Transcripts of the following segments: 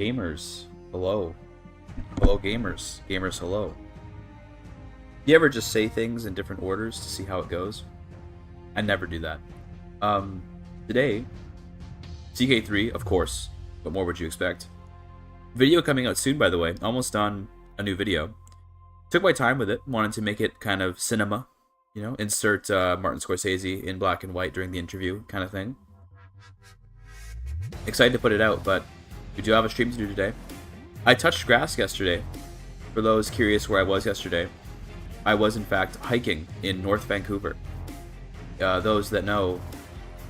Gamers, hello. Hello, gamers. Gamers, hello. You ever just say things in different orders to see how it goes? I never do that. Today, CK3, of course. What more would you expect? Video coming out soon, by the way. Almost done a new video. Took my time with it. Wanted to make it kind of cinema. You know, insert Martin Scorsese in black and white during the interview kind of thing. Excited to put it out, but we do have a stream to do today. I touched grass yesterday. For those curious where I was yesterday, I was in fact hiking in North Vancouver. Those that know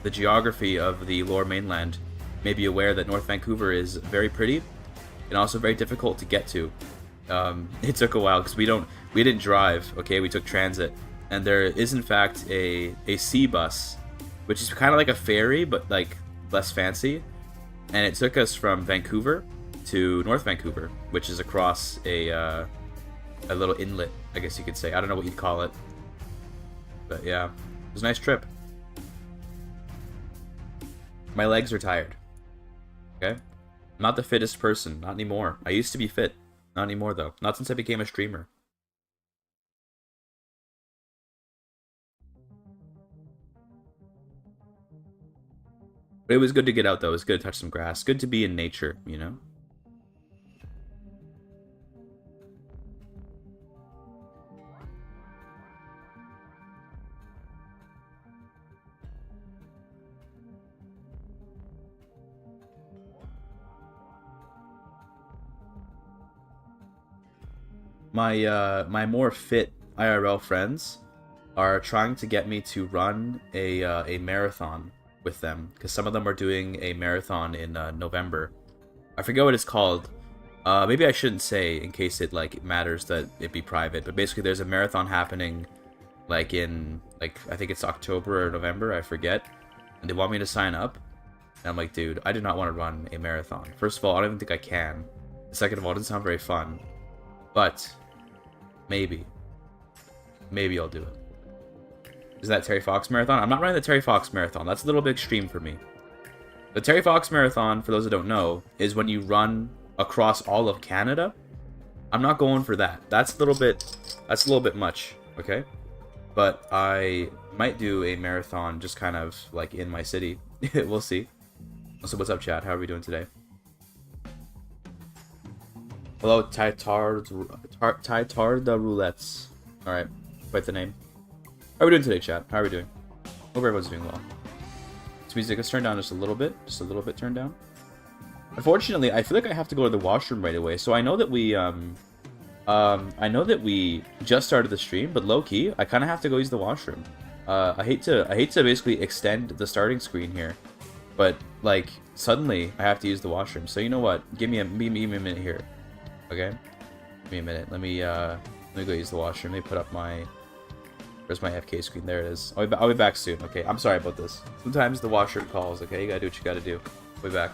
the geography of the Lower Mainland may be aware that North Vancouver is very pretty and also very difficult to get to. It took a while because we didn't drive. Okay, we took transit, and there is in fact a sea bus, which is kind of like a ferry but like less fancy, and it took us from Vancouver to North Vancouver, which is across a little inlet, I guess you could say. I don't know what you'd call it, but yeah, it was a nice trip. My legs are tired. Okay, I'm not the fittest person, not anymore. I used to be fit, not anymore though. Not since I became a streamer. But it was good to get out though. It was good to touch some grass. Good to be in nature, you know. My more fit IRL friends are trying to get me to run a marathon with them, because some of them are doing a marathon in November. I forget what it's called. Maybe I shouldn't say in case it like matters that it be private. But basically, there's a marathon happening, like in I think it's October or November. I forget, and they want me to sign up. And I'm like, dude, I do not want to run a marathon. First of all, I don't even think I can. Second of all, it doesn't sound very fun. But maybe I'll do it. Is that Terry Fox Marathon? I'm not running the Terry Fox Marathon. That's a little bit extreme for me. The Terry Fox Marathon, for those that don't know, is when you run across all of Canada. I'm not going for that. That's a little bit much, okay? But I might do a marathon just kind of like in my city. We'll see. So what's up, chat? How are we doing today? Hello, Taitar the Roulettes. Alright, quite the name. How are we doing today, chat? How are we doing? Hope everyone's doing well. This music is turned down just a little bit turned down. Unfortunately, I feel like I have to go to the washroom right away. So I know that we just started the stream, but low key, I kind of have to go use the washroom. I hate to basically extend the starting screen here, but like suddenly I have to use the washroom. So you know what? Give me a minute here. Okay, give me a minute. Let me go use the washroom. Let me put up my. Where's my FK screen? There it is. I'll be back soon. Okay, I'm sorry about this. Sometimes the washroom calls. Okay, you gotta do what you gotta do. I'll be back.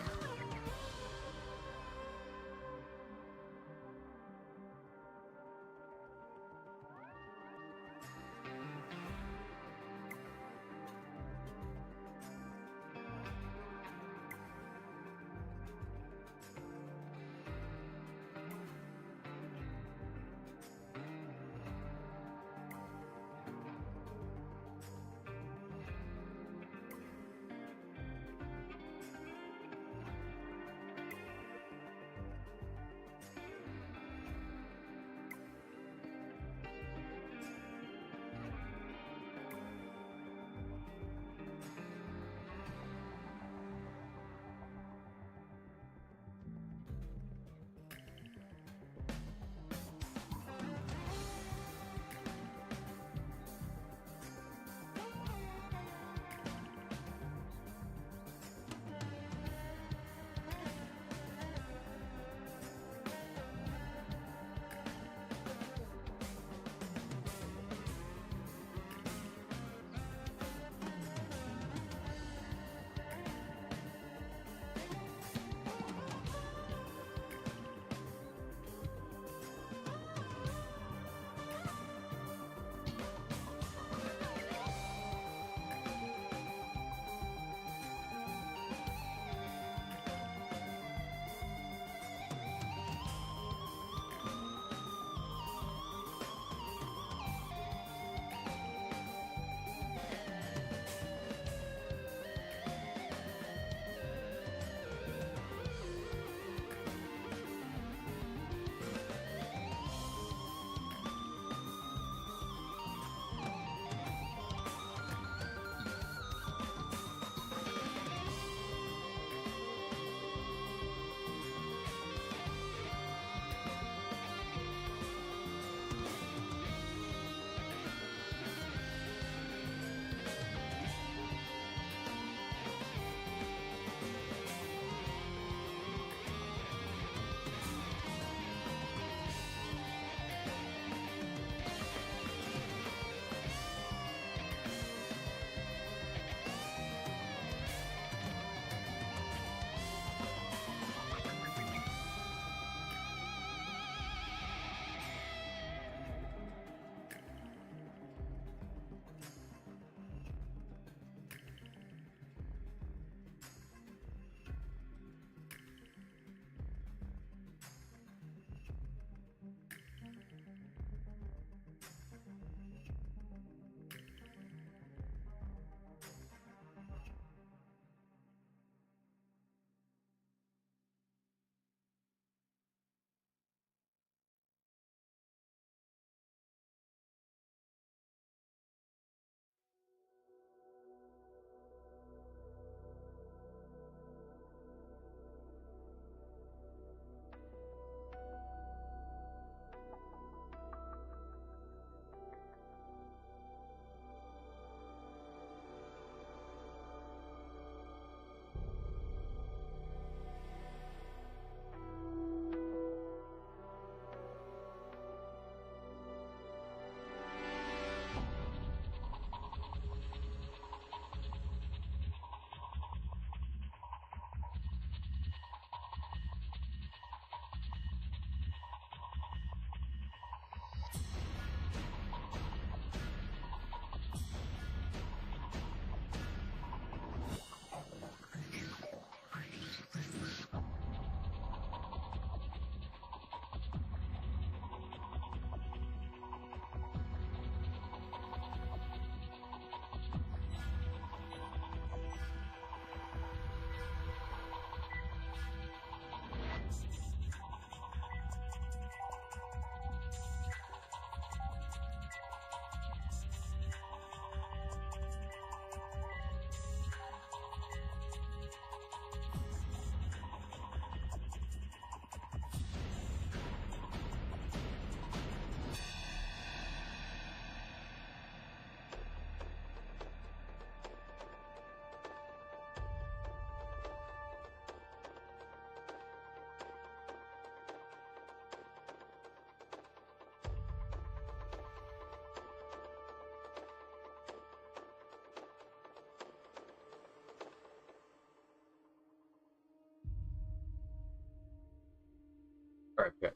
Alright, okay.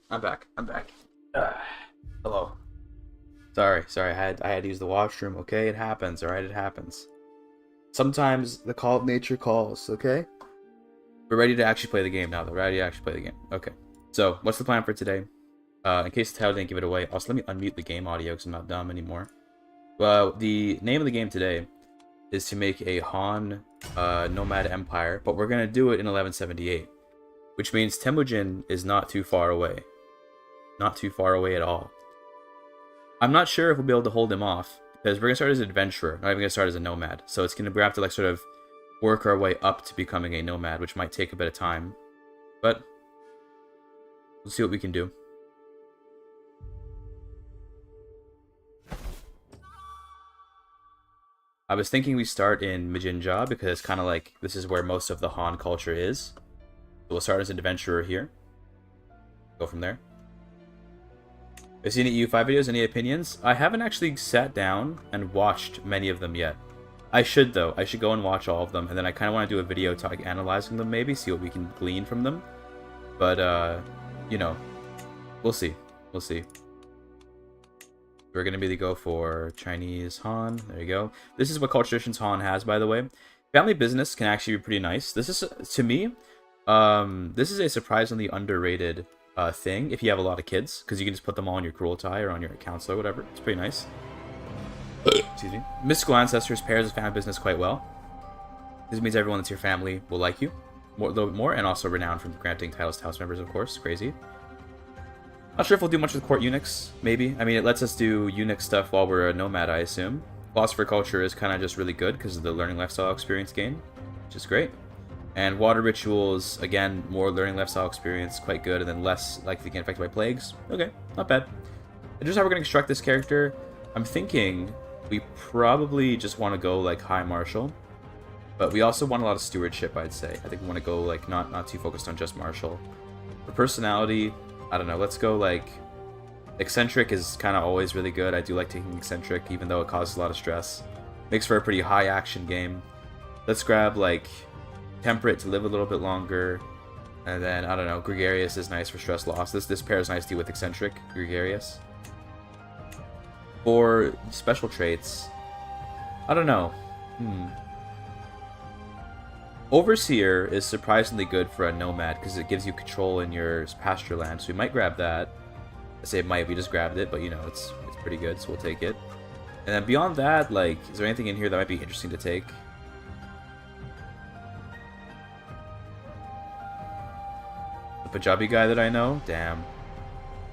I'm back. Hello. Sorry. I had to use the washroom. Okay, it happens. All right, it happens. Sometimes the call of nature calls. Okay. We're ready to actually play the game now, though. We're ready to actually play the game. Okay. So, what's the plan for today? In case the title didn't give it away, also let me unmute the game audio because I'm not dumb anymore. Well, the name of the game today is to make a Han Nomad Empire, but we're gonna do it in 1178, which means Temujin is not too far away. Not too far away at all. I'm not sure if we'll be able to hold him off, because we're going to start as an adventurer, not even going to start as a nomad. So it's going to have to like sort of work our way up to becoming a nomad, which might take a bit of time. But we'll see what we can do. I was thinking we start in Mijinja, because it's kind of like, this is where most of the Han culture is. So we'll start as an adventurer here. Go from there. Have you seen any EU5 videos? Any opinions? I haven't actually sat down and watched many of them yet. I should, though. I should go and watch all of them, and then I kind of want to do a video like analyzing them, maybe, see what we can glean from them. But, you know, we'll see. We'll see. We're going to really go for Chinese Han. There you go. This is what culture traditions Han has, by the way. Family business can actually be pretty nice. This is, to me, this is a surprisingly underrated thing if you have a lot of kids, because you can just put them all on your Kurultai or on your council or whatever. It's pretty nice. Excuse me. Mystical ancestors pairs with family business quite well. This means everyone that's your family will like you a little bit more, and also renowned for granting titles to house members, of course. Crazy. Not sure if we'll do much with court eunuchs, maybe. I mean, it lets us do eunuch stuff while we're a nomad, I assume. Philosopher culture is kind of just really good because of the learning lifestyle experience gain, which is great. And water rituals, again, more learning lifestyle experience, quite good, and then less likely to get affected by plagues. Okay, not bad. And just how we're going to construct this character, I'm thinking we probably just want to go like High Marshal, but we also want a lot of stewardship, I'd say. I think we want to go like not too focused on just Marshal. For personality, I don't know, let's go like Eccentric is kind of always really good. I do like taking Eccentric, even though it causes a lot of stress. Makes for a pretty high action game. Let's grab like Temperate to live a little bit longer, and then I don't know, Gregarious is nice for stress loss. This pairs nicely with Eccentric, Gregarious. For special traits, I don't know. Overseer is surprisingly good for a nomad because it gives you control in your pasture land, so we might grab that. I say might, we just grabbed it, but you know, it's pretty good, so we'll take it. And then beyond that, like, is there anything in here that might be interesting to take? Punjabi guy that I know? Damn.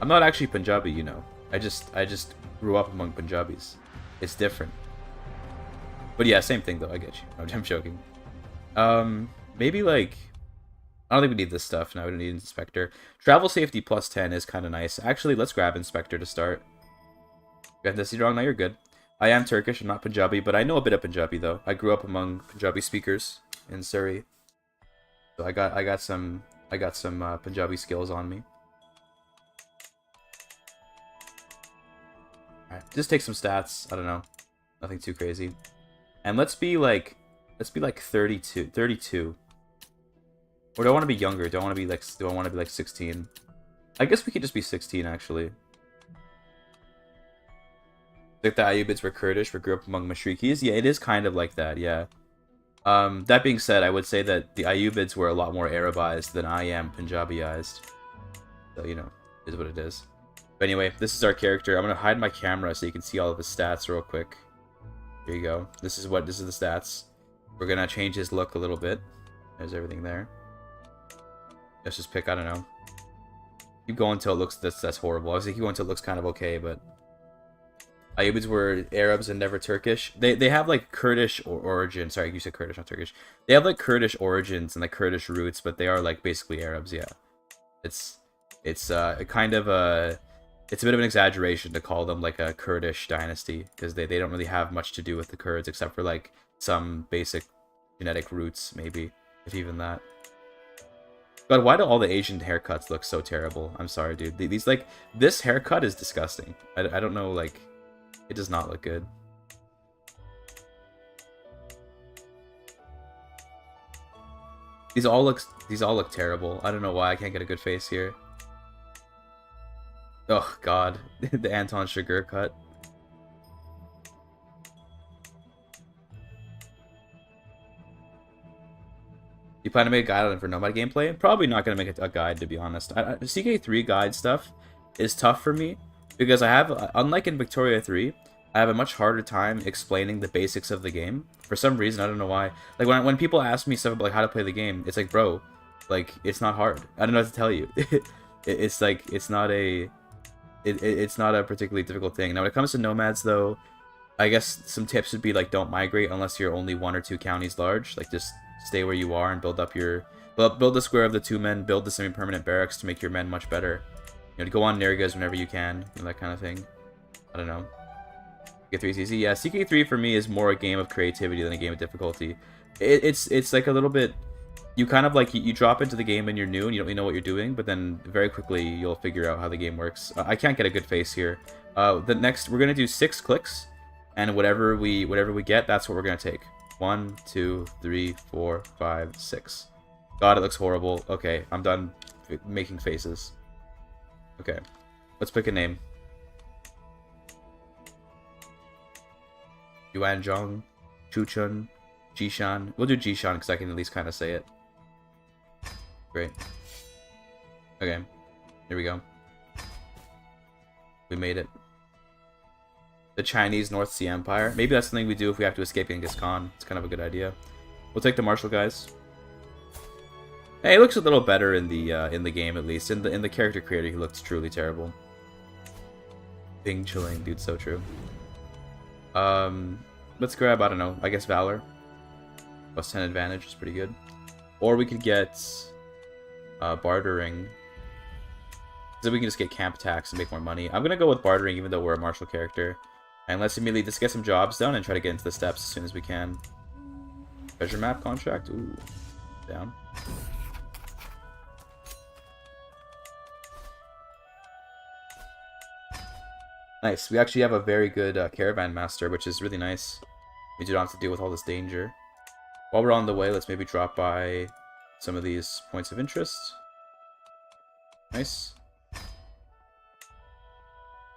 I'm not actually Punjabi, you know. I just grew up among Punjabis. It's different. But yeah, same thing though, I get you. I'm joking. Maybe like, I don't think we need this stuff. No, we don't need Inspector. Travel safety plus 10 is kind of nice. Actually, let's grab Inspector to start. Got this wrong, now you're good. I am Turkish, I'm not Punjabi, but I know a bit of Punjabi though. I grew up among Punjabi speakers in Surrey. So I got some Punjabi skills on me. Alright, just take some stats. I don't know. Nothing too crazy. And let's be like 32. Or do I want to be younger? Do I want to be like 16? I guess we could just be 16 actually. Like the Ayyubids were Kurdish, we grew up among Mashrikis. Yeah, it is kind of like that, yeah. That being said, I would say that the Ayyubids were a lot more Arabized than I am Punjabiized. So, you know, it is what it is. But anyway, this is our character. I'm going to hide my camera so you can see all of his stats real quick. Here you go. This is the stats. We're going to change his look a little bit. There's everything there. Let's just pick, I don't know. Keep going until it looks, that's horrible. I was keep going until it looks kind of okay, but Ayyubids were Arabs and never Turkish. They have like Kurdish origin. Sorry, you said Kurdish, not Turkish. They have like Kurdish origins and like Kurdish roots, but they are like basically Arabs. Yeah, it's a kind of it's a bit of an exaggeration to call them like a Kurdish dynasty because they don't really have much to do with the Kurds except for like some basic genetic roots, maybe, if even that. God, why do all the Asian haircuts look so terrible? I'm sorry, dude. These like this haircut is disgusting. I don't know, like. It does not look good. These all look terrible. I don't know why I can't get a good face here. Oh god, the Anton Chigurh cut. You plan to make a guide on for Nomad gameplay? Probably not going to make a guide, to be honest. CK3 guide stuff is tough for me because I have, unlike in Victoria 3, I have a much harder time explaining the basics of the game. For some reason, I don't know why. Like, when people ask me stuff about like, how to play the game, it's like, bro, like, it's not hard. I don't know what to tell you. It's like, it's not a particularly difficult thing. Now, when it comes to nomads, though, I guess some tips would be, like, don't migrate unless you're only 1 or 2 counties large. Like, just stay where you are and build up your... Build the square of the 2 men, build the semi-permanent barracks to make your men much better. You know, go on Nergas whenever you can, you know, that kind of thing. I don't know. CK3CC, yeah, CK3 for me is more a game of creativity than a game of difficulty. It's like a little bit... You kind of like, you drop into the game and you're new and you don't really know what you're doing, but then very quickly you'll figure out how the game works. I can't get a good face here. The next, we're going to do 6 clicks, and whatever we get, that's what we're going to take. 1, 2, 3, 4, 5, 6. God, it looks horrible. Okay, I'm done making faces. Okay, let's pick a name. Yuanzhong, Chuchun, Jishan. We'll do Jishan because I can at least kind of say it. Great. Okay, here we go. We made it. The Chinese North Sea Empire. Maybe that's something we do if we have to escape Genghis Khan. It's kind of a good idea. We'll take the martial guys. Hey, he looks a little better in the game at least. In the character creator, he looks truly terrible. Bing chilling, dude, so true. Let's grab, I don't know, I guess Valor. Plus 10 advantage is pretty good. Or we could get bartering. So we can just get camp tax and make more money. I'm gonna go with bartering even though we're a martial character. And let's immediately just get some jobs done and try to get into the steppes as soon as we can. Treasure map contract? Ooh. Down. Nice. We actually have a very good caravan master, which is really nice. We do not have to deal with all this danger. While we're on the way, let's maybe drop by some of these points of interest. Nice.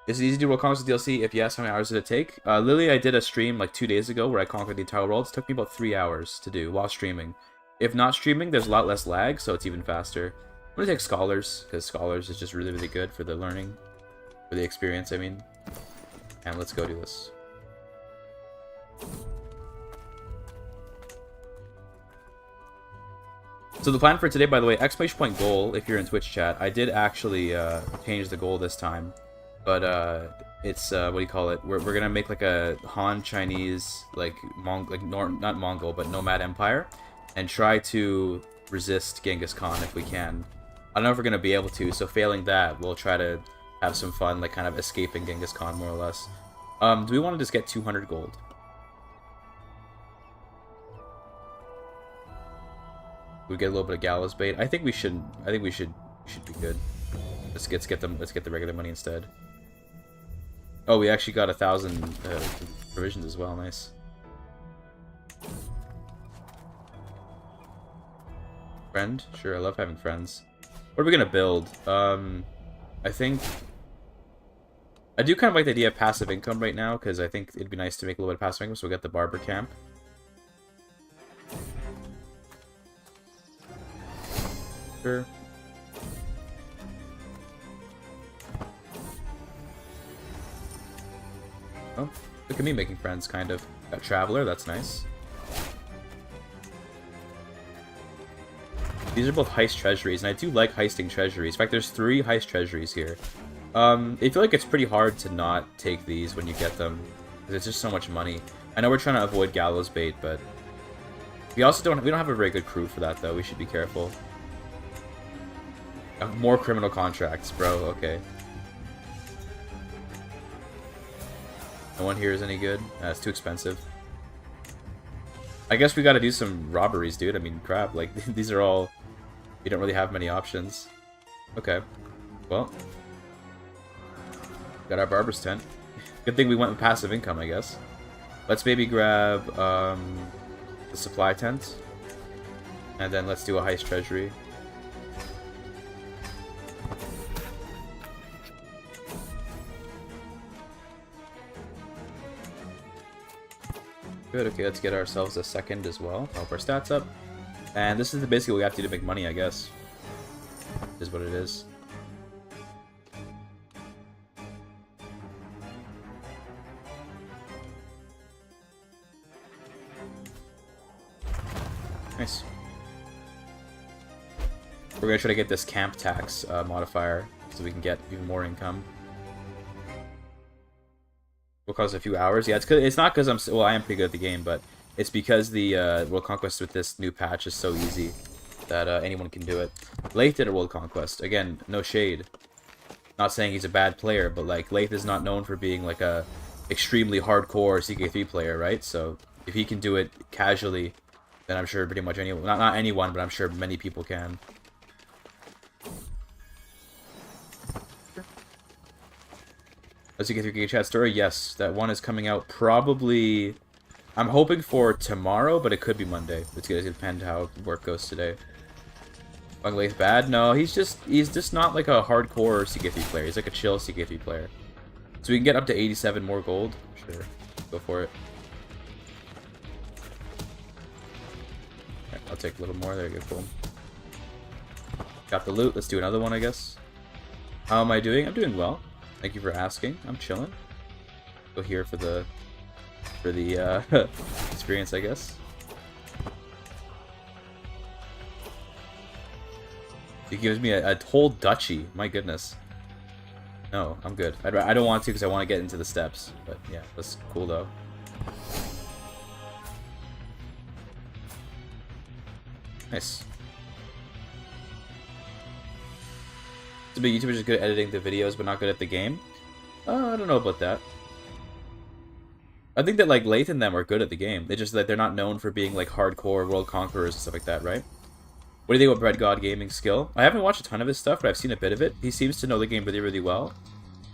Is it easy to do World Conquest DLC? If yes, how many hours did it take? Lily, I did a stream like 2 days ago where I conquered the entire world. It took me about 3 hours to do while streaming. If not streaming, there's a lot less lag, so it's even faster. I'm gonna take Scholars, because Scholars is just really, really good for the learning. For the experience, I mean. And let's go do this. So the plan for today, by the way, exclamation point goal, if you're in Twitch chat, I did actually change the goal this time. But it's, what do you call it? We're gonna make like a Han Chinese, like, not Mongol, but Nomad Empire. And try to resist Genghis Khan if we can. I don't know if we're gonna be able to, so failing that, we'll try to have some fun, like kind of escaping Genghis Khan more or less. Do we want to just get 200 gold? We get a little bit of gallows bait. I think we should be good. Let's get the regular money instead. Oh, we actually got 1,000 provisions as well. Nice. Friend? Sure, I love having friends. What are we gonna build? I think I do kind of like the idea of passive income right now, because I think it'd be nice to make a little bit of passive income, so we'll get the barber camp. Sure. Oh, look at me making friends, kind of. Got Traveler, that's nice. These are both heist treasuries, and I do like heisting treasuries. In fact, there's 3 heist treasuries here. I feel like it's pretty hard to not take these when you get them, because it's just so much money. I know we're trying to avoid gallows bait, but we don't have a very good crew for that though. We should be careful. More criminal contracts, bro. Okay. No one here is any good. It's too expensive. I guess we got to do some robberies, dude. I mean, crap. Like these are all. We don't really have many options. Okay. Well. Got our barber's tent. Good thing we went with passive income, I guess. Let's maybe grab the supply tent. And then let's do a heist treasury. Good, okay, let's get ourselves a second as well. Help our stats up. And this is basically what we have to do to make money, I guess. Is what it is. Nice. We're gonna try to get this camp tax modifier so we can get even more income. Will cost a few hours. Yeah, it's not because I am pretty good at the game, but it's because the World Conquest with this new patch is so easy that anyone can do it. Lath did a World Conquest. Again, no shade. Not saying he's a bad player, but like Lath is not known for being like a extremely hardcore CK3 player, right? So if he can do it casually, then I'm sure pretty much anyone, not anyone, but I'm sure many people can. Let's see, get through GIGACHD story. Yes, that one is coming out probably. I'm hoping for tomorrow, but it could be Monday. It's gonna depend how work goes today. Lath bad? No, he's just not like a hardcore CK3 player. He's like a chill CK3 player. So we can get up to 87 more gold. Sure, go for it. Okay, I'll take a little more. There you go, cool. Got the loot. Let's do another one, I guess. How am I doing? I'm doing well. Thank you for asking. I'm chilling. Go here for the experience, I guess. It gives me a whole duchy. My goodness. No, I'm good. I don't want to because I want to get into the steppes. But yeah, that's cool though. Nice. But YouTubers are good at editing the videos, but not good at the game. I don't know about that. I think that like Lath and them are good at the game. They just that they're not known for being like hardcore world conquerors and stuff like that, right? What do you think about Bread God Gaming's skill? I haven't watched a ton of his stuff, but I've seen a bit of it. He seems to know the game really, really well.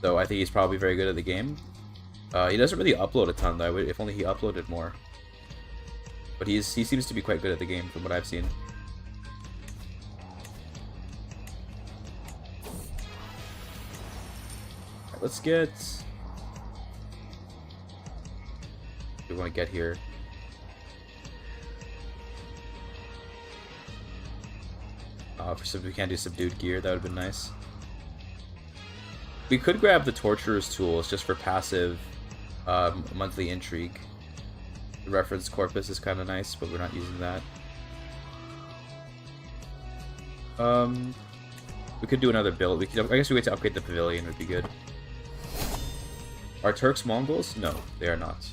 So I think he's probably very good at the game. He doesn't really upload a ton though. If only he uploaded more. But he seems to be quite good at the game from what I've seen. Let's get... we want to get here. For we can't do subdued gear, that would have been nice. We could grab the Torturer's Tools just for passive monthly intrigue. The reference corpus is kind of nice, but we're not using that. We could do another build. I guess we wait to upgrade the pavilion would be good. Are Turks Mongols? No, they are not.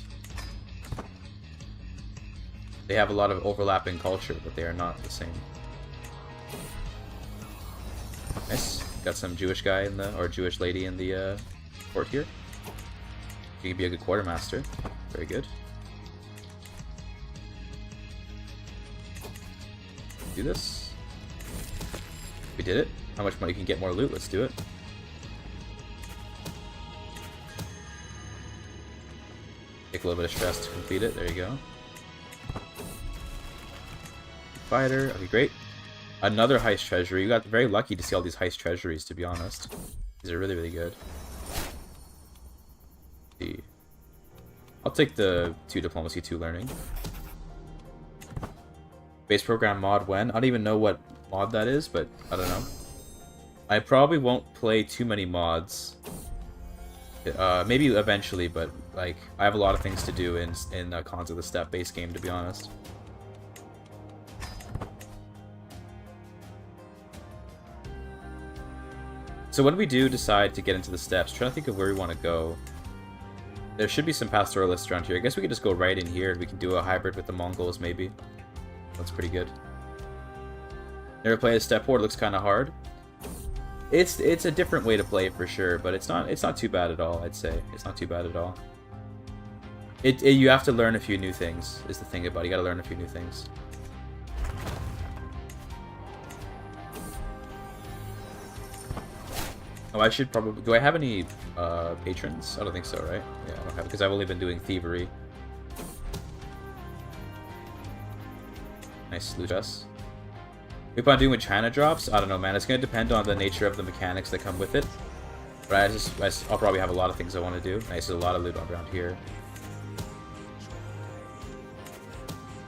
They have a lot of overlapping culture, but they are not the same. Nice. Got some Jewish guy in the, or Jewish lady in the fort here. You can be a good quartermaster. Very good. Do this. We did it. How much money can get more loot? Let's do it. Take a little bit of stress to complete it. There you go. Fighter. Okay, great. Another heist treasury. You got very lucky to see all these heist treasuries, to be honest. These are really, really good. See. I'll take the 2 diplomacy, 2 learning. Base program mod when? I don't even know what mod that is, but I don't know. I probably won't play too many mods. Maybe eventually, but like I have a lot of things to do in Cons of the Steppe base game, to be honest. So when we do decide to get into the steppes, trying to think of where we want to go. There should be some pastoralists around here. I guess we could just go right in here and we can do a hybrid with the Mongols, maybe. That's pretty good. Never played a steppe war. It looks kind of hard. It's a different way to play for sure, but it's not too bad at all. I'd say it's not too bad at all. You have to learn a few new things. Is the thing about it. You got to learn a few new things. Oh, I should probably... do I have any patrons? I don't think so, right? Yeah, I don't have, because I've only been doing thievery. Nice loot us. We plan on doing with China drops? I don't know, man. It's going to depend on the nature of the mechanics that come with it. But I'll probably have a lot of things I want to do. Nice, there's a lot of loot around here.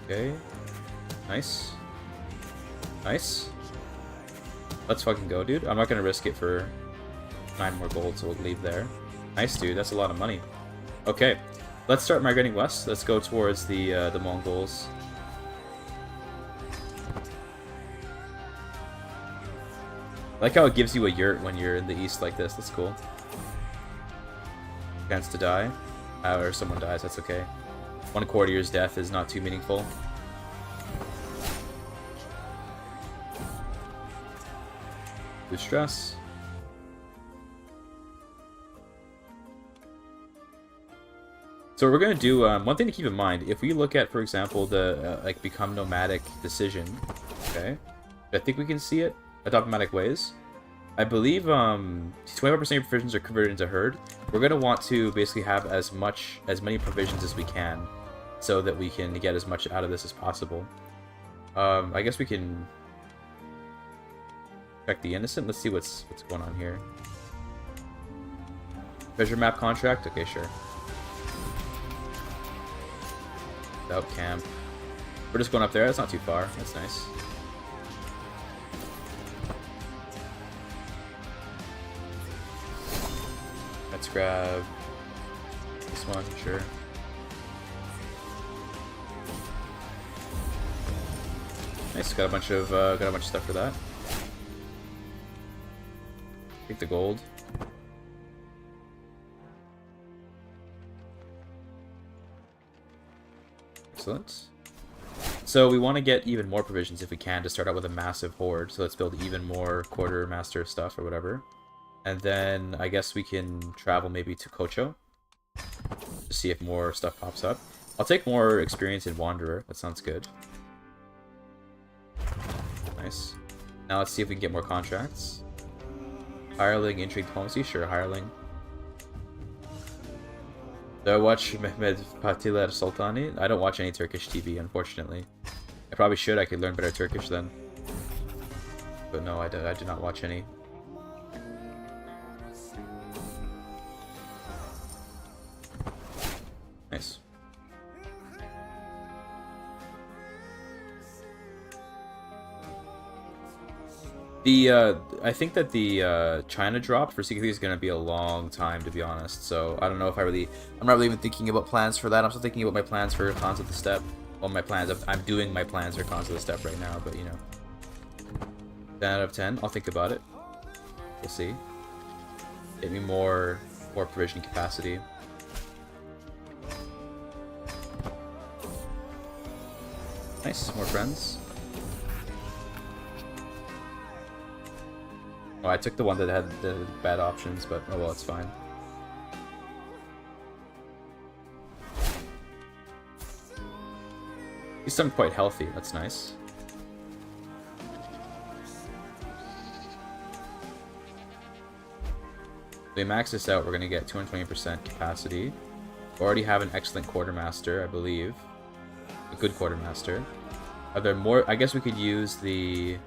Okay. Nice. Nice. Let's fucking go, dude. I'm not gonna risk it for 9 more gold, so we'll leave there. Nice, dude. That's a lot of money. Okay. Let's start migrating west. Let's go towards the Mongols. I like how it gives you a yurt when you're in the east like this. That's cool. Chance to die. Or someone dies, that's okay. 1 courtier's death is not too meaningful. Lose stress. So what we're going to do, one thing to keep in mind, if we look at, for example, the like become nomadic decision, okay, I think we can see it, adopt nomadic ways. I believe 25% of your provisions are converted into herd. We're going to want to basically have as many provisions as we can, so that we can get as much out of this as possible. I guess we can check the innocent. Let's see what's going on here. Treasure map contract. Okay, sure. Without camp. We're just going up there. That's not too far. That's nice. Let's grab this one, sure. Nice, got a bunch of stuff for that. Take the gold. Excellent. So we want to get even more provisions if we can to start out with a massive horde. So let's build even more quartermaster stuff or whatever. And then I guess we can travel maybe to Kocho to see if more stuff pops up. I'll take more experience in Wanderer. That sounds good. Nice. Now let's see if we can get more contracts. Hireling, intrigue, diplomacy. Sure, hireling. Do I watch Mehmed Patiler Sultani? I don't watch any Turkish TV, unfortunately. I probably should. I could learn better Turkish then. But no, I do not watch any. Nice. I think that the China drop for Secret is going to be a long time, to be honest. So I don't know if I'm not really even thinking about plans for that. I'm still thinking about my plans for Cons of the Steppe. Well, my plans. I'm doing my plans for Cons of the Steppe right now, but you know, 10 out of 10. I'll think about it. We'll see. Get me more provision capacity. Nice, more friends. Oh, I took the one that had the bad options, but oh well, it's fine. He's done quite healthy, that's nice. If we max this out, we're going to get 220% capacity. We already have an excellent quartermaster, I believe. A good quartermaster. Are there more? I guess we could use the...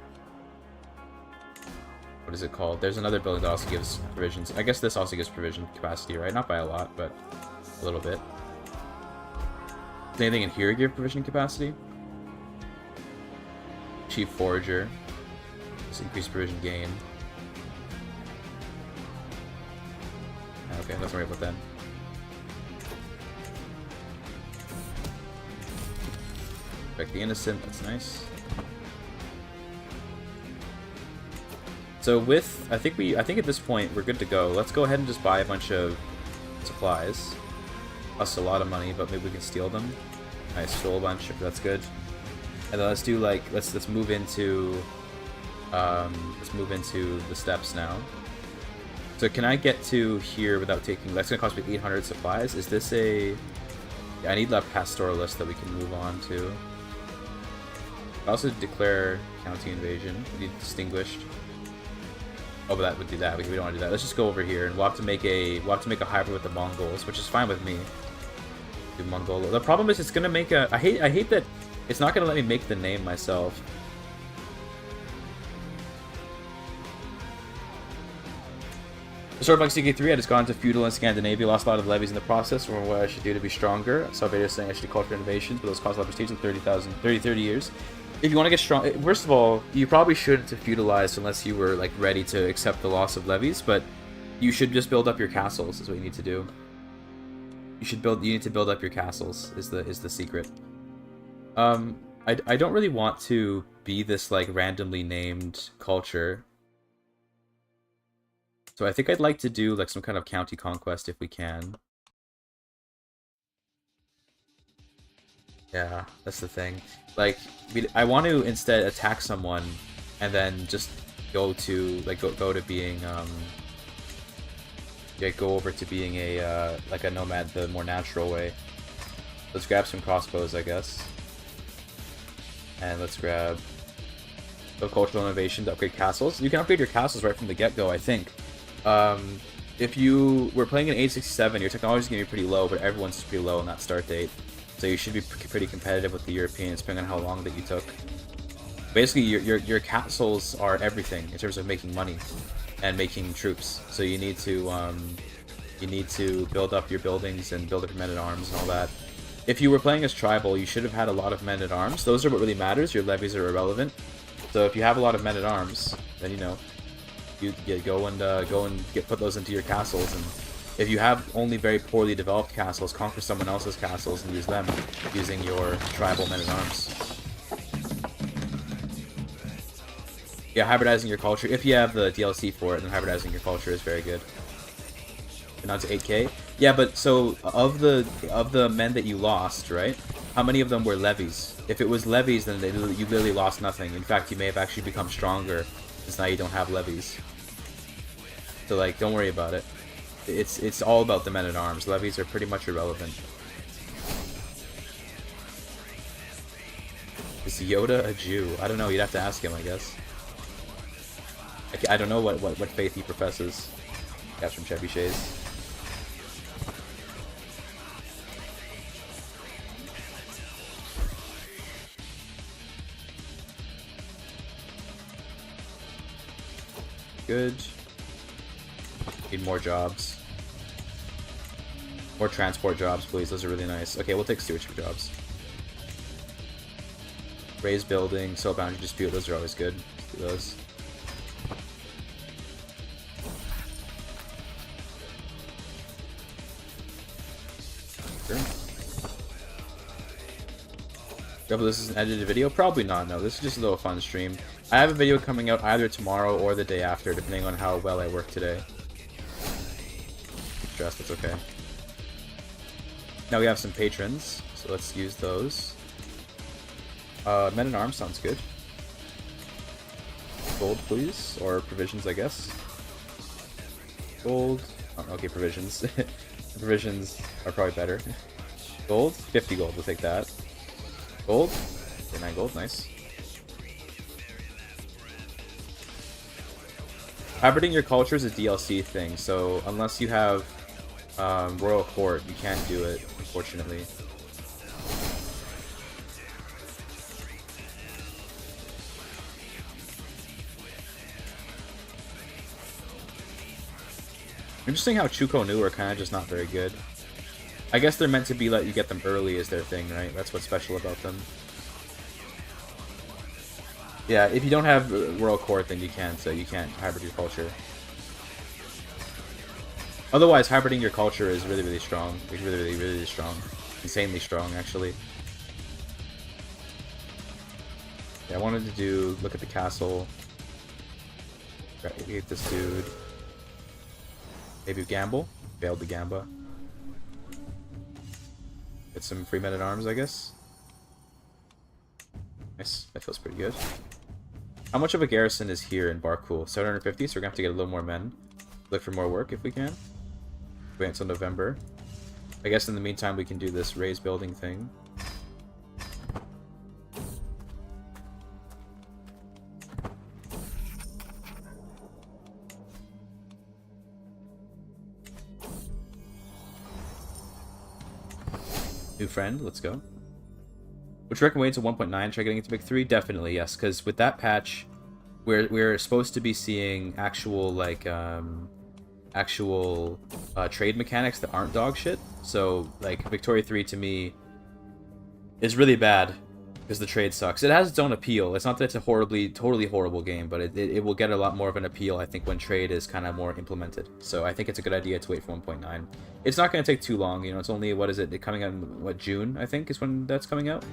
What is it called? There's another building that also gives provisions. I guess this also gives provision capacity, right? Not by a lot, but a little bit. Does anything in here give provision capacity? Chief Forager. Just increase provision gain. Okay, let's worry about that. Protect the innocent, that's nice. So with, I think at this point we're good to go. Let's go ahead and just buy a bunch of supplies. Costs a lot of money, but maybe we can steal them. I stole a bunch, that's good. And then let's do like, let's move into the steppes now. So can I get to here without taking, that's gonna cost me 800 supplies. Is this a, yeah, I need a pastoralist that we can move on to. I also declare county invasion. We need distinguished. Oh, but that would do that. We don't want to do that. Let's just go over here, and we'll have to make a hybrid with the Mongols, which is fine with me. Do Mongol. The problem is it's gonna make a. I hate that it's not gonna let me make the name myself. Sort of like CK3, I just got into feudal in Scandinavia, lost a lot of levies in the process from what I should do to be stronger. I saw videos saying I should do cultural innovations, but those cost a lot of prestige in 30 years. If you want to get strong, first of all, you probably shouldn't feudalize unless you were like ready to accept the loss of levies, but you should just build up your castles is what you need to do. You need to build up your castles is the secret. I don't really want to be this like randomly named culture. So I think I'd like to do like some kind of county conquest if we can. Yeah, that's the thing. Like, I want to instead attack someone and then just go to like go to being yeah, go over to being a like a nomad the more natural way. Let's grab some crossbows, I guess. And let's grab the cultural innovation to upgrade castles. You can upgrade your castles right from the get-go, I think. If you were playing in 867, your technology is going to be pretty low, but everyone's pretty low on that start date. So you should be pretty competitive with the Europeans, depending on how long that you took. Basically, your castles are everything in terms of making money and making troops. So you need to build up your buildings and build up your men-at-arms and all that. If you were playing as tribal, you should have had a lot of men-at-arms. Those are what really matters. Your levies are irrelevant. So if you have a lot of men-at-arms, then you know you go and put those into your castles. And if you have only very poorly developed castles, conquer someone else's castles and use them using your tribal men-at-arms. Yeah, hybridizing your culture. If you have the DLC for it, then hybridizing your culture is very good. And now to 8k. Yeah, but so of the men that you lost, right? How many of them were levies? If it was levies, then you literally lost nothing. In fact, you may have actually become stronger, since now you don't have levies. So like, don't worry about it. It's all about the men-at-arms. Levies are pretty much irrelevant. Is Yoda a Jew? I don't know. You'd have to ask him, I guess. I don't know what faith he professes. That's from Chevy Shays. Good. Need more jobs. More transport jobs, please. Those are really nice. Okay, we'll take stewardship jobs. Raise building, sell boundary dispute. Those are always good. Let's do those. Whether this is an edited video? Probably not, no. This is just a little fun stream. I have a video coming out either tomorrow or the day after, depending on how well I work today. Stress, that's okay. Now we have some patrons, so let's use those. Men-at-arms sounds good. Gold, please. Or provisions, I guess. Gold. Oh, okay, provisions. Provisions are probably better. Gold? 50 gold, we'll take that. Gold? 9 gold, nice. Hybriding your culture is a DLC thing, so unless you have Royal Court, you can't do it, unfortunately. Interesting how Chuko Nu are kind of just not very good. I guess they're meant to be let you get them early is their thing, right? That's what's special about them. Yeah, if you don't have Royal Court, then you can't hybrid your culture. Otherwise, hybriding your culture is really, really strong. Like, really strong. Insanely strong, actually. Yeah, I wanted to look at the castle. Get this dude. Maybe gamble. Failed the gamba. Get some free men-at-arms, I guess. Nice. That feels pretty good. How much of a garrison is here in Barkul? 750, so we're gonna have to get a little more men. Look for more work if we can. Wait until November. I guess in the meantime we can do this raise building thing. New friend, let's go. Would you recommend waiting to 1.9, try getting into Big 3? Definitely, yes, because with that patch, we're supposed to be seeing actual, like, actual trade mechanics that aren't dog shit. So like Victoria 3 to me is really bad because the trade sucks. It has its own appeal. It's not that it's a totally horrible game, but it will get a lot more of an appeal, I think, when trade is kind of more implemented. So I think it's a good idea to wait for 1.9. It's not going to take too long, you know. It's only, what is it, coming out in, what, June, I think, is when that's coming out.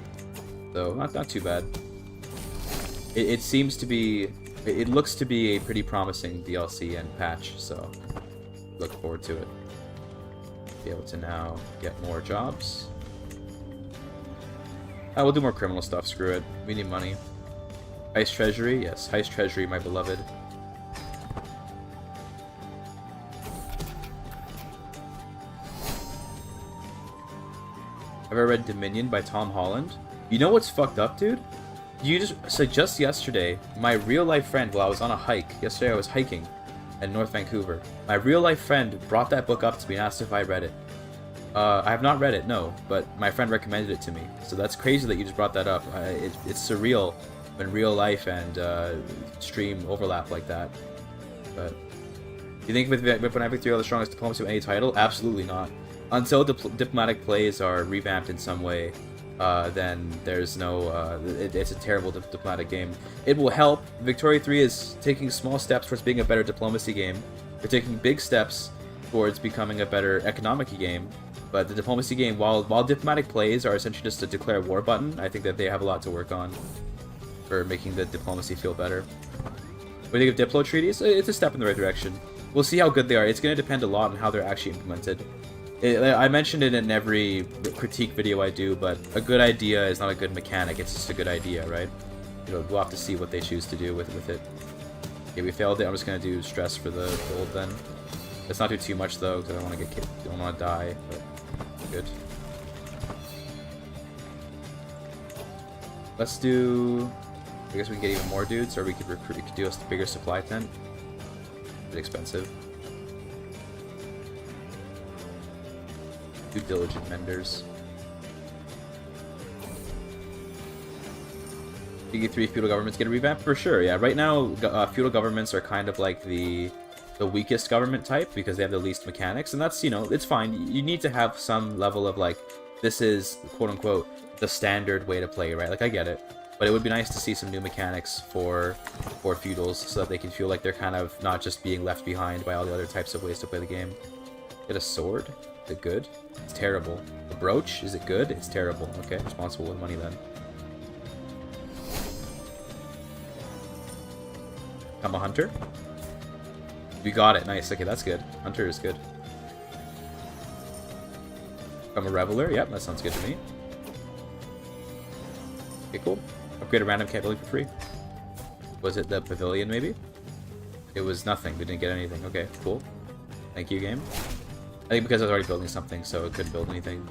So not too bad. It seems to be, it looks to be a pretty promising DLC and patch, so look forward to it. Be able to now get more jobs. We'll do more criminal stuff, screw it. We need money. Heist Treasury? Yes, Heist Treasury, my beloved. Have I read Dominion by Tom Holland? You know what's fucked up, dude? Just yesterday, my real-life friend, while I was on a hike, yesterday I was hiking in North Vancouver, my real-life friend brought that book up to me and asked if I read it. I have not read it, no, but my friend recommended it to me. So that's crazy that you just brought that up. It's surreal when real life and stream overlap like that. But do you think with Weapon Victory are the strongest diplomacy of any title? Absolutely not. Until diplomatic plays are revamped in some way, then there's no... it's a terrible diplomatic game. It will help. Victoria 3 is taking small steps towards being a better diplomacy game. They're taking big steps towards becoming a better economic game. But the diplomacy game, while diplomatic plays are essentially just a declare war button, I think that they have a lot to work on for making the diplomacy feel better. What do you think of Diplo treaties? It's a step in the right direction. We'll see how good they are. It's going to depend a lot on how they're actually implemented. I mentioned it in every critique video I do, but a good idea is not a good mechanic. It's just a good idea, right? You know, we'll have to see what they choose to do with it. Okay, we failed it. I'm just going to do stress for the gold then. Let's not do too much though, because I don't want to get kicked. Don't want to die. But good. Let's do. I guess we can get even more dudes, or we could recruit. We could do a bigger supply tent. A bit expensive. Due diligent menders. GIGACHD feudal governments get a revamp for sure. Yeah, right now feudal governments are kind of like the weakest government type because they have the least mechanics, and that's, you know, it's fine. You need to have some level of like, this is quote unquote the standard way to play, right? Like, I get it, but it would be nice to see some new mechanics for feudals so that they can feel like they're kind of not just being left behind by all the other types of ways to play the game. Get a sword? Is it good? It's terrible. The brooch? Is it good? It's terrible. Okay, responsible with money then. I'm a hunter. We got it. Nice. Okay, that's good. Hunter is good. I'm a reveler. Yep, that sounds good to me. Okay, cool. Upgrade a random capability for free. Was it the pavilion, maybe? It was nothing. We didn't get anything. Okay, cool. Thank you, game. I think because I was already building something, so it couldn't build anything.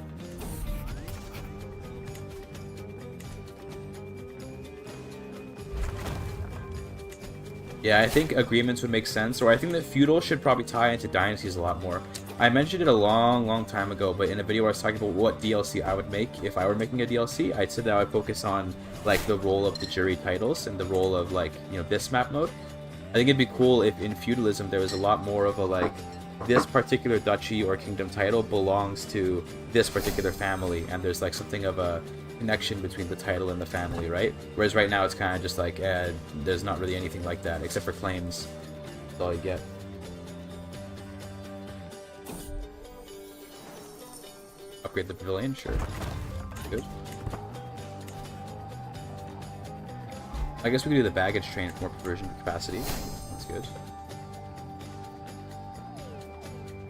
Yeah, I think agreements would make sense, or I think that feudal should probably tie into dynasties a lot more. I mentioned it a long time ago, but in a video where I was talking about what DLC I would make if I were making a DLC, I said that I would focus on like the role of the jury titles and the role of, like, you know, this map mode. I think it'd be cool if in feudalism there was a lot more of a, like, this particular duchy or kingdom title belongs to this particular family, and there's like something of a connection between the title and the family, right? Whereas right now it's kind of just like, there's not really anything like that, except for claims. That's all you get. Upgrade the pavilion? Sure. Good. I guess we could do the baggage train for more conversion capacity. That's good.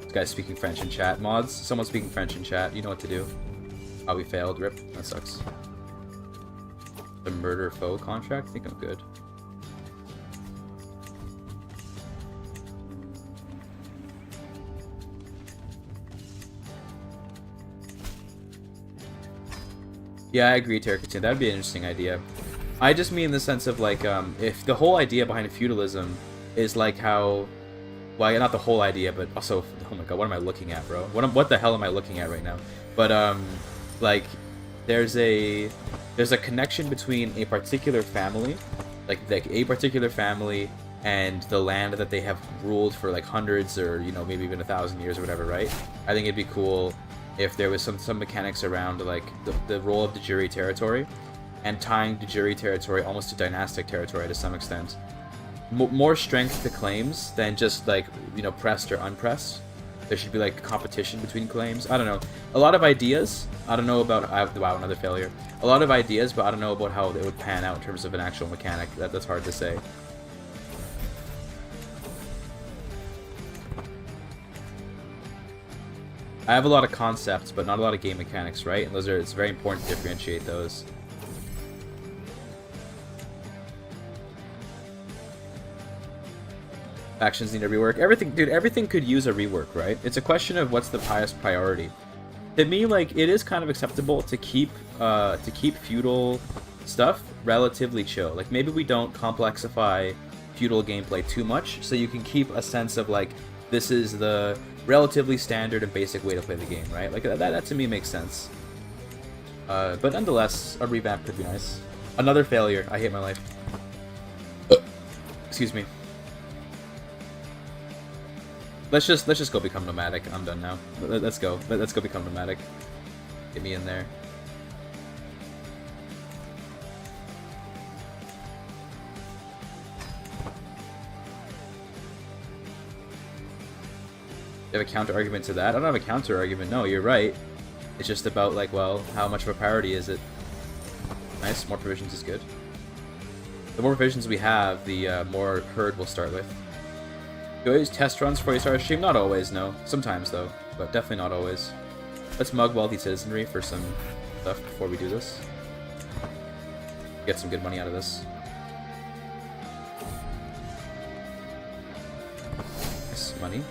This guy's speaking French in chat. Mods, someone's speaking French in chat. You know what to do. Oh, we failed. Rip. That sucks. The murder foe contract? I think I'm good. Yeah, I agree, Terracotin. That'd be an interesting idea. I just mean in the sense of, like, if the whole idea behind feudalism is like how... Well, not the whole idea, but also... Oh my god, what am I looking at, bro? What the hell am I looking at right now? But, like, there's a connection between a particular family, like a particular family and the land that they have ruled for like hundreds or, you know, maybe even 1,000 years or whatever, right? I think it'd be cool if there was some mechanics around like the role of de jure territory and tying de jure territory almost to dynastic territory to some extent. More strength to claims than just like, you know, pressed or unpressed. There should be like competition between claims. I don't know. A lot of ideas. I don't know about... wow, another failure. A lot of ideas, but I don't know about how they would pan out in terms of an actual mechanic. That's hard to say. I have a lot of concepts, but not a lot of game mechanics, right? And those are... it's very important to differentiate those. Factions need a rework. Everything, dude, everything could use a rework, right? It's a question of what's the highest priority. To me, like, it is kind of acceptable to keep feudal stuff relatively chill. Like, maybe we don't complexify feudal gameplay too much, so you can keep a sense of, like, this is the relatively standard and basic way to play the game, right? Like, that to me makes sense. But nonetheless, a revamp could be nice. Another failure. I hate my life. Excuse me. Let's just go become nomadic. I'm done now. Let's go. Let's go become nomadic. Get me in there. You have a counter argument to that? I don't have a counter argument. No, you're right. It's just about like, well, how much of a priority is it? Nice. More provisions is good. The more provisions we have, the more herd we'll start with. Do I use test runs before you start a stream? Not always, no. Sometimes, though. But definitely not always. Let's mug wealthy citizenry for some stuff before we do this. Get some good money out of this. Nice money.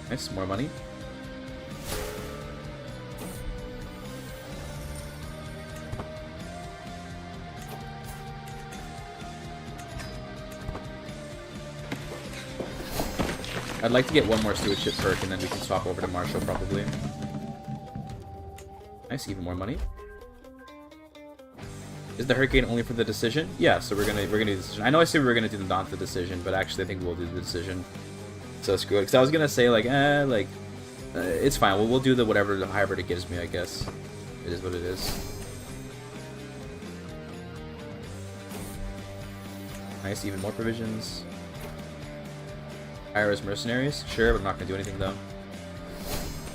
Nice, more money. I'd like to get one more stewardship perk, and then we can swap over to Marshall, probably. Nice, even more money. Is the hurricane only for the decision? Yeah, so we're gonna do the decision. I know I said we were gonna do the not the decision, but actually I think we'll do the decision. So screw it. Because I was gonna say it's fine. We'll do the whatever the hybrid it gives me, I guess. It is what it is. Nice, even more provisions. Hire as mercenaries? Sure, but I'm not going to do anything though.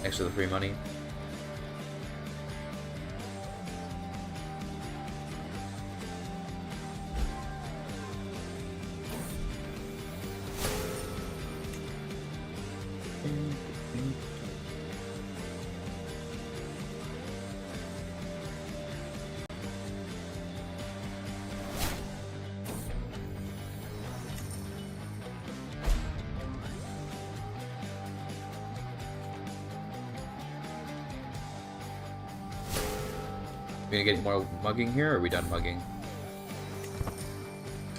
Thanks for the free money. Are we gonna get any more mugging here, or are we done mugging?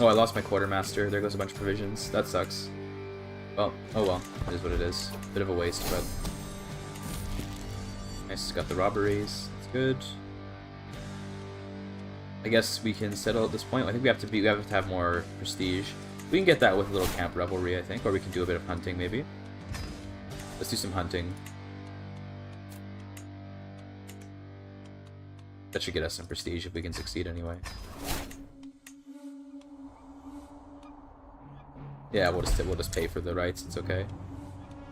Oh, I lost my quartermaster. There goes a bunch of provisions. That sucks. Well, oh well. It is what it is. Bit of a waste, but... Nice, got the robberies. That's good. I guess we can settle at this point. I think we have to have more prestige. We can get that with a little camp revelry, I think, or we can do a bit of hunting, maybe. Let's do some hunting. That should get us some prestige if we can succeed anyway. Yeah, we'll just pay for the rights. It's okay.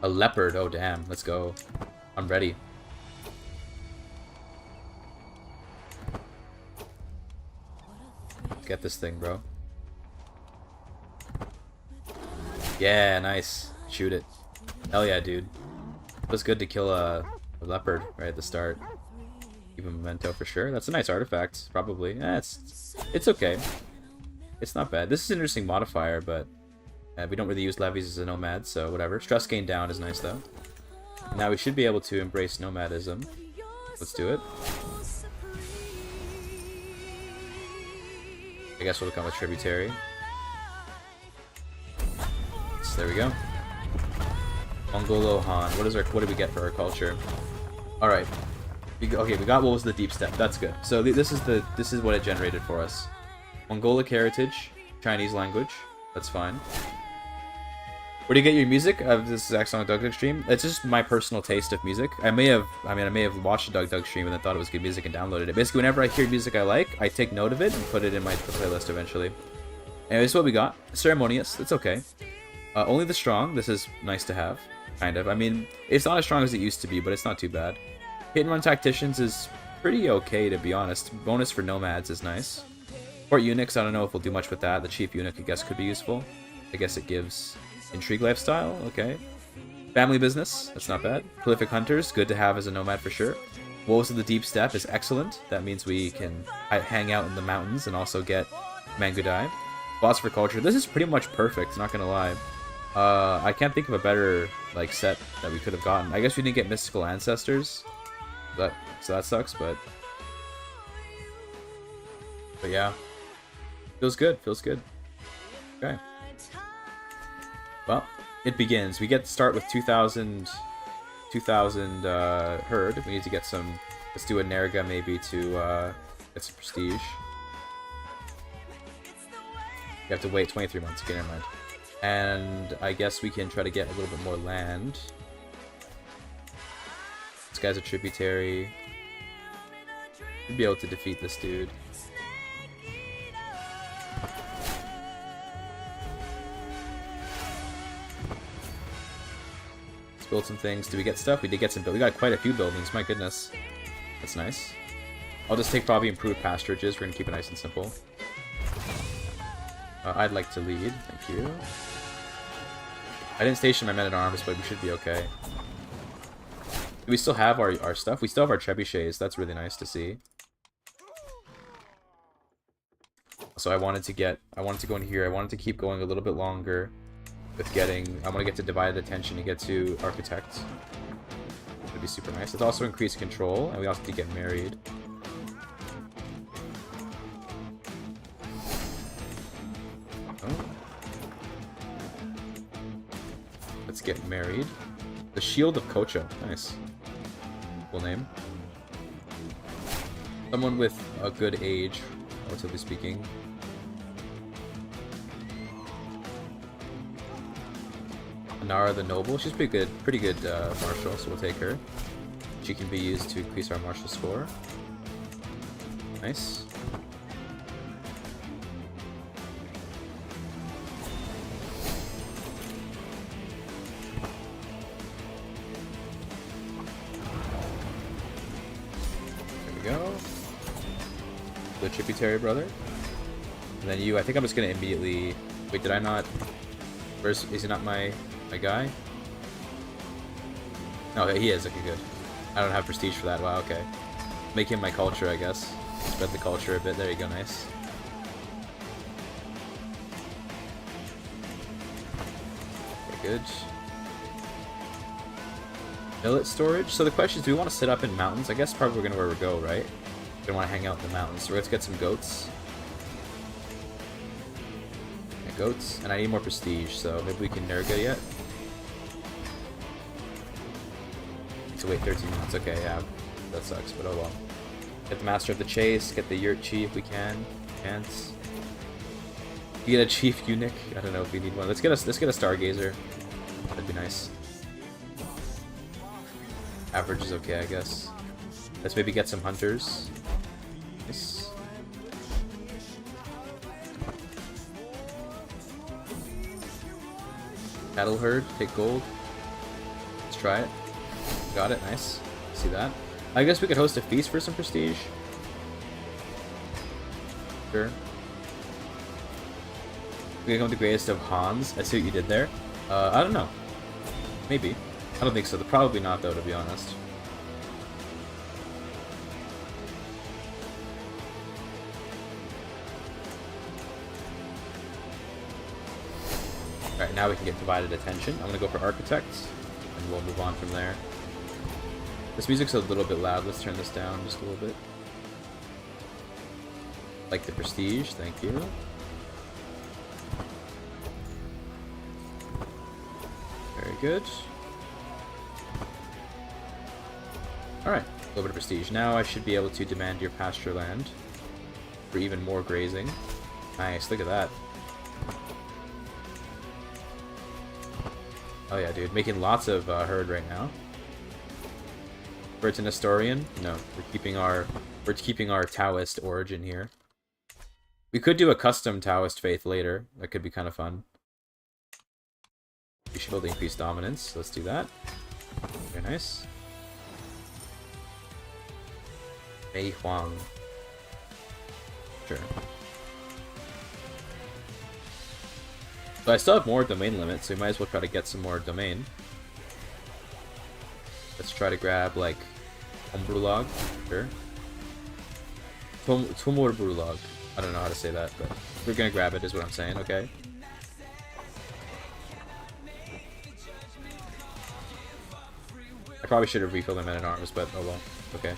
A leopard. Oh damn. Let's go. I'm ready. Get this thing, bro. Yeah, nice. Shoot it. Hell yeah, dude. It was good to kill a leopard right at the start. Give him a memento for sure. That's a nice artifact, probably. It's okay. It's not bad. This is an interesting modifier, but we don't really use levies as a nomad, so whatever. Stress gain down is nice, though. Now we should be able to embrace nomadism. Let's do it. I guess we'll become a tributary. So there we go. Mongolo Han. What do we get for our culture? Alright. Okay, we got what was the deep steppe. That's good. So this is what it generated for us. Mongolic heritage, Chinese language. That's fine. Where do you get your music? This is actually on a DugDug stream. It's just my personal taste of music. I may have watched a DugDug stream and then thought it was good music and downloaded it. Basically, whenever I hear music I like, I take note of it and put it in my playlist eventually. Anyway, this is what we got. Ceremonious. It's okay. Only the strong. This is nice to have. Kind of. I mean, it's not as strong as it used to be, but it's not too bad. Hit and run tacticians is pretty okay, to be honest. Bonus for nomads is nice. Court eunuchs, I don't know if we'll do much with that. The chief eunuch, I guess, could be useful. I guess it gives intrigue lifestyle. Okay. Family business. That's not bad. Prolific hunters. Good to have as a nomad for sure. Wolves of the deep steppe is excellent. That means we can hang out in the mountains and also get Mangudai. Philosopher culture. This is pretty much perfect, not gonna lie. I can't think of a better like set that we could have gotten. I guess we didn't get mystical ancestors. So that sucks, but yeah. Feels good, feels good. Okay. Well, it begins. We get to start with 2,000 herd. We need to get some, let's do a Nerga maybe to get some prestige. You have to wait 23 months, okay, never mind. And I guess we can try to get a little bit more land. This guy's a tributary. Should be able to defeat this dude. Let's build some things. Did we get stuff? We did get some. We got quite a few buildings. My goodness, that's nice. I'll just take probably improved pasturages. We're gonna keep it nice and simple. I'd like to lead. Thank you. I didn't station my men at arms, but we should be okay. Do we still have our stuff? We still have our trebuchets. That's really nice to see. So I wanted to go in here. I wanted to keep going a little bit longer with getting. I want to get to divided attention to get to architect. That'd be super nice. It's also increased control, and we also have to get married. Oh. Let's get married. The Shield of Kocho. Nice. Cool name. Someone with a good age, relatively speaking. Anara the Noble. She's pretty good martial, so we'll take her. She can be used to increase our martial score. Nice. The tributary brother, and then you. I think I'm just gonna immediately. Wait, did I not? Where's is he not my guy? No, he is. Okay, good. I don't have prestige for that. Wow. Okay. Make him my culture, I guess. Spread the culture a bit. There you go. Nice. Okay, good. Millet storage. So the question is, do we want to sit up in mountains? I guess probably we're gonna where we go, right? Gonna want to hang out in the mountains, so let's get some goats. Yeah, goats, and I need more prestige, so maybe we can Nerga yet. Need to wait 13 months. Okay, yeah, that sucks, but oh well. Get the master of the chase, get the yurt chief if we can. Can't. You get a chief eunuch. I don't know if we need one. Let's get a stargazer. That'd be nice. Average is okay, I guess. Let's maybe get some hunters. Nice. Cattle herd, take gold. Let's try it. Got it, nice. See that? I guess we could host a feast for some prestige. Sure. We become the greatest of Hans. I see what you did there. I don't know. Maybe. I don't think so. Probably not, though, to be honest. Alright, now we can get divided attention. I'm gonna go for architects, and we'll move on from there. This music's a little bit loud. Let's turn this down just a little bit. Like the prestige, thank you. Very good. Alright. little bit of prestige. Now I should be able to demand your pasture land for even more grazing. Nice, look at that. Oh yeah, dude, making lots of herd right now. We're a Nestorian? No, we're keeping our Taoist origin here. We could do a custom Taoist faith later. That could be kind of fun. We should build increased dominance. Let's do that. Very nice. Mei Huang. Sure. But I still have more domain limits, so we might as well try to get some more domain. Let's try to grab, like, Umbrulog. Sure. Tumorbrulog. I don't know how to say that, but we're gonna grab it, is what I'm saying, okay? I probably should have refilled my men at arms, but oh well. Okay.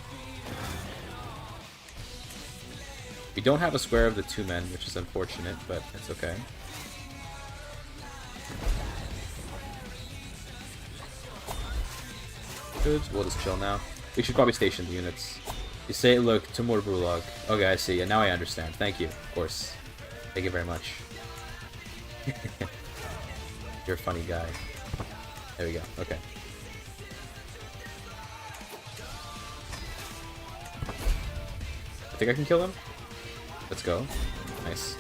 We don't have a square of the 2 men, which is unfortunate, but it's okay. Good, we'll just chill now. We should probably station the units. You say, look, Timur Brulog. Okay, I see, and now I understand. Thank you, of course. Thank you very much. You're a funny guy. There we go, okay. I think I can kill him. Let's go. Nice.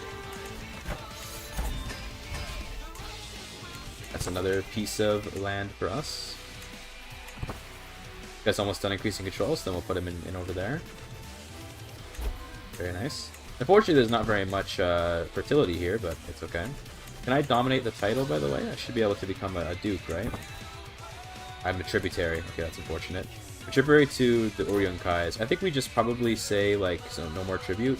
That's another piece of land for us. Guy's almost done increasing control, so then we'll put him in over there. Very nice. Unfortunately, there's not very much fertility here, but it's okay. Can I dominate the title, by the way? I should be able to become a duke, right? I'm a tributary. Okay, that's unfortunate. A tributary to the Uryunkais. I think we just probably say, like, so no more tribute.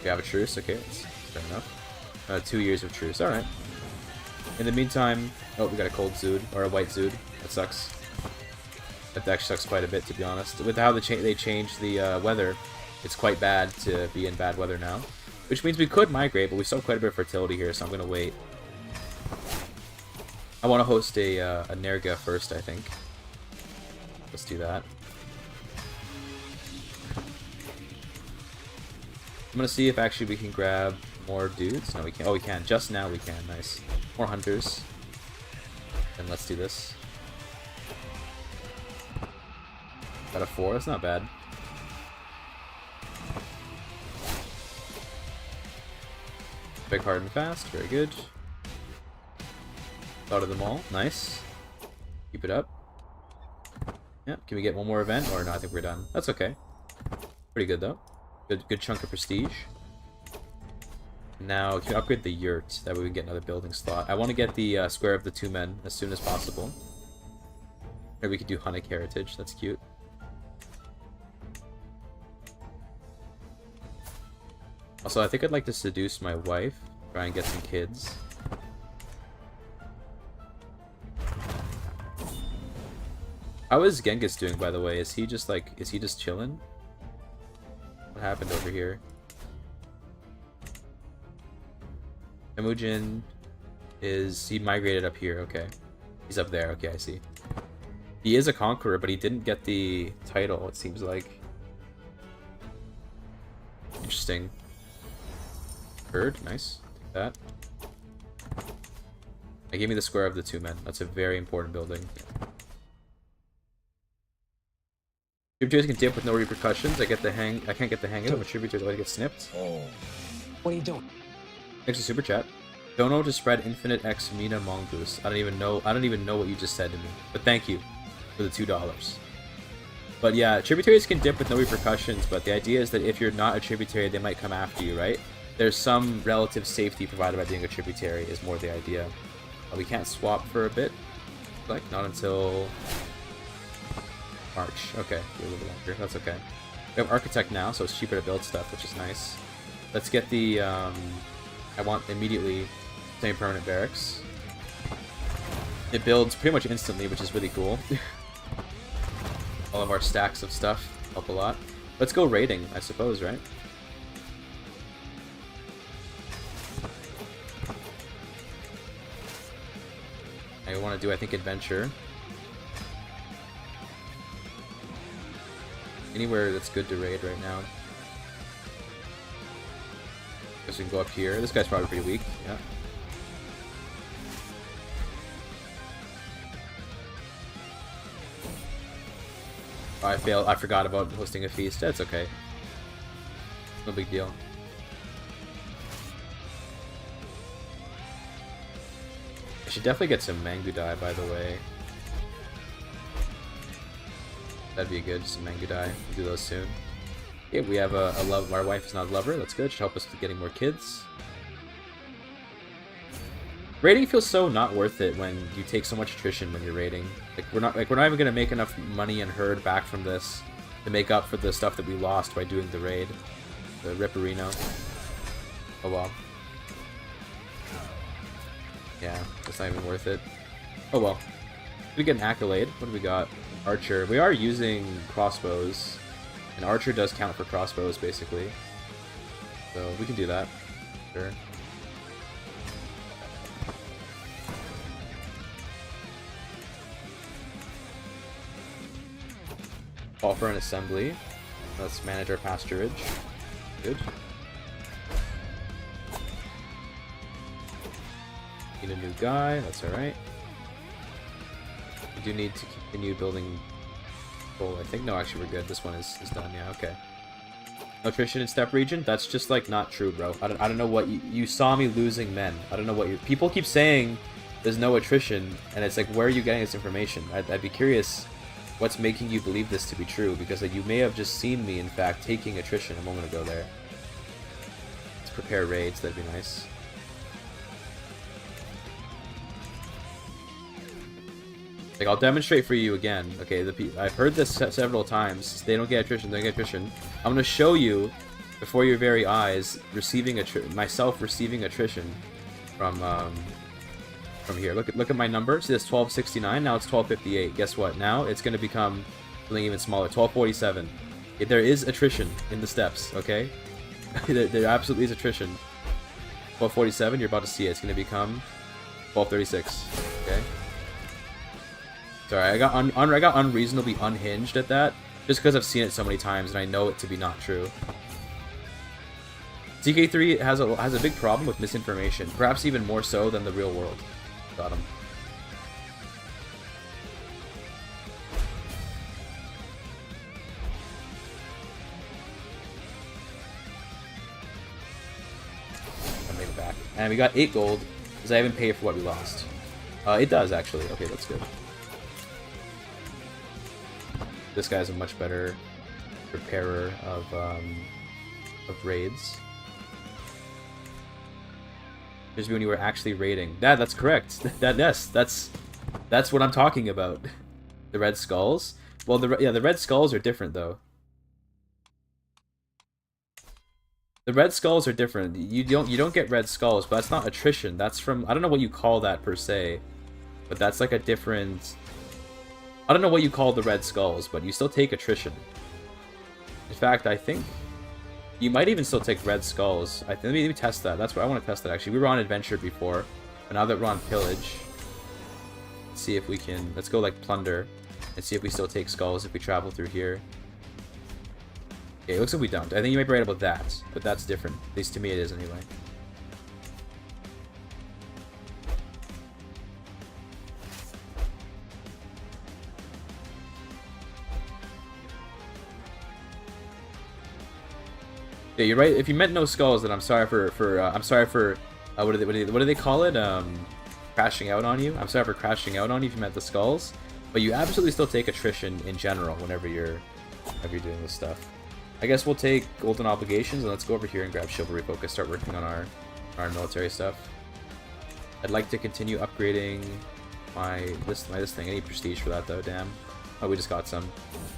We have a truce. Okay, that's fair enough. 2 years of truce. Alright. In the meantime... Oh, we got a cold Zood. Or a white Zood. That sucks. That actually sucks quite a bit, to be honest. With how they changed the weather, it's quite bad to be in bad weather now. Which means we could migrate, but we still have quite a bit of fertility here, so I'm going to wait. I want to host a Nerga first, I think. Let's do that. I'm going to see if actually we can grab more dudes. No, we can't. Oh, we can. Just now we can. Nice. More hunters. And let's do this. Got a 4, that's not bad. Big, hard, and fast, very good. Thought of them all, nice. Keep it up. Yeah, can we get one more event? Or no, I think we're done. That's okay. Pretty good though. Good chunk of prestige. Now, can we upgrade the yurt? That way we can get another building slot. I want to get the square of the 2 men as soon as possible. Maybe we could do Hunnic Heritage, that's cute. Also, I think I'd like to seduce my wife, try and get some kids. How is Genghis doing, by the way? Is he just chilling? What happened over here? Temujin he migrated up here, okay. He's up there, okay, I see. He is a conqueror, but he didn't get the title, it seems like. Interesting. Bird, nice. Take that. Give me the square of the 2 men. That's a very important building. Tributaries can dip with no repercussions. I can't get the hang of it. Tributaries always get snipped. Oh. What are you doing? Thanks for super chat. Don't know to spread infinite X Mina Mongoose. I don't even know what you just said to me. But thank you for the $2. But yeah, tributaries can dip with no repercussions, but the idea is that if you're not a tributary, they might come after you, right? There's some relative safety provided by being a tributary is more the idea. We can't swap for a bit. Like, not until March. Okay, a little bit longer. That's okay. We have Architect now, so it's cheaper to build stuff, which is nice. Let's get the, I want immediately semi-permanent barracks. It builds pretty much instantly, which is really cool. All of our stacks of stuff help a lot. Let's go raiding, I suppose, right? I want to do, I think, adventure. Anywhere that's good to raid right now. Guess we can go up here. This guy's probably pretty weak. Yeah. Oh, I failed. I forgot about hosting a feast. That's okay. No big deal. I should definitely get some mango dye, by the way. That'd be good, some mango dye. We'll do those soon. Yeah, we have a love. Our wife is not a lover. That's good. Should help us with getting more kids. Raiding feels so not worth it when you take so much attrition when you're raiding. We're not even gonna make enough money and herd back from this to make up for the stuff that we lost by doing the raid. The Ripperino. Oh well. Yeah, that's not even worth it. Oh well. We get an accolade. What do we got? Archer. We are using crossbows. And Archer does count for crossbows, basically. So we can do that. Sure. Call for an assembly. Let's manage our pasturage. Good. Need a new guy, that's alright. We do need to continue building coal, I think. No, actually we're good. This one is done, yeah, okay. No attrition in Steppe region? That's just like not true, bro. I don't know what you saw me losing men. I don't know what you people keep saying there's no attrition, and it's like, where are you getting this information? I'd be curious what's making you believe this to be true, because like, you may have just seen me, in fact, taking attrition a moment ago there. Let's prepare raids, that'd be nice. Like, I'll demonstrate for you again. Okay, I've heard this several times. They don't get attrition, they don't get attrition. I'm gonna show you, before your very eyes, myself receiving attrition from here. Look at my number. See this 1269? Now it's 1258. Guess what? Now it's gonna become something even smaller. 1247. There is attrition in the steppes, okay? there absolutely is attrition. 1247, you're about to see it. It's gonna become 1236. Okay? Sorry, I got unreasonably unhinged at that, just because I've seen it so many times and I know it to be not true. TK3 has a big problem with misinformation, perhaps even more so than the real world. Got him. I made it back, and we got 8 gold because I haven't paid for what we lost. It does actually. Okay, that's good. This guy's a much better preparer of raids. Here's when you were actually raiding. That's correct. Yes, that's what I'm talking about. The red skulls. Well, the red skulls are different though. The red skulls are different. You don't get red skulls, but that's not attrition. That's from, I don't know what you call that per se, but that's like a different. I don't know what you call the red skulls, but you still take attrition. In fact, I think you might even still take red skulls. Let me test that. That's what I want to test that actually. We were on adventure before, but now that we're on pillage, let's see if we can. Let's go like plunder, and see if we still take skulls if we travel through here. Okay, it looks like we don't. I think you might be right about that, but that's different. At least to me, it is anyway. Yeah, you're right. If you meant no skulls, then I'm sorry for what do they call it? Crashing out on you. I'm sorry for crashing out on you if you meant the skulls, but you absolutely still take attrition in general whenever you're doing this stuff. I guess we'll take golden obligations and let's go over here and grab chivalry focus. Start working on our military stuff. I'd like to continue upgrading this thing. I need prestige for that though. Damn. Oh, we just got some.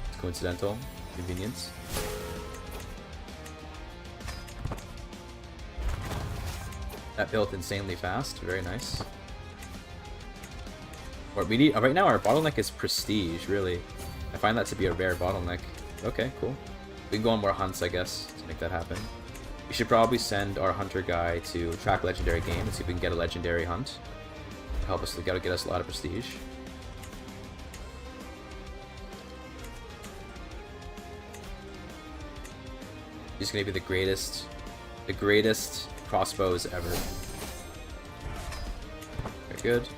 It's coincidental. Convenience. That built insanely fast. Very nice. What we need right now, our bottleneck is prestige. Really, I find that to be a rare bottleneck. Okay, cool. We can go on more hunts, I guess, to make that happen. We should probably send our hunter guy to track legendary game and see if we can get a legendary hunt. Help us to get us a lot of prestige. He's gonna be the greatest crossbows ever. Very good.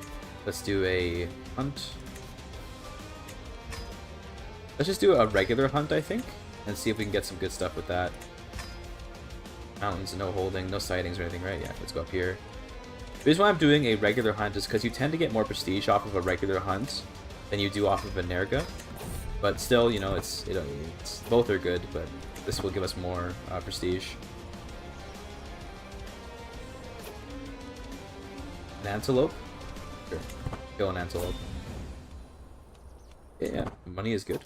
Let's do a hunt. Let's just do a regular hunt, I think, and see if we can get some good stuff with that. Mountains, no holding, no sightings or anything, right? Yeah, let's go up here. The reason why I'm doing a regular hunt is because you tend to get more prestige off of a regular hunt than you do off of a Nerga. But still, you know, it's both are good, but this will give us more prestige. An antelope? Sure. Kill an antelope. Yeah, money is good.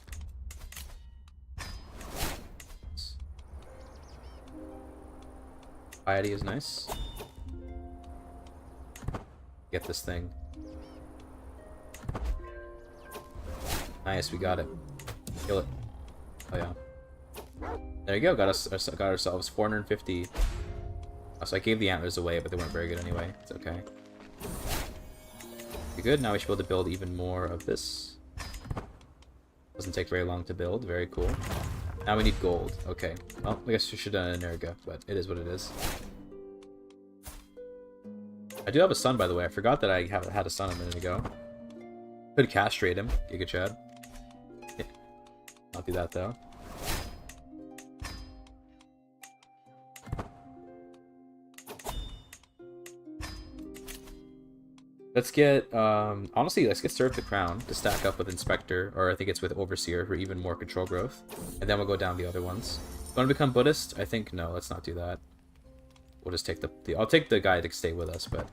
Piety is nice. Get this thing. Nice, we got it. Kill it. Oh yeah. There you go. Got ourselves 450. Oh, so I gave the antlers away, but they weren't very good anyway. It's okay. Pretty good. Now we should be able to build even more of this. Doesn't take very long to build. Very cool. Now we need gold. Okay. Well, I guess we should have done an Nerga, but it is what it is. I do have a son, by the way. I forgot that I had a son a minute ago. Could castrate him, GIGACHD. Yeah. Not do that though. Let's get, honestly, let's get Serve the Crown to stack up with Inspector, or I think it's with Overseer for even more control growth. And then we'll go down the other ones. Want to become Buddhist? I think, no, let's not do that. We'll just take I'll take the guy to stay with us, but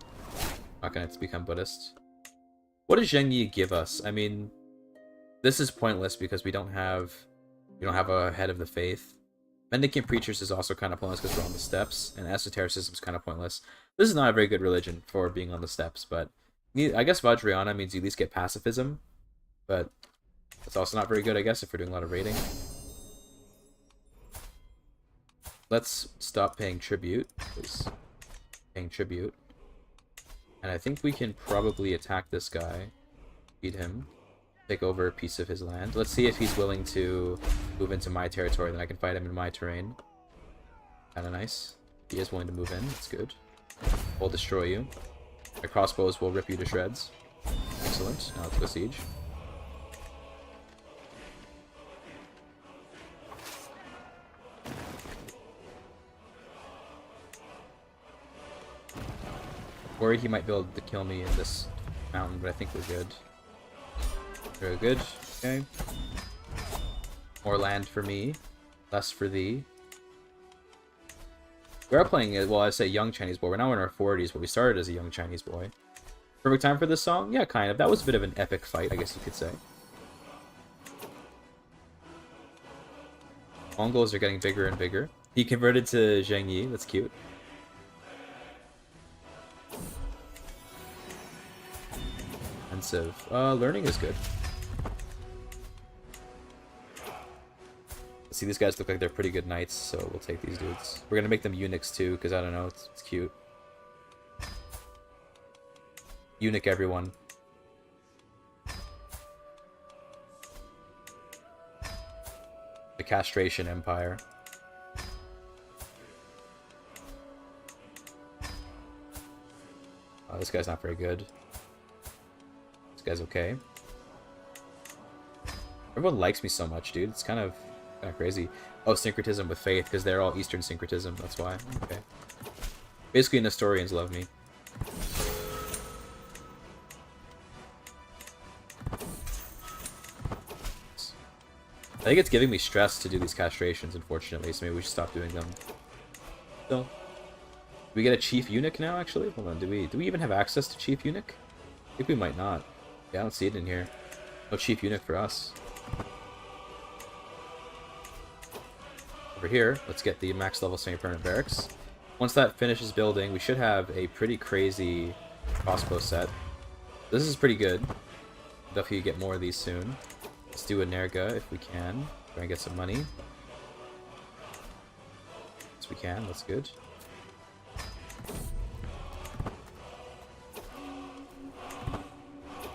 not gonna become Buddhist. What does Zheng Yi give us? I mean, this is pointless because we don't have a head of the faith. Mendicant Preachers is also kind of pointless because we're on the steppes, and Esotericism is kind of pointless. This is not a very good religion for being on the steppes, but I guess Vajrayana means you at least get pacifism, but it's also not very good, I guess, if we're doing a lot of raiding. Let's stop paying tribute, please. Paying tribute. And I think we can probably attack this guy, feed him, take over a piece of his land. Let's see if he's willing to move into my territory, then I can fight him in my terrain. Kinda nice. He is willing to move in, that's good. We'll destroy you. My crossbows will rip you to shreds. Excellent. Now let's go siege. Worried he might be able to kill me in this mountain, but I think we're good. Very good. Okay. More land for me. Less for thee. We are playing, well, I say young Chinese boy. We're now in our 40s, but we started as a young Chinese boy. Perfect time for this song? Yeah, kind of. That was a bit of an epic fight, I guess you could say. Mongols are getting bigger and bigger. He converted to Zheng Yi. That's cute. Expensive. Learning is good. See, these guys look like they're pretty good knights, so we'll take these dudes. We're gonna make them eunuchs too, because I don't know, it's cute. Eunuch everyone. The Castration Empire. Oh, this guy's not very good. This guy's okay. Everyone likes me so much, dude. It's kind of crazy. Oh, syncretism with faith, because they're all Eastern syncretism. That's why. Okay. Basically, Nestorians love me. I think it's giving me stress to do these castrations, unfortunately, so maybe we should stop doing them. So, do we get a Chief Eunuch now, actually? Hold on, do we even have access to Chief Eunuch? I think we might not. Yeah, I don't see it in here. No Chief Eunuch for us. Over here, let's get the max level semi-permanent barracks. Once that finishes building, we should have a pretty crazy crossbow set. This is pretty good. Definitely get more of these soon. Let's do a Nerga if we can. Try and get some money. Yes, we can. That's good.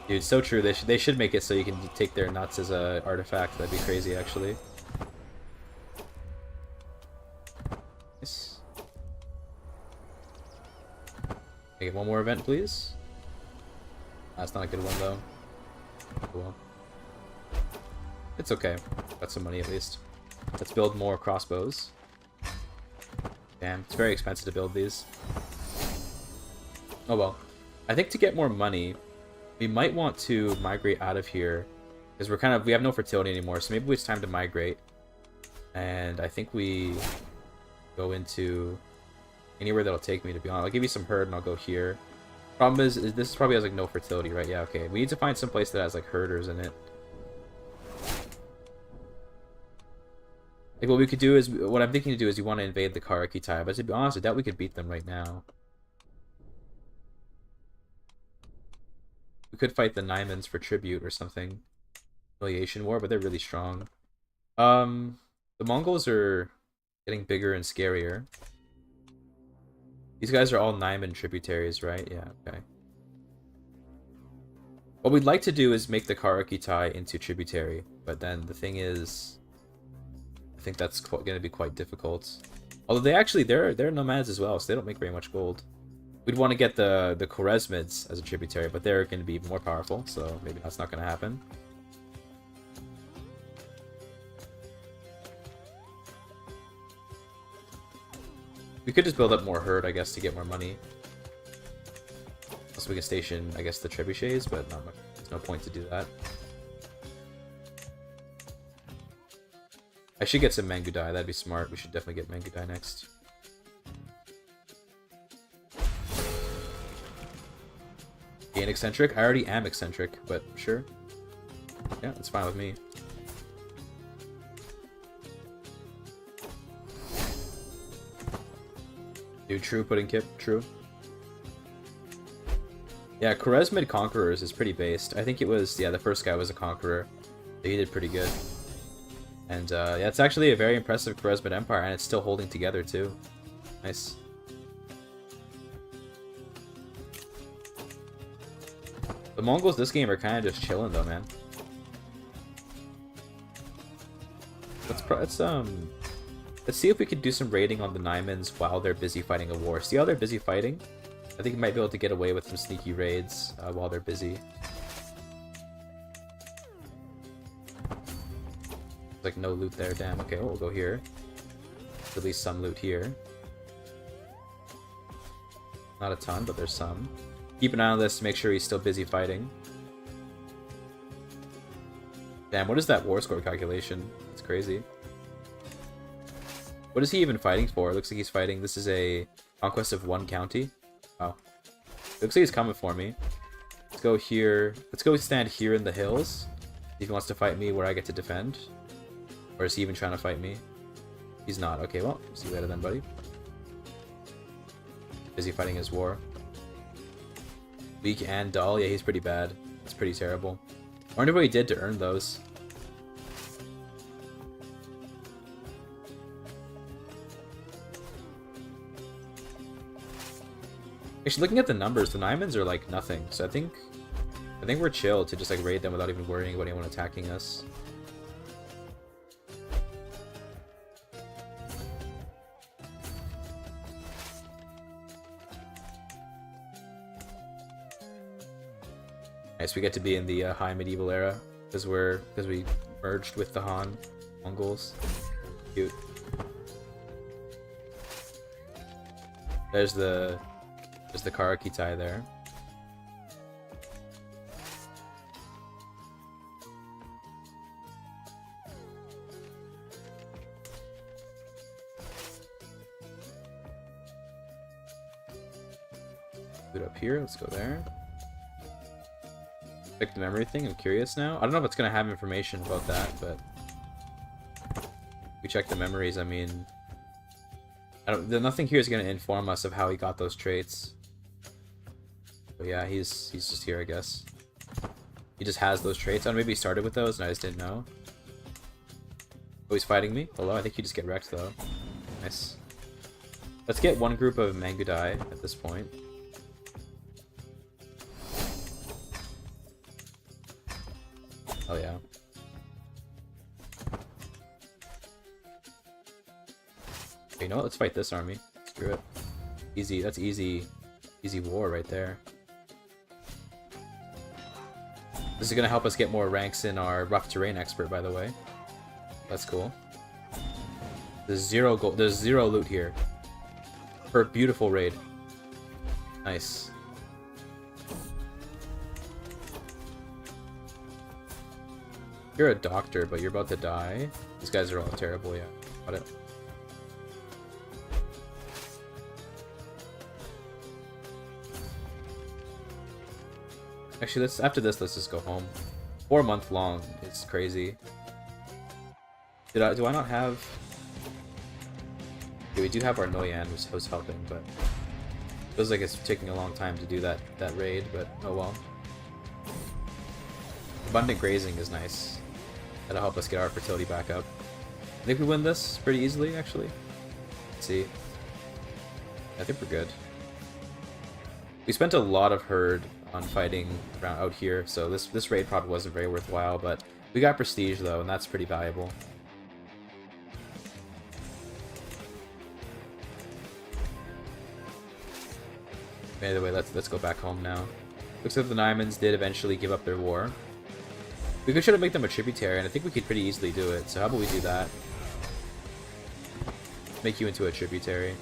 Dude, so true. They should make it so you can take their nuts as a artifact. That'd be crazy, actually. one more event, please. That's not a good one, though. Well, it's okay. Got some money, at least. Let's build more crossbows. Damn, it's very expensive to build these. Oh well. I think to get more money, we might want to migrate out of here. Because we have no fertility anymore, so maybe it's time to migrate. And I think we go into anywhere that'll take me, to be honest. I'll give you some herd and I'll go here. Problem is this probably has like no fertility, right? Yeah, okay. We need to find some place that has like herders in it. Like what we could do is, what I'm thinking to do is you want to invade the Karakitai, but to be honest, I doubt we could beat them right now. We could fight the Naimans for tribute or something. Affiliation war, but they're really strong. The Mongols are getting bigger and scarier. These guys are all Naiman tributaries, right? Yeah, okay. What we'd like to do is make the Karakitai into tributary, but then the thing is, I think that's going to be quite difficult. Although they're nomads as well, so they don't make very much gold. We'd want to get the Khwarezmids as a tributary, but they're going to be more powerful, so maybe that's not going to happen. We could just build up more herd, I guess, to get more money. Also, we can station, I guess, the trebuchets, but not much. There's no point to do that. I should get some Mangudai. That'd be smart. We should definitely get Mangudai next. Gain eccentric? I already am eccentric, but sure. Yeah, that's fine with me. Dude, true, pudding kip, true. Yeah, Khwarezmid Conquerors is pretty based. I think it was, yeah, the first guy was a Conqueror. He did pretty good. And, yeah, it's actually a very impressive Nomad Empire, and it's still holding together, too. Nice. The Mongols this game are kind of just chilling, though, man. Let's see if we can do some raiding on the Naimans while they're busy fighting a war. See how they're busy fighting? I think we might be able to get away with some sneaky raids while they're busy. Like no loot there, damn. Okay, well, we'll go here. At least some loot here. Not a ton, but there's some. Keep an eye on this to make sure he's still busy fighting. Damn, what is that war score calculation? It's crazy. What is he even fighting for? It looks like he's fighting. This is a conquest of 1 county. Oh. It looks like he's coming for me. Let's go here. Let's go stand here in the hills. See if he wants to fight me where I get to defend. Or is he even trying to fight me? He's not. Okay, well, see you later then, buddy. Busy fighting his war. Weak and dull. Yeah, he's pretty bad. It's pretty terrible. I wonder what he did to earn those. Actually, looking at the numbers, the Naimans are like nothing. So I think we're chill to just like raid them without even worrying about anyone attacking us. Nice, we get to be in the high medieval era because we merged with the Han Mongols. Cute. There's the Karakitai there. Put up here, let's go there. Check the memory thing, I'm curious now. I don't know if it's gonna have information about that, but if we check the memories, I mean, nothing here is gonna inform us of how he got those traits. But yeah, he's just here, I guess. He just has those traits. I don't know, maybe he started with those and I just didn't know. Oh, he's fighting me? Hello? I think you just get wrecked, though. Nice. Let's get one group of Mangudai at this point. Oh, yeah. Okay, you know what? Let's fight this army. Screw it. Easy. That's easy Easy war right there. This is gonna help us get more ranks in our rough terrain expert, by the way. That's cool. There's zero gold. There's zero loot here. For a beautiful raid. Nice. You're a doctor, but you're about to die. These guys are all terrible, yeah. Got it. Actually, after this, let's just go home. 4 month long. It's crazy. Do I not have? Okay, we do have our Noyan, which was helping, but feels like it's taking a long time to do that raid. But oh well. Abundant grazing is nice. That'll help us get our fertility back up. I think we win this pretty easily, actually. Let's see. I think we're good. We spent a lot of herd on fighting around out here, so this raid probably wasn't very worthwhile, but we got prestige though, and that's pretty valuable. Anyway, let's go back home now. Looks like the Naimans did eventually give up their war. We could try to make them a tributary, and I think we could pretty easily do it, so how about we do that? Make you into a tributary.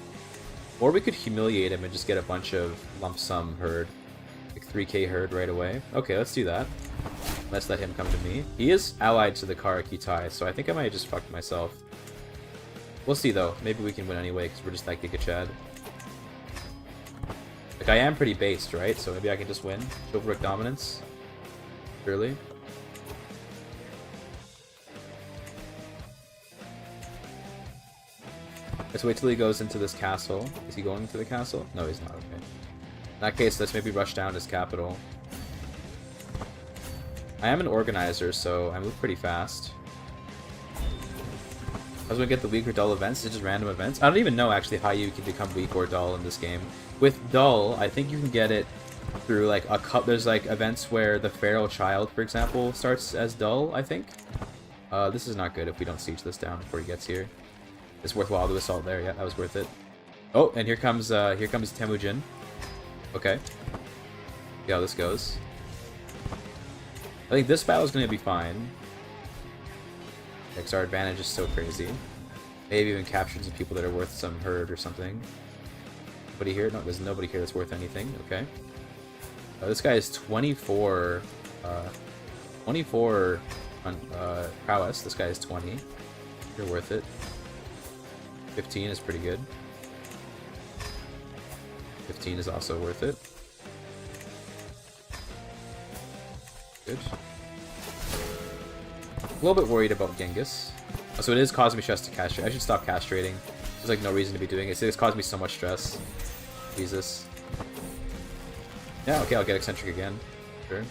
Or we could humiliate him and just get a bunch of lump sum herd. Like 3k herd right away. Okay, let's do that. Let's let him come to me. He is allied to the Karakitai, so I think I might have just fucked myself. We'll see though. Maybe we can win anyway, because we're just like GIGACHD. Like, I am pretty based, right? So maybe I can just win. Chivalric dominance. Surely. Let's wait till he goes into this castle. Is he going into the castle? No, he's not. Okay. In that case, let's maybe rush down his capital. I am an organizer, so I move pretty fast. I was gonna get the weak or dull events. It's just random events. I don't even know actually how you can become weak or dull in this game. With dull, I think you can get it through like a cup. There's like events where the feral child, for example, starts as dull. I think. This is not good if we don't siege this down before he gets here. It's worthwhile to assault there. Yeah, that was worth it. Oh, and here comes Temujin. Okay. See how this goes. I think this battle is going to be fine. Because our advantage is so crazy. Maybe even captured some people that are worth some herd or something. Nobody here? No, there's nobody here that's worth anything. Okay. This guy is 24. 24 on prowess. This guy is 20. You're worth it. 15 is pretty good. 15 is also worth it. Good. A little bit worried about Genghis. So it is causing me stress to castrate. I should stop castrating. There's like no reason to be doing it. It's caused me so much stress. Jesus. Yeah, okay, I'll get eccentric again. Sure. Okay,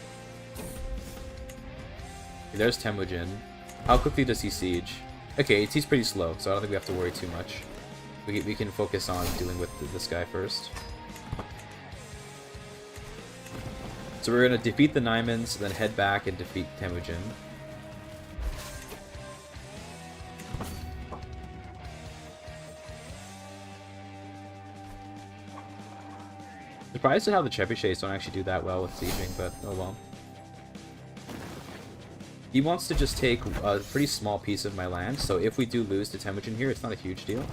there's Temujin. How quickly does he siege? Okay, he's pretty slow, so I don't think we have to worry too much. We can focus on dealing with this guy first. So we're going to defeat the Naimans, then head back and defeat Temujin. Surprised at how the trebuchets don't actually do that well with sieging, but oh well. He wants to just take a pretty small piece of my land, so if we do lose to Temujin here, it's not a huge deal.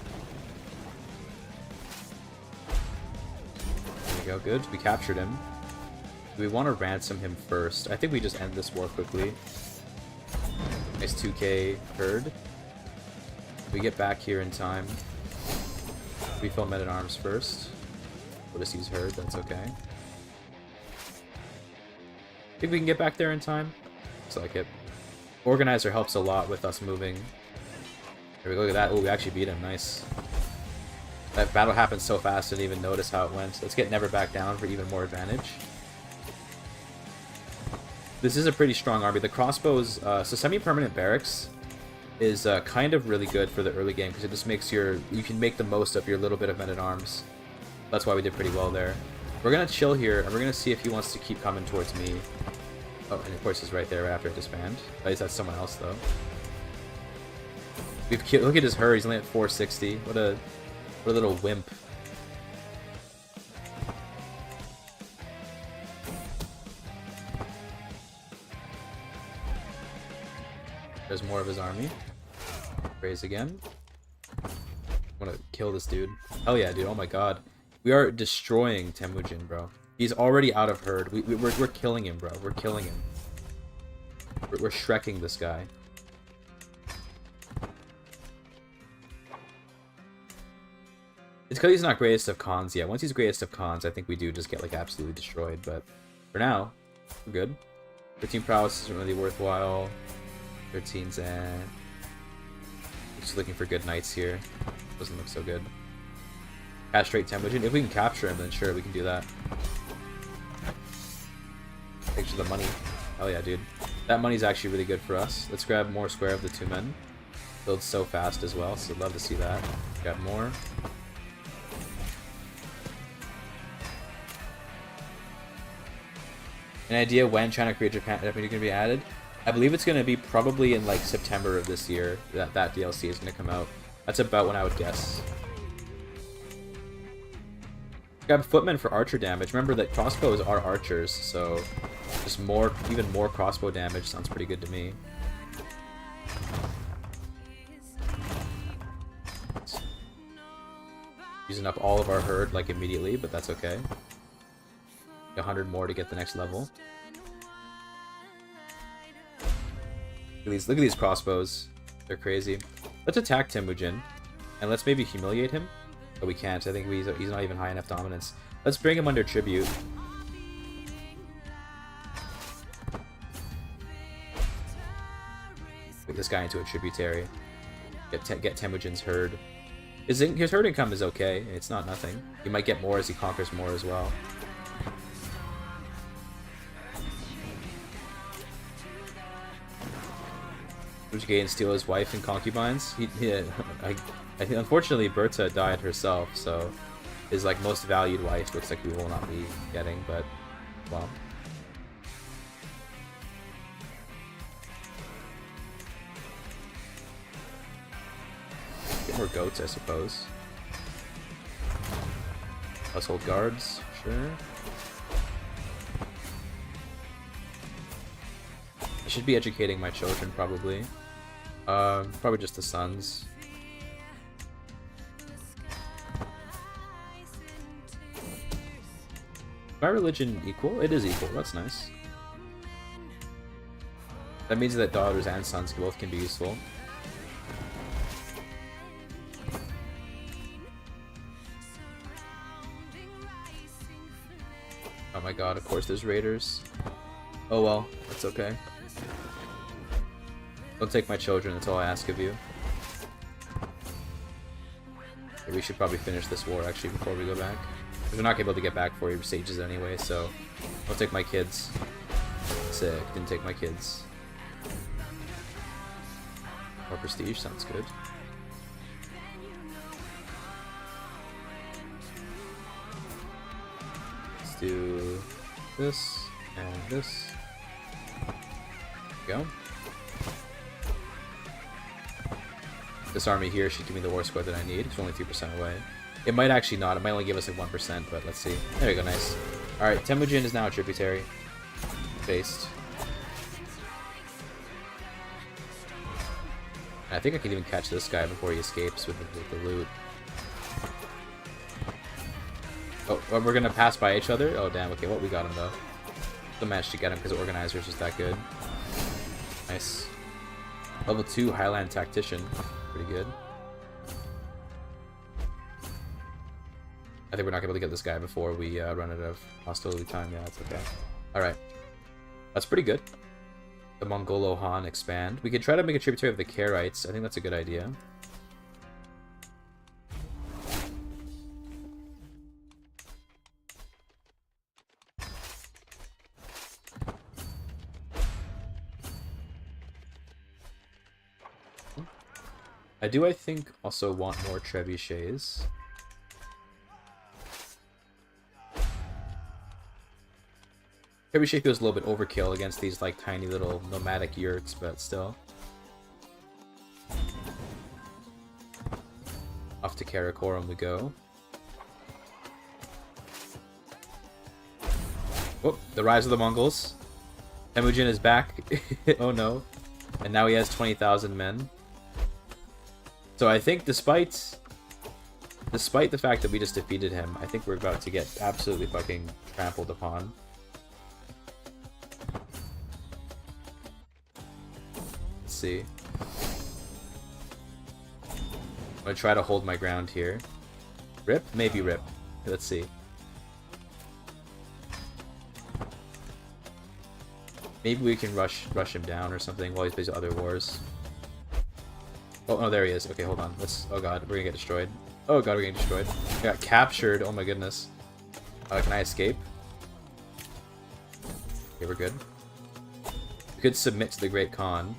There we go, good. We captured him. Do we want to ransom him first? I think we just end this war quickly. Nice 2k herd. We get back here in time. Refill men-at-arms first. Odysseus herd, that's okay. Think we can get back there in time? Looks like it. Organizer helps a lot with us moving. Here we go, look at that. Oh, we actually beat him, nice. That battle happened so fast I didn't even notice how it went. Let's get Never Back Down for even more advantage. This is a pretty strong army. The crossbows, so semi-permanent barracks is kind of really good for the early game because it just makes you can make the most of your little bit of men-at-arms. That's why we did pretty well there. We're gonna chill here, and we're gonna see if he wants to keep coming towards me. Oh, and of course he's right there after I disband. At least that's someone else, though. We've killed, look at his herd, he's only at 460. What a little wimp. There's more of his army. Raise again. I want to kill this dude. Hell yeah, dude. Oh my god. We are destroying Temujin, bro. He's already out of herd. We're killing him, bro. We're killing him. We're shrekking this guy. It's because he's not greatest of cons yet. Once he's greatest of cons, I think we do just get like absolutely destroyed. But for now, we're good. 13 prowess isn't really worthwhile. 13's just looking for good knights here. Doesn't look so good. Castrate Temujin. If we can capture him, then sure, we can do that. Thanks for the money. Hell yeah, dude. That money's actually really good for us. Let's grab more Square of the Two Men. Builds so fast as well, so love to see that. Grab more. An idea when China Korea Japan is going to be added? I believe it's going to be probably in like September of this year that DLC is going to come out. That's about when I would guess. Grab footmen for archer damage. Remember that crossbows are archers, so just even more crossbow damage sounds pretty good to me. Using up all of our herd like immediately, but that's okay. 100 more to get the next level. Look at these crossbows. They're crazy. Let's attack Temujin, and let's maybe humiliate him. But we can't. I think he's not even high enough dominance. Let's bring him under tribute. Put this guy into a tributary. Get Temujin's herd. His herd income is okay. It's not nothing. He might get more as he conquers more as well. Gain and steal his wife and concubines. I think unfortunately Berta died herself, so his like most valued wife looks like we will not be getting, but well. Get more goats, I suppose. Household guards, sure. I should be educating my children, probably. Probably just the sons. Is my religion equal? It is equal. That's nice. That means that daughters and sons both can be useful. Oh my god, of course there's raiders. Oh well, that's okay. Don't take my children, that's all I ask of you. Okay, we should probably finish this war actually before we go back. Because we're not able to get back for your sages anyway, so don't take my kids. Sick, didn't take my kids. More prestige, sounds good. Let's do this and this. There we go. This army here should give me the war score that I need. It's only 3% away. It might actually not. It might only give us like 1%, but let's see. There we go, nice. Alright, Temujin is now a tributary. Based. And I think I can even catch this guy before he escapes with the loot. Oh, we're gonna pass by each other? Oh damn, okay, well we got him though. Still managed to get him because the organizer is just that good. Nice. Level 2 Highland Tactician. Pretty good. I think we're not able to get this guy before we run out of hostility time. Yeah, that's okay. Alright. That's pretty good. The Mongolo Han expand. We could try to make a tributary of the Karaites. I think that's a good idea. I think, also want more trebuchets. Trebuchet feels a little bit overkill against these, like, tiny little nomadic yurts, but still. Off to Karakorum we go. Oh, the rise of the Mongols. Temujin is back. Oh no. And now he has 20,000 men. So I think despite the fact that we just defeated him, I think we're about to get absolutely fucking trampled upon. Let's see. I'm gonna try to hold my ground here. Rip? Maybe rip. Let's see. Maybe we can rush him down or something while he's busy with other wars. Oh, no, there he is. Okay, hold on. Let's... Oh god, we're gonna get destroyed. Oh god, we're getting destroyed. I got captured. Oh my goodness. Can I escape? Okay, we're good. We could submit to the Great Khan.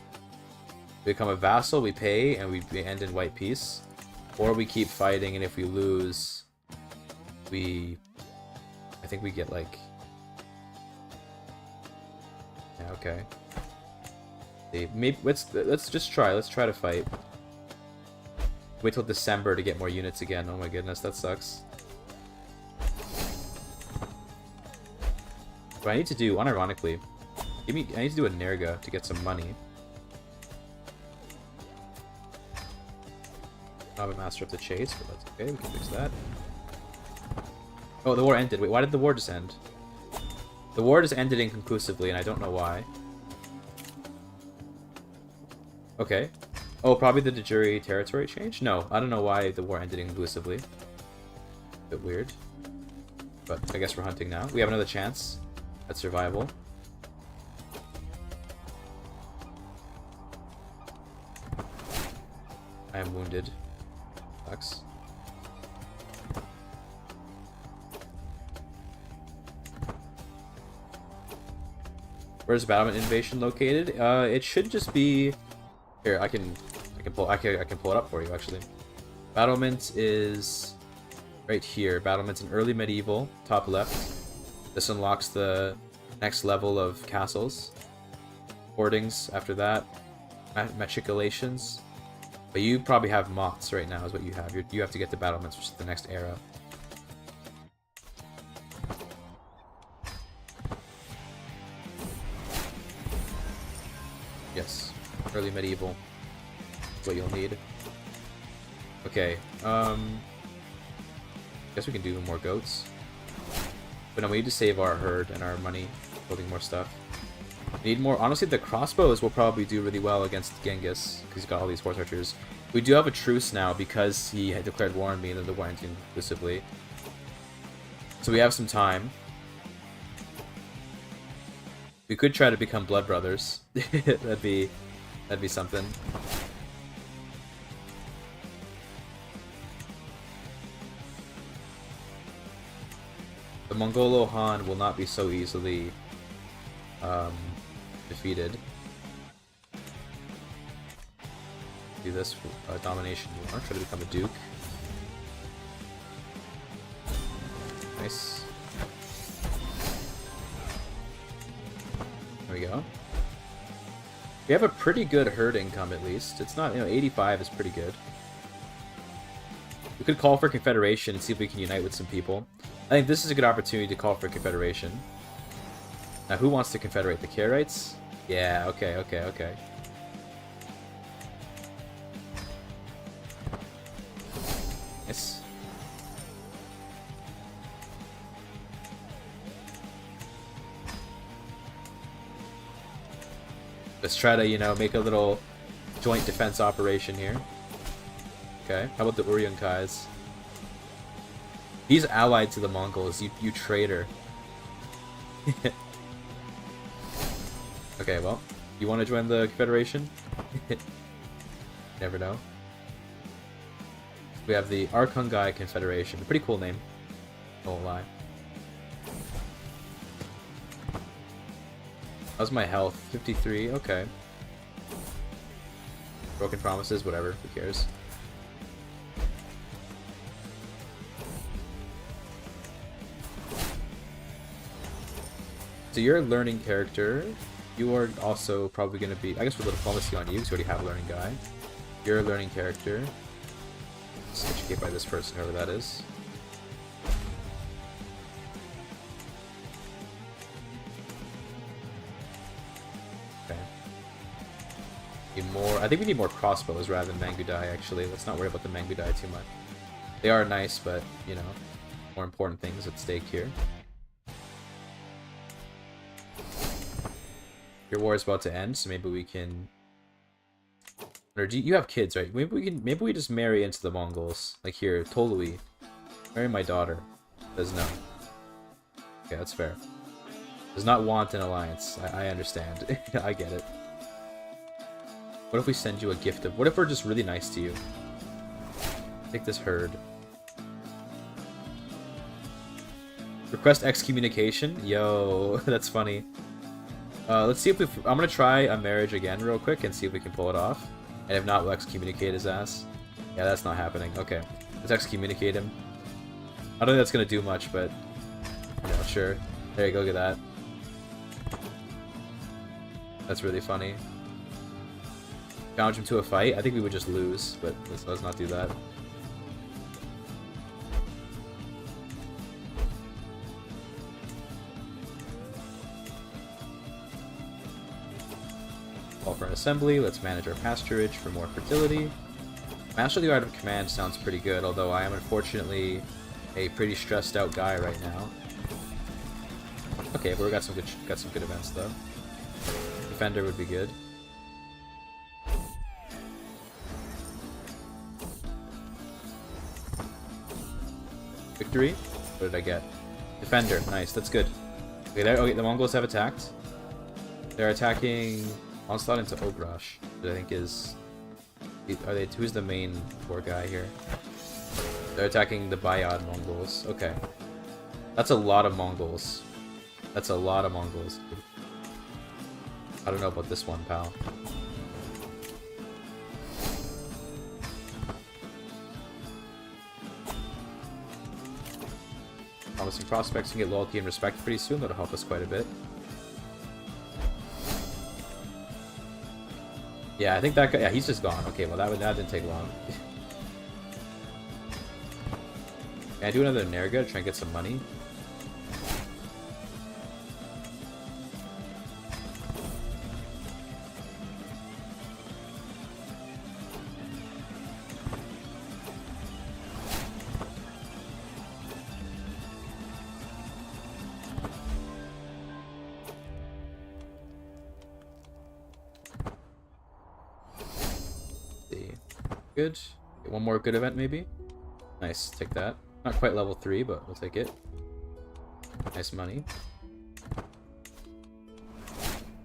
We become a vassal, we pay, and we end in white peace. Or we keep fighting, and if we lose, I think we get like... Yeah, okay. See, maybe let's just try. Let's try to fight. Wait till December to get more units again. Oh my goodness, that sucks. What I need to do, unironically, I need to do a Nerga to get some money. I'm a master of the chase, but that's okay. We can fix that. Oh, the war ended. Wait, why did the war just end? The war just ended inconclusively, and I don't know why. Okay. Oh, probably the de jure territory change? No, I don't know why the war ended inconclusively. Bit weird. But I guess we're hunting now. We have another chance at survival. I am wounded. Sucks. Where's Battlement Invasion located? It should just be here. I can pull it up for you actually. Battlement is right here. Battlement's in early medieval, top left. This unlocks the next level of castles. Hoardings after that. Matriculations. But you probably have moths right now is what you have. You have to get the battlements, which is the next era. Yes, early medieval. What you'll need. Okay, guess we can do more goats. But no, we need to save our herd and our money, building more stuff. We need more. Honestly, the crossbows will probably do really well against Genghis because he's got all these horse archers. We do have a truce now because he had declared war on me and then the war ended exclusively. So we have some time. We could try to become blood brothers. that'd be something. The Mongolo Han will not be so easily defeated. Do this for domination war. Try to become a duke. Nice. There we go. We have a pretty good herd income at least. It's not, 85 is pretty good. We could call for confederation and see if we can unite with some people. I think this is a good opportunity to call for confederation. Now, who wants to confederate? The Karaites? Yeah, okay. Nice. Let's try to, make a little joint defense operation here. Okay, how about the Uryankais? He's allied to the Mongols, you traitor. Okay, well, you want to join the Confederation? Never know. We have the Arkhungai Confederation. A pretty cool name. Don't lie. How's my health? 53, okay. Broken promises, whatever, who cares. So you're a learning character. You are also probably going to be... I guess we'll go diplomacy on you because you already have a learning guy. You're a learning character. Just educate by this person, whoever that is. Okay. more. I think we need more crossbows rather than Mangudai. Actually, let's not worry about the Mangudai too much. They are nice, but you know, more important things at stake here. Your war is about to end, so maybe we can. Or do you have kids, right? Maybe we can. Maybe we just marry into the Mongols. Like here, Tolui, marry my daughter. Says no. Okay, that's fair. Does not want an alliance. I understand. I get it. What if we send you a gift of... What if we're just really nice to you? Take this herd. Request excommunication? Yo, that's funny. Let's see if we... I'm gonna try a marriage again real quick and see if we can pull it off. And if not, we'll excommunicate his ass. Yeah, that's not happening. Okay. Let's excommunicate him. I don't think that's gonna do much, but... You know, sure. There you go, look at that. That's really funny. Challenge him to a fight? I think we would just lose, but let's not do that. Call for an assembly. Let's manage our pasturage for more fertility. Master the Art of Command sounds pretty good, although I am unfortunately a pretty stressed out guy right now. Okay, but we got some good events though. Defender would be good. Victory? What did I get? Defender. Nice, that's good. Okay, the Mongols have attacked. They're attacking Onslaught into Ogrash, which I think is... Who's the main poor guy here? They're attacking the Bayad Mongols. Okay. That's a lot of Mongols. That's a lot of Mongols. I don't know about this one, pal. Promising prospects can get loyalty and respect pretty soon. That'll help us quite a bit. Yeah, I think that guy... Yeah, he's just gone. Okay, well, that didn't take long. Can I do another Nerga to try and get some money? Good. Get one more good event, maybe? Nice, take that. Not quite level 3, but we'll take it. Nice money.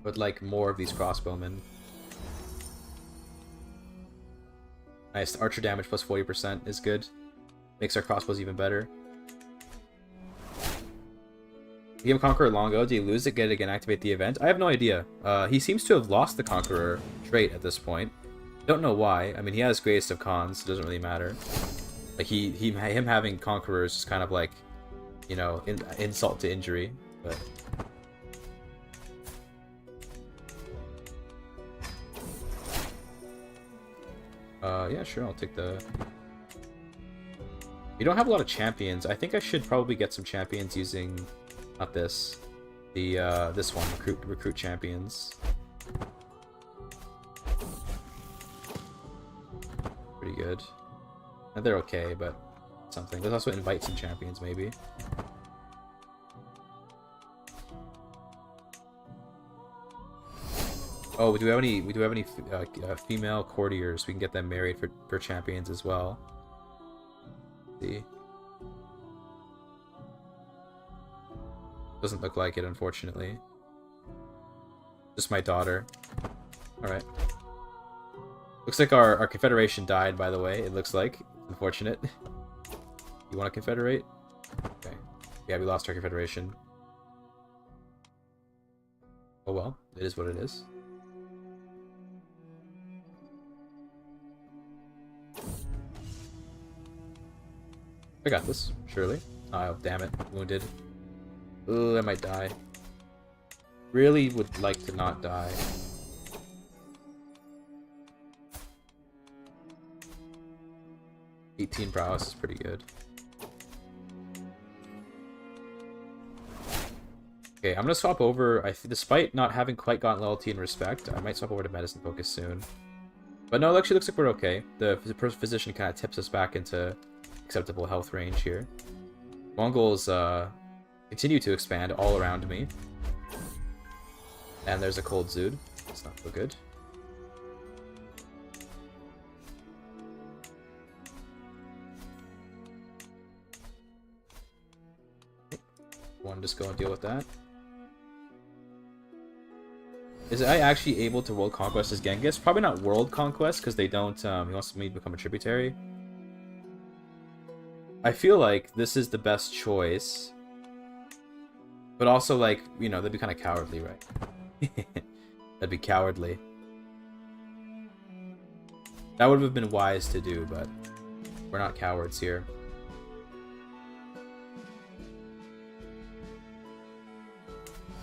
Would like more of these crossbowmen. Nice, archer damage plus 40% is good. Makes our crossbows even better. Game Conqueror long ago, did he lose it? Get it again, activate the event? I have no idea. He seems to have lost the Conqueror trait at this point. Don't know why. I mean, he has Greatest of Khans, so it doesn't really matter. Like, him having Conquerors is kind of like, you know, insult to injury, but... yeah, sure, I'll take the... We don't have a lot of champions. I think I should probably get some champions using... Not this. This one, recruit champions. Pretty good. And they're okay, but something. Let's also invite some champions, maybe. Oh, we do have any female courtiers. We can get them married for champions as well. Let's see. Doesn't look like it, unfortunately. Just my daughter. Alright. Looks like our confederation died, by the way. It looks like. Unfortunate. You want to confederate? Okay. Yeah, we lost our confederation. Oh well. It is what it is. I got this, surely. Oh, damn it. Wounded. Ugh, I might die. Really would like to not die. $18 prowess is pretty good. Okay, I'm gonna swap over. Despite not having quite gotten loyalty and respect, I might swap over to medicine focus soon. But no, it actually looks like we're okay. The physician kind of tips us back into acceptable health range here. Mongols continue to expand all around me. And there's a cold Zood. That's not so good. One, just go and deal with that. Is I actually able to world conquest as Genghis? Probably not world conquest, because they don't, he wants me to become a tributary. I feel like this is the best choice. But also, like, you know, that'd be kind of cowardly, right? That'd be cowardly. That would have been wise to do, but we're not cowards here.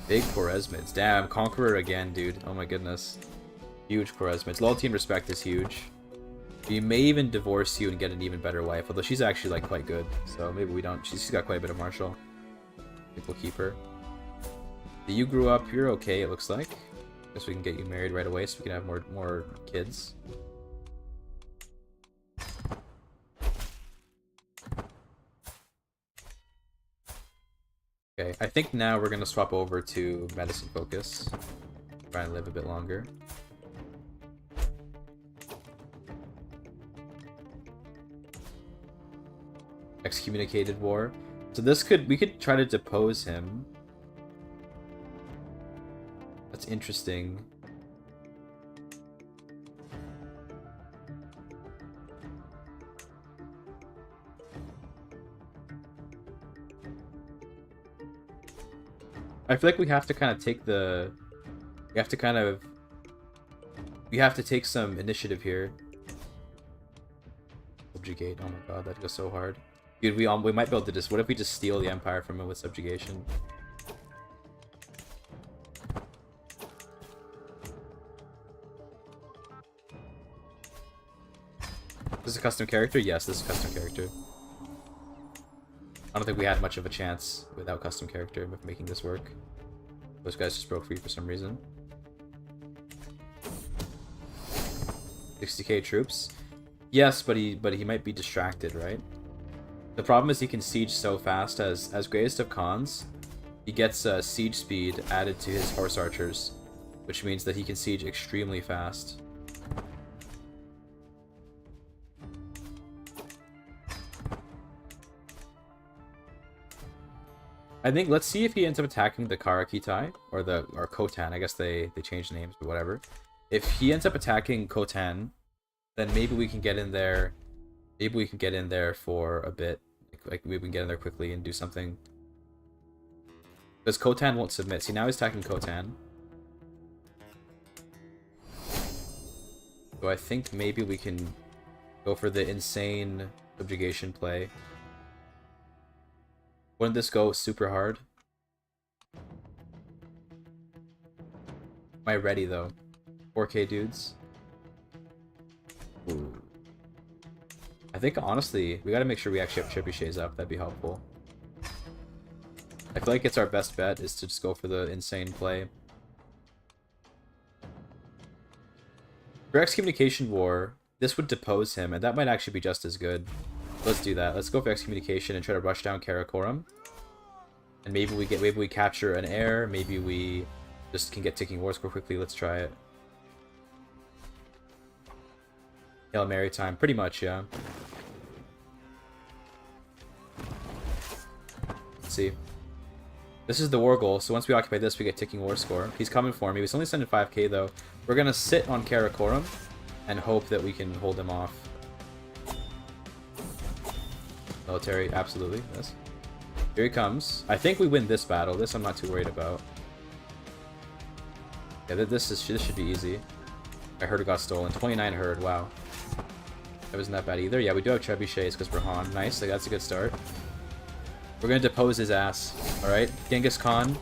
Big Khwarezmids. Damn, Conqueror again, dude. Oh my goodness. Huge Khwarezmids. Loyalty and respect is huge. We may even divorce you and get an even better wife, although she's actually, like, quite good. So maybe we don't. She's got quite a bit of martial. I think we'll keep her. You grew up. You're okay, it looks like. Guess we can get you married right away so we can have more kids. Okay, I think now we're gonna swap over to medicine focus. Try and live a bit longer. Excommunicated war. So we could try to depose him. That's interesting. I feel like we have to kind of take the... We have to take some initiative here. Subjugate. Oh my god, that goes so hard. Dude, we might be able to just... What if we just steal the empire from him with subjugation? This is a custom character? Yes, this is a custom character. I don't think we had much of a chance without custom character of making this work. Those guys just broke free for some reason. 60k troops? Yes, but he might be distracted, right? The problem is he can siege so fast. As greatest of Khans, he gets siege speed added to his horse archers, which means that he can siege extremely fast. I think let's see if he ends up attacking the Karakitai or Khotan. I guess they changed names, but whatever. If he ends up attacking Khotan, then maybe we can get in there. Maybe we can get in there for a bit. Like maybe we can get in there quickly and do something. Because Khotan won't submit. See, now he's attacking Khotan. So I think maybe we can go for the insane subjugation play. Wouldn't this go super hard? Am I ready though? 4k dudes. Ooh. I think honestly, we gotta make sure we actually have trebuchets up. That'd be helpful. I feel like it's our best bet is to just go for the insane play. For excommunication war, this would depose him, and that might actually be just as good. Let's do that. Let's go for excommunication and try to rush down Karakorum. And maybe we capture an heir. Maybe we just can get ticking war score quickly. Let's try it. Hail Mary time, pretty much, yeah. Let's see. This is the war goal, so once we occupy this, we get ticking war score. He's coming for me. He's only sending 5k though. We're gonna sit on Karakorum and hope that we can hold him off. Military, absolutely, yes. Here he comes. I think we win this battle. This I'm not too worried about. Yeah, this should be easy. I heard it got stolen. 29 herd, wow. That wasn't that bad either. Yeah, we do have trebuchets because we're Han. Nice, like, that's a good start. We're gonna depose his ass. Alright, Genghis Khan,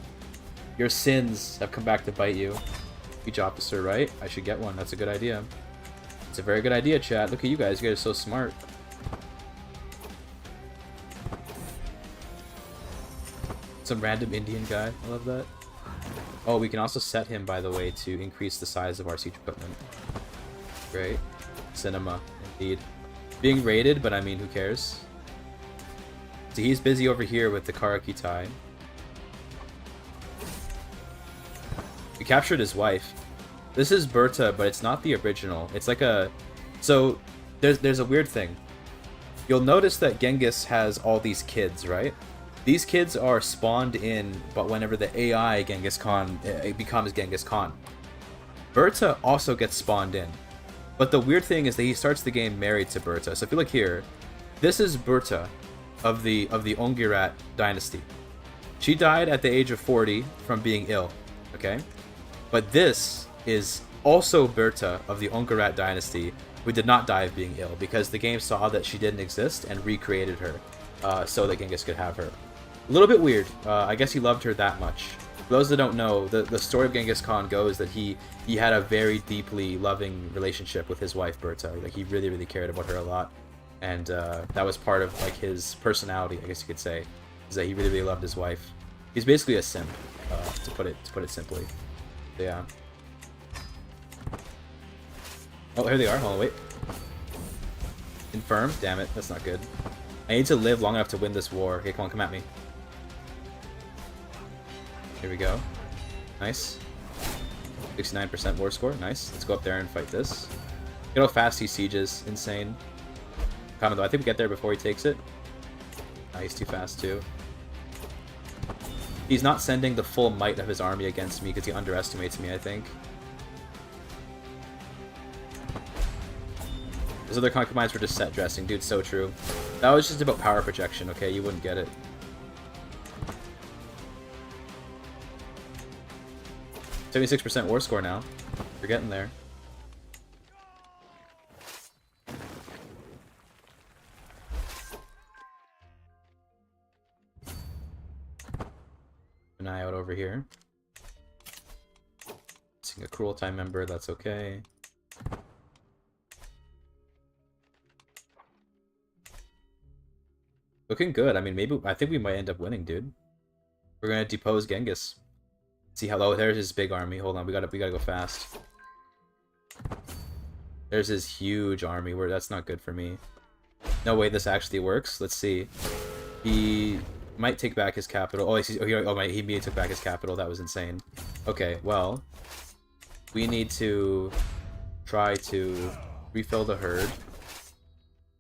your sins have come back to bite you. Speech officer, right? I should get one. That's a good idea. It's a very good idea, chat. Look at you guys. You guys are so smart. Some random Indian guy. I love that. Oh, we can also set him, by the way, to increase the size of our siege equipment. Great. Cinema, indeed. Being raided, but I mean, who cares? So he's busy over here with the Karakitai. We captured his wife. This is Berta, but it's not the original. It's like a... So, there's a weird thing. You'll notice that Genghis has all these kids, right? These kids are spawned in, but whenever the AI Genghis Khan becomes Genghis Khan. Berta also gets spawned in. But the weird thing is that he starts the game married to Berta. So if you look here, this is Berta of the Ongirat dynasty. She died at the age of 40 from being ill, okay? But this is also Berta of the Ongirat dynasty, who did not die of being ill, because the game saw that she didn't exist and recreated her so that Genghis could have her. A little bit weird. I guess he loved her that much. For those that don't know, the story of Genghis Khan goes that he had a very deeply loving relationship with his wife Berta. Like, he really, really cared about her a lot. And that was part of like his personality, I guess you could say, is that he really, really loved his wife. He's basically a simp, to put it simply. Yeah. Oh, here they are. Hold on, wait. Infirm? Damn it, that's not good. I need to live long enough to win this war. Okay, come on, come at me. Here we go. Nice. 69% war score. Nice. Let's go up there and fight this. Look at how fast he sieges. Insane. Though I think we get there before he takes it. Nah, he's too fast too. He's not sending the full might of his army against me because he underestimates me, I think. Those other concubines were just set dressing. Dude, so true. That was just about power projection, okay? You wouldn't get it. %76% war score now. We're getting there. An eye out over here. Seeing a cruel time member, that's okay. Looking good. I mean, I think we might end up winning, dude. We're gonna depose Genghis. See how low. There's his big army. Hold on, we gotta go fast. There's his huge army. That's not good for me. No way this actually works. Let's see. He might take back his capital. Oh, he immediately took back his capital. That was insane. Okay, well, we need to try to refill the herd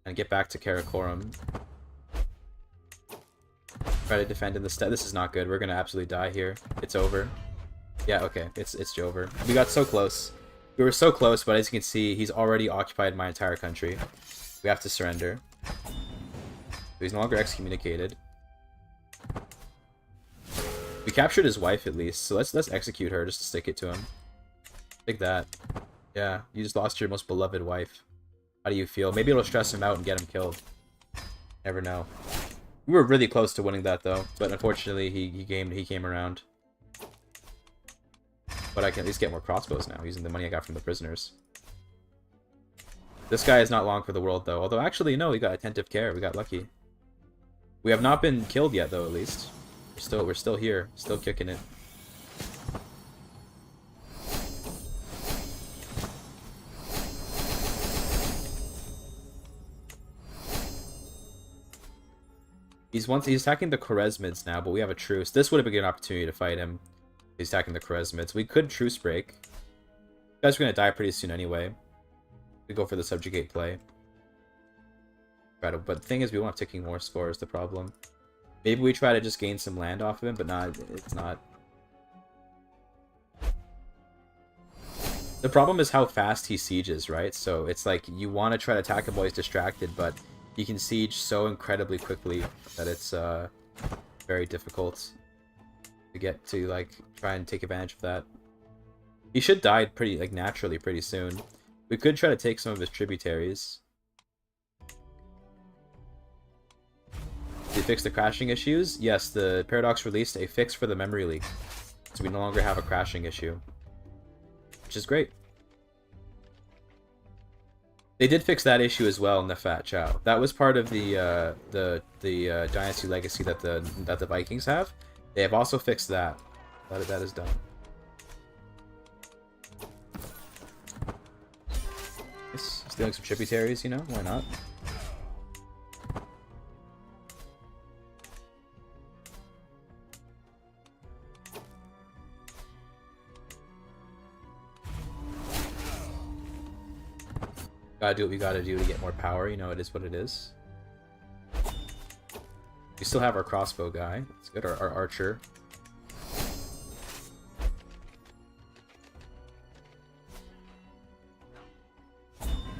and get back to Karakorum. Try to defend in the steppe. This is not good. We're gonna absolutely die here. It's over. Yeah, okay. It's over. We got so close. We were so close, but as you can see, he's already occupied my entire country. We have to surrender. He's no longer excommunicated. We captured his wife at least, so let's execute her just to stick it to him. Take that. Yeah, you just lost your most beloved wife. How do you feel? Maybe it'll stress him out and get him killed. Never know. We were really close to winning that though, but unfortunately he came around. But I can at least get more crossbows now, using the money I got from the prisoners. This guy is not long for the world though, although actually no, he got attentive care, we got lucky. We have not been killed yet though, at least. We're still here, still kicking it. He's attacking the Khwarezmids now, but we have a truce. This would have been an opportunity to fight him. He's attacking the Khwarezmids. We could truce break. You guys are gonna die pretty soon anyway. We go for the subjugate play. But the thing is, we won't have ticking war score is the problem. Maybe we try to just gain some land off of him, but nah, it's not. The problem is how fast he sieges, right? So it's like you want to try to attack him while he's distracted, but he can siege so incredibly quickly that it's very difficult to get to like try and take advantage of that. He should die pretty naturally pretty soon. We could try to take some of his tributaries. Did he fix the crashing issues? Yes, the Paradox released a fix for the memory leak, so we no longer have a crashing issue, which is great. They did fix that issue as well in the Fat Chow. That was part of the dynasty legacy that the Vikings have. They have also fixed that. That is done. Nice. Stealing some tributaries, you know? Why not? Gotta do what we gotta do to get more power, you know, it is what it is. We still have our crossbow guy. That's good. Our archer.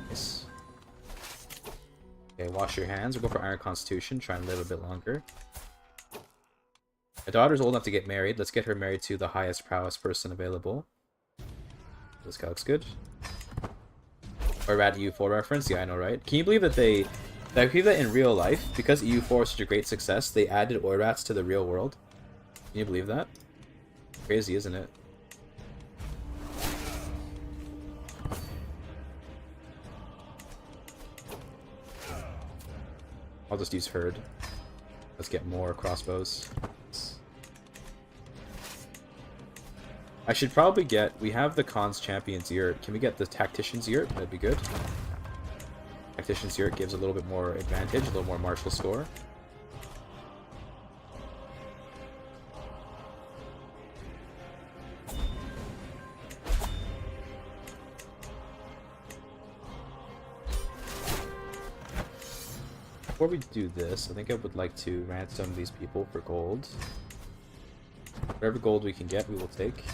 Nice. Okay, wash your hands. We'll go for Iron Constitution. Try and live a bit longer. My daughter's old enough to get married. Let's get her married to the highest prowess person available. This guy looks good. Or at EU4 reference. Yeah, I know, right? Can you believe that they... I believe that in real life, because EU4 was such a great success, they added Oirats to the real world. Can you believe that? Crazy, isn't it? I'll just use Herd. Let's get more crossbows. I should probably get... We have the Khan's Champion's Yurt. Can we get the Tactician's Yurt? That'd be good. Tactician's Yurt gives a little bit more advantage, a little more martial score. Before we do this, I think I would like to ransom these people for gold. Whatever gold we can get, we will take.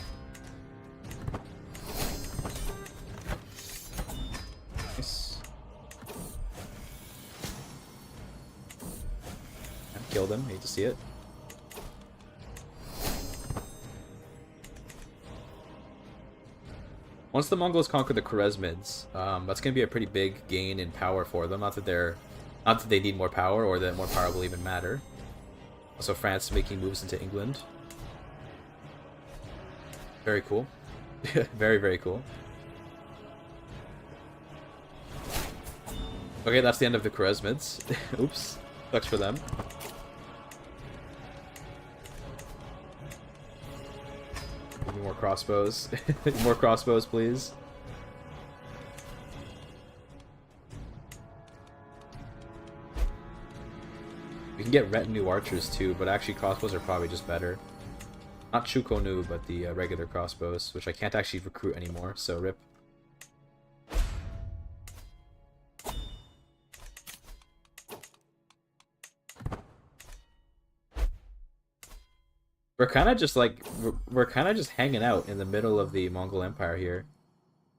Nice. Killed him, hate to see it. Once the Mongols conquer the Khwarezmids, that's going to be a pretty big gain in power for them. Not that they need more power, or that more power will even matter. Also, France making moves into England. Very cool. Very, very cool. Okay, that's the end of the Khwarezmids. Oops. Sucks for them. Give me more crossbows. More crossbows, please. We can get retinue archers too, but actually crossbows are probably just better. Not Chukonu, but the regular crossbows, which I can't actually recruit anymore, so rip. We're kind of just like, we're kind of just hanging out in the middle of the Mongol Empire here.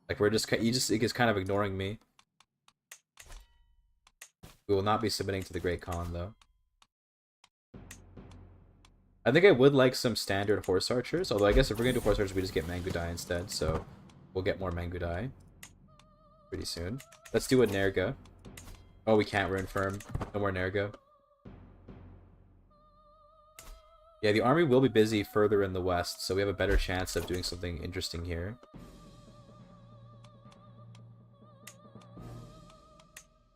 Like we're just, it's kind of ignoring me. We will not be submitting to the Great Khan though. I think I would like some standard horse archers, although I guess if we're gonna do horse archers, we just get Mangudai instead, so we'll get more Mangudai pretty soon. Let's do a Nerga. Oh, we can't, we're infirm. No more Nerga. Yeah, the army will be busy further in the west, so we have a better chance of doing something interesting here.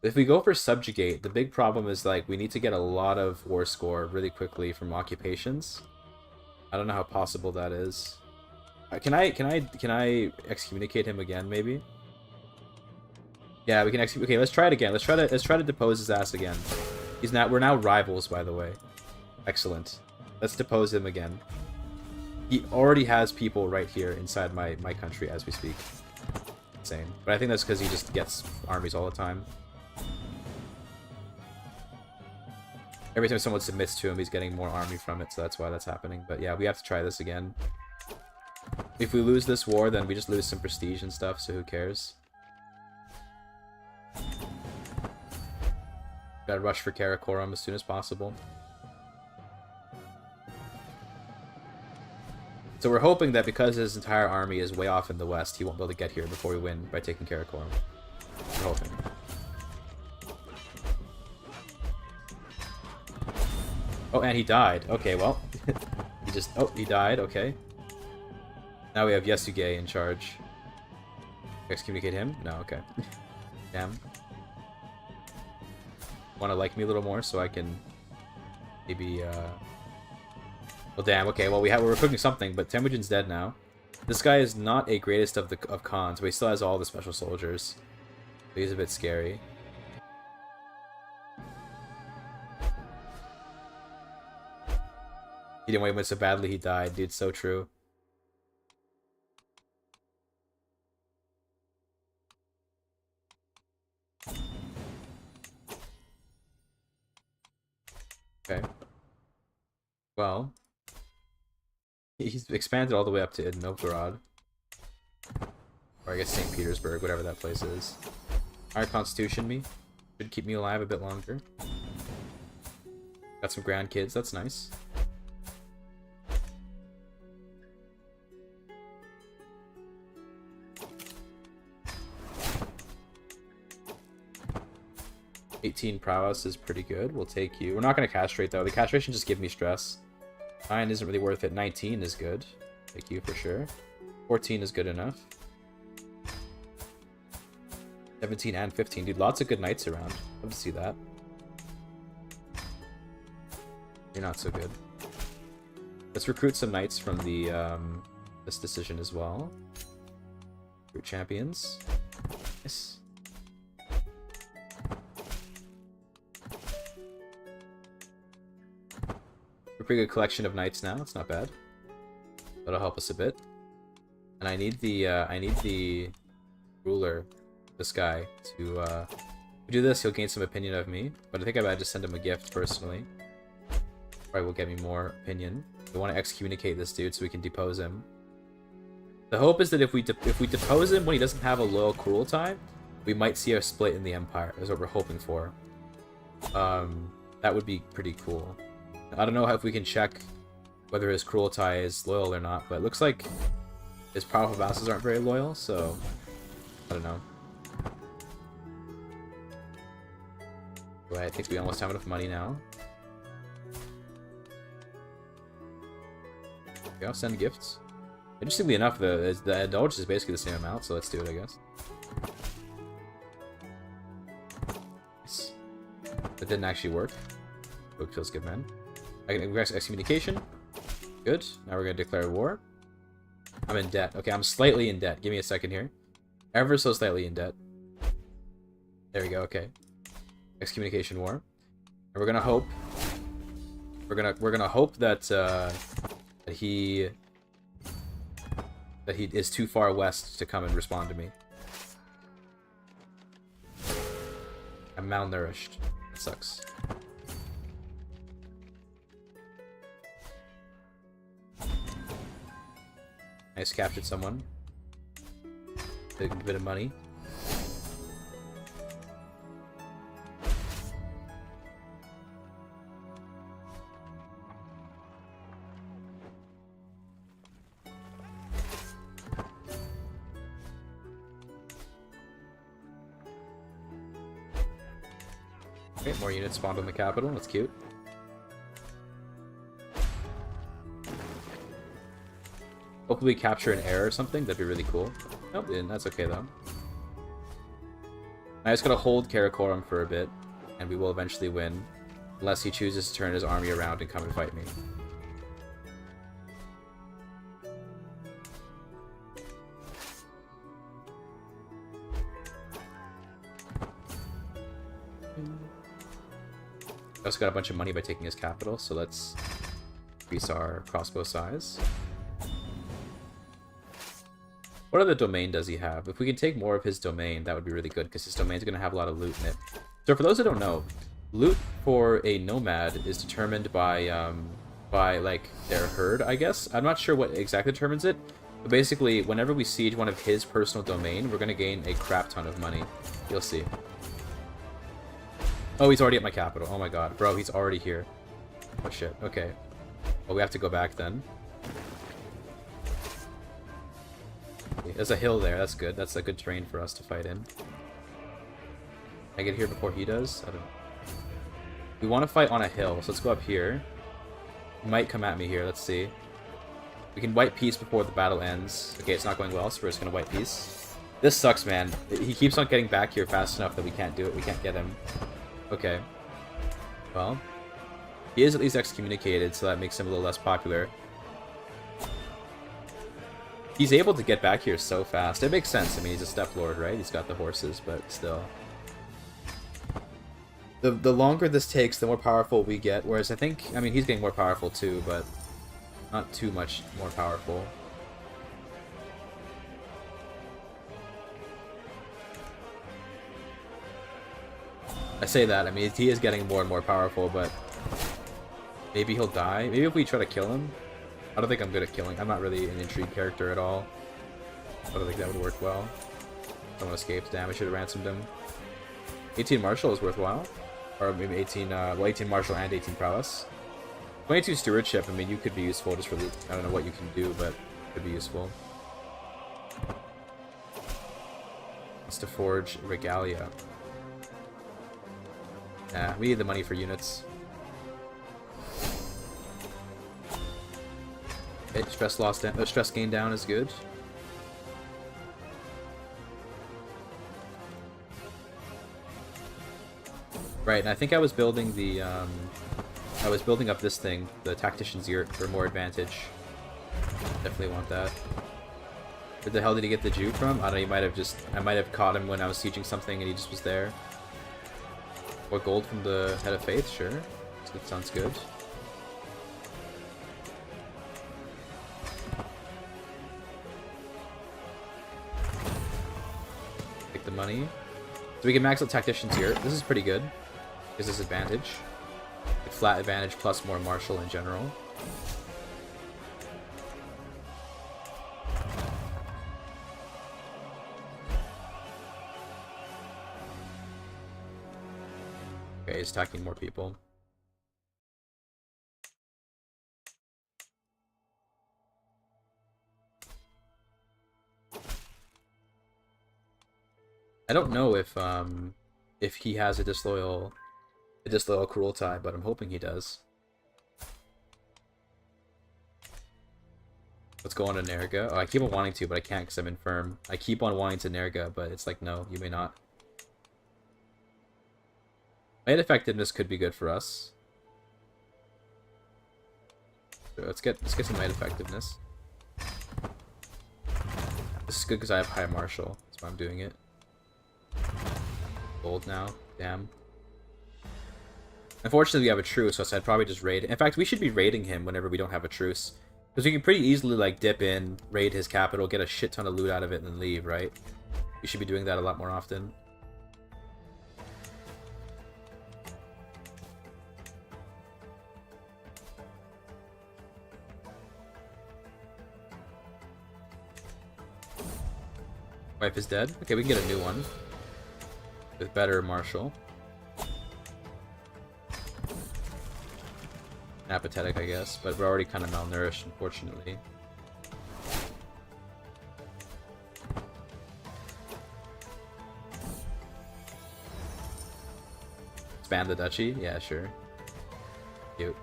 If we go for subjugate, the big problem is like we need to get a lot of war score really quickly from occupations. I don't know how possible that is. Can I excommunicate him again maybe? Yeah, we can excommunicate. Okay, let's try it again. Let's try to depose his ass again. We're now rivals, by the way. Excellent. Let's depose him again. He already has people right here inside my country as we speak. Insane. But I think that's because he just gets armies all the time. Every time someone submits to him, he's getting more army from it, so that's why that's happening. But yeah, we have to try this again. If we lose this war, then we just lose some prestige and stuff, so who cares? Gotta rush for Karakorum as soon as possible. So we're hoping that because his entire army is way off in the west, he won't be able to get here before we win by taking Karakorum. We're hoping. Oh, and he died. Okay, well. he died, okay. Now we have Yasuge in charge. Excommunicate him? No, okay. Damn. Want to like me a little more so I can maybe Well, damn. Okay. Well, we're cooking something, but Temujin's dead now. This guy is not a greatest of cons, but he still has all the special soldiers. So he's a bit scary. He didn't win so badly. He died, dude. So true. Okay. Well, he's expanded all the way up to Novgorod. Or I guess St. Petersburg, whatever that place is. Higher constitution me. Should keep me alive a bit longer. Got some grandkids, that's nice. $18 prowess is pretty good. We'll take you. We're not going to castrate, though. The castration just gives me stress. 9 isn't really worth it. 19 is good. Take you for sure. 14 is good enough. 17 and 15. Dude, lots of good knights around. Love to see that. You're not so good. Let's recruit some knights from the this decision as well. Recruit champions. Nice. Pretty good collection of knights now. It's not bad. That'll help us a bit. And I need the ruler, this guy, to do this. He'll gain some opinion of me, but I think I might just send him a gift personally. Probably will get me more opinion. We want to excommunicate this dude so we can depose him. The hope is that if we depose him when he doesn't have a loyal cruel tie, we might see a split in the empire. Is what we're hoping for. That would be pretty cool. I don't know if we can check whether his cruel tie is loyal or not, but it looks like his powerful vassals aren't very loyal, so I don't know. Right, I think we almost have enough money now. Okay, I'll send gifts. Interestingly enough, the indulgence is basically the same amount, so let's do it, I guess. Nice. That didn't actually work. Book kills good men. I can regress excommunication. Good. Now we're going to declare war. I'm in debt. Okay, I'm slightly in debt. Give me a second here. Ever so slightly in debt. There we go. Okay. Excommunication war. And we're gonna hope. We're gonna hope that that he is too far west to come and respond to me. I'm malnourished. That sucks. Nice, captured someone. Take a bit of money. Okay, more units spawned on the capital. That's cute. Hopefully capture an heir or something. That'd be really cool. Nope, didn't. That's okay, though. I just gotta hold Karakorum for a bit, and we will eventually win. Unless he chooses to turn his army around and come and fight me. I also got a bunch of money by taking his capital, so let's increase our crossbow size. What other domain does he have? If we can take more of his domain, that would be really good, because his domain is going to have a lot of loot in it. So for those that don't know, loot for a nomad is determined by like their herd, I guess. I'm not sure what exactly determines it, but basically, whenever we siege one of his personal domain, we're going to gain a crap ton of money. You'll see. Oh, he's already at my capital. Oh my god. Bro, he's already here. Oh shit. Okay. Well, we have to go back then. There's a hill there. That's good. That's a good terrain for us to fight in. Can I get here before he does? I don't know. We want to fight on a hill, so let's go up here. He might come at me here. Let's see. We can white peace before the battle ends. Okay, it's not going well, so we're just going to white peace. This sucks, man. He keeps on getting back here fast enough that we can't do it. We can't get him. Okay. Well. He is at least excommunicated, so that makes him a little less popular. He's able to get back here so fast. It makes sense. I mean, he's a steppe lord, right? He's got the horses, but still. The longer this takes, the more powerful we get. Whereas I think, I mean, he's getting more powerful too, but not too much more powerful. I say that, I mean, he is getting more and more powerful, but maybe he'll die. Maybe if we try to kill him. I don't think I'm good at killing. I'm not really an intrigue character at all. I don't think that would work well. Someone escaped. Damn, I should have ransomed him. 18 martial is worthwhile. Or maybe 18, well, 18 martial and 18 prowess. 22 stewardship, I mean, you could be useful just for the, I don't know what you can do, but it could be useful. Wants to forge regalia. Nah, we need the money for units. Okay, stress gain down is good. Right, and I think I was building the, I was building up this thing, the Tactician's Yurt, for more advantage. Definitely want that. Where the hell did he get the Jew from? I don't know, he might have just, I might have caught him when I was sieging something and he just was there. Or gold from the Head of Faith, sure. That sounds good. Take the money. So we can max out Tactician's Yurt. This is pretty good. Gives us advantage. Flat advantage plus more martial in general. Okay, he's attacking more people. I don't know if he has a disloyal cruel tie, but I'm hoping he does. Let's go on to Nerga. Oh, I keep on wanting to, but I can't because I'm infirm. I keep on wanting to Nerga, but it's like, no, you may not. Might effectiveness could be good for us. So let's get some might effectiveness. This is good because I have high martial. That's why I'm doing it. Gold now. Damn. Unfortunately, we have a truce, so I'd probably just raid. In fact, we should be raiding him whenever we don't have a truce. Because we can pretty easily, like, dip in, raid his capital, get a shit ton of loot out of it, and then leave, right? We should be doing that a lot more often. Wife is dead. Okay, we can get a new one. With better martial. Apathetic, I guess, but we're already kind of malnourished, unfortunately. Expand the duchy? Yeah, sure. Cute.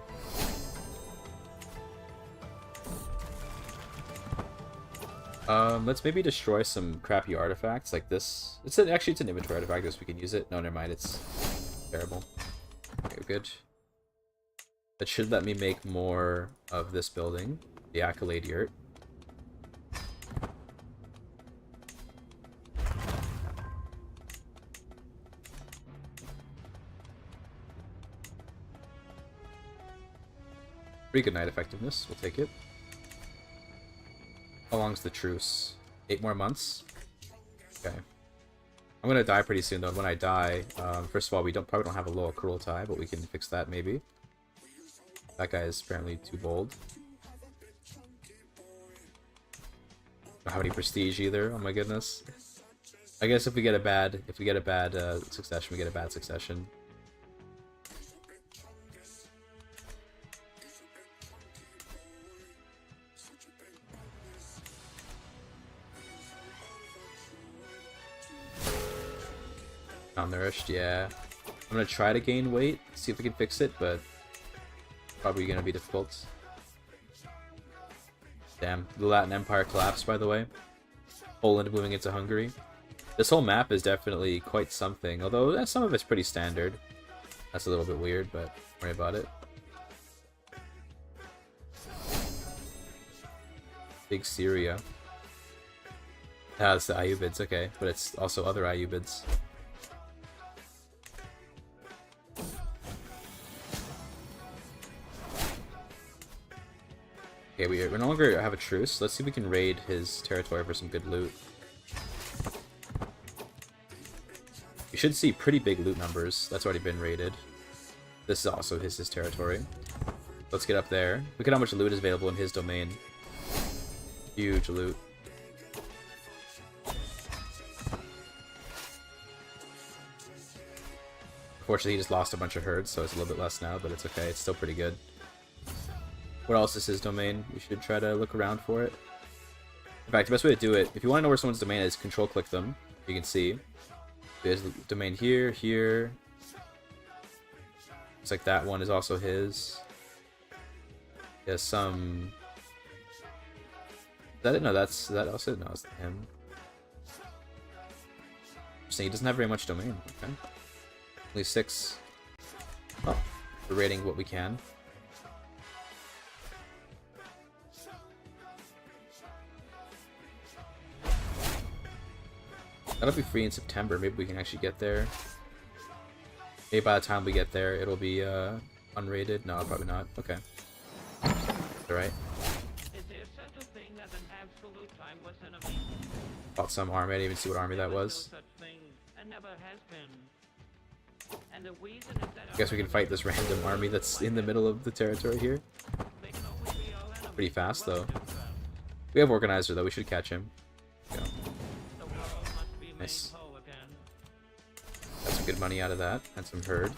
Let's maybe destroy some crappy artifacts like this. Actually, it's an inventory artifact, so we can use it. No, never mind, it's terrible. Okay, good. That should let me make more of this building, the Accolade Yurt. Pretty good night effectiveness, we'll take it. How long's the truce? 8 more months? Okay. I'm gonna die pretty soon though. When I die, first of all, we probably don't have a low cruel tie, but we can fix that maybe. That guy is apparently too bold. Don't have any prestige either. Oh my goodness. I guess if we get a bad succession, we get a bad succession. Malnourished, yeah. I'm gonna try to gain weight, see if we can fix it, but probably gonna be difficult. Damn, the Latin Empire collapsed, by the way. Poland moving into Hungary. This whole map is definitely quite something, although some of it's pretty standard. That's a little bit weird, but don't worry about it. Big Syria. Ah, it's the Ayyubids, okay. But it's also other Ayyubids. Okay, we no longer have a truce. Let's see if we can raid his territory for some good loot. You should see pretty big loot numbers. That's already been raided. This is also his territory. Let's get up there. Look at how much loot is available in his domain. Huge loot. Unfortunately, he just lost a bunch of herds, so it's a little bit less now, but it's okay. It's still pretty good. What else is his domain? We should try to look around for it. In fact, the best way to do it, if you want to know where someone's domain is, control-click them. You can see. There's the domain here, here. Looks like that one is also his. He has some... Is that it? No, that's that also? No, it's him. Interesting, he doesn't have very much domain. Okay. Only 6. Oh, we're raiding what we can. That'll be free in September. Maybe we can actually get there. Maybe by the time we get there, it'll be unrated. No, probably not. Okay. Alright. Is there such a thing as an absolute timeless enemy? Fought some army. I didn't even see what army that was. No such thing, and never has been. And the reason is that I guess we can fight this random army that's in the middle of the territory here. they can only be our enemy. Pretty fast, though. We have Organizer, though. We should catch him. Go. The world must be made Nice. whole again. Got some good money out of that, and some herd.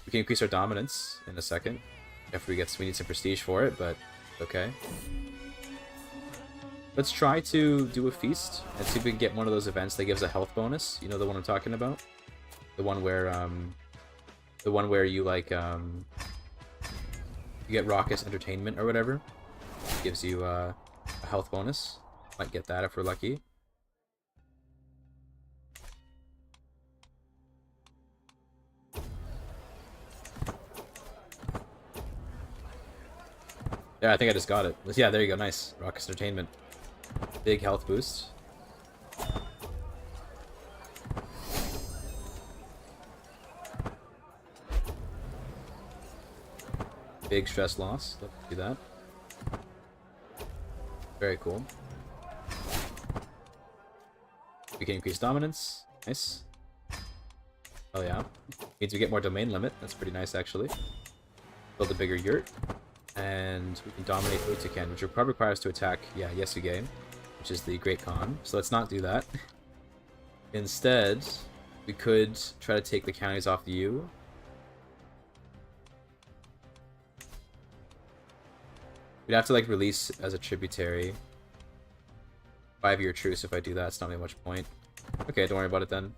We can increase our dominance in a second. If we need some prestige for it, but okay. Let's try to do a feast and see if we can get one of those events that gives a health bonus. You know the one I'm talking about? The one where you like you get raucous entertainment or whatever. Gives you a health bonus. Might get that if we're lucky. Yeah, I think I just got it. Yeah, there you go. Nice. Raucous entertainment. Big health boost. Big stress loss. Let's do that. Very cool. We can increase dominance. Nice. Oh yeah. Means we get more domain limit. That's pretty nice, actually. Build a bigger yurt. And we can dominate Utuken, which will probably require us to attack, yeah, Yesugame, which is the Great Khan. So let's not do that. Instead, we could try to take the counties off you. We'd have to, like, release as a tributary. 5-year truce if I do that. It's not really much point. Okay, don't worry about it then.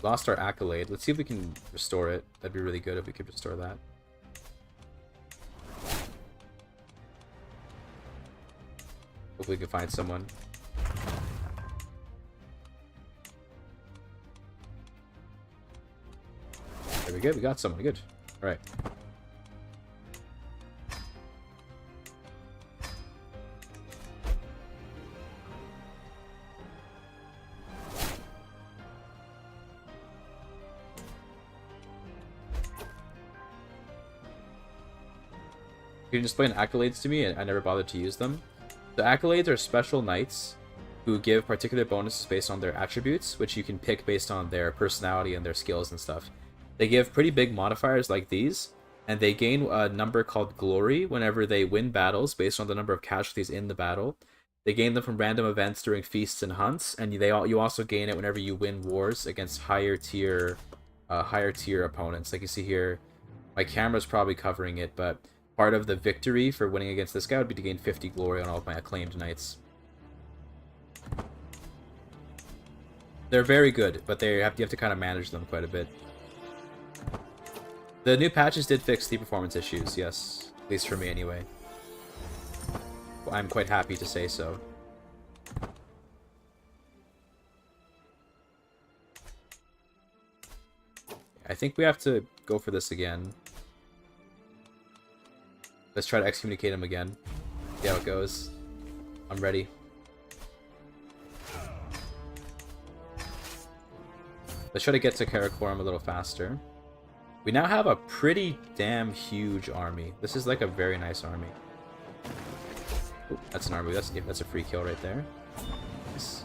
Lost our accolade. Let's see if we can restore it. That'd be really good if we could restore that. Hopefully we can find someone. There we go. We got someone. Good. All right. You can display accolades to me, and I never bothered to use them. The accolades are special knights who give particular bonuses based on their attributes, which you can pick based on their personality and their skills and stuff. They give pretty big modifiers like these, and they gain a number called glory whenever they win battles based on the number of casualties in the battle. They gain them from random events during feasts and hunts, and you also gain it whenever you win wars against higher tier opponents. Like you see here, my camera's probably covering it, but part of the victory for winning against this guy would be to gain 50 glory on all of my acclaimed knights. They're very good, but you have to kind of manage them quite a bit. The new patches did fix the performance issues, yes. At least for me, anyway. I'm quite happy to say so. I think we have to go for this again. Let's try to excommunicate him again. See how it goes. I'm ready. Let's try to get to Karakoram a little faster. We now have a pretty damn huge army. This is like a very nice army. Ooh, that's an army. That's a free kill right there. Nice.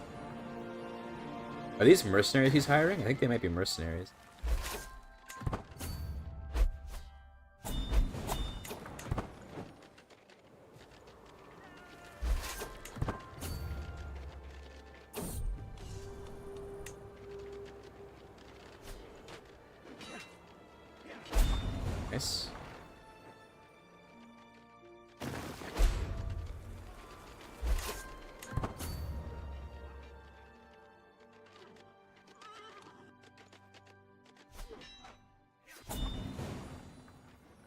Are these mercenaries he's hiring? I think they might be mercenaries. Nice.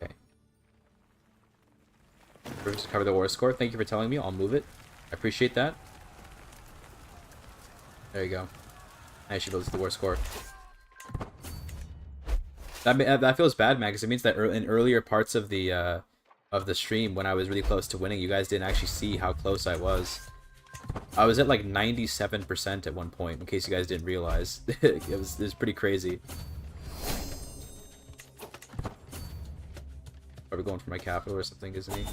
Okay. Just cover the war score. Thank you for telling me. I'll move it. I appreciate that. There you go. I should build the war score. That feels bad, man, because it means that in earlier parts of the stream, when I was really close to winning, you guys didn't actually see how close I was. I was at like 97% at one point, in case you guys didn't realize. it was pretty crazy. Probably going for my capital or something, isn't he?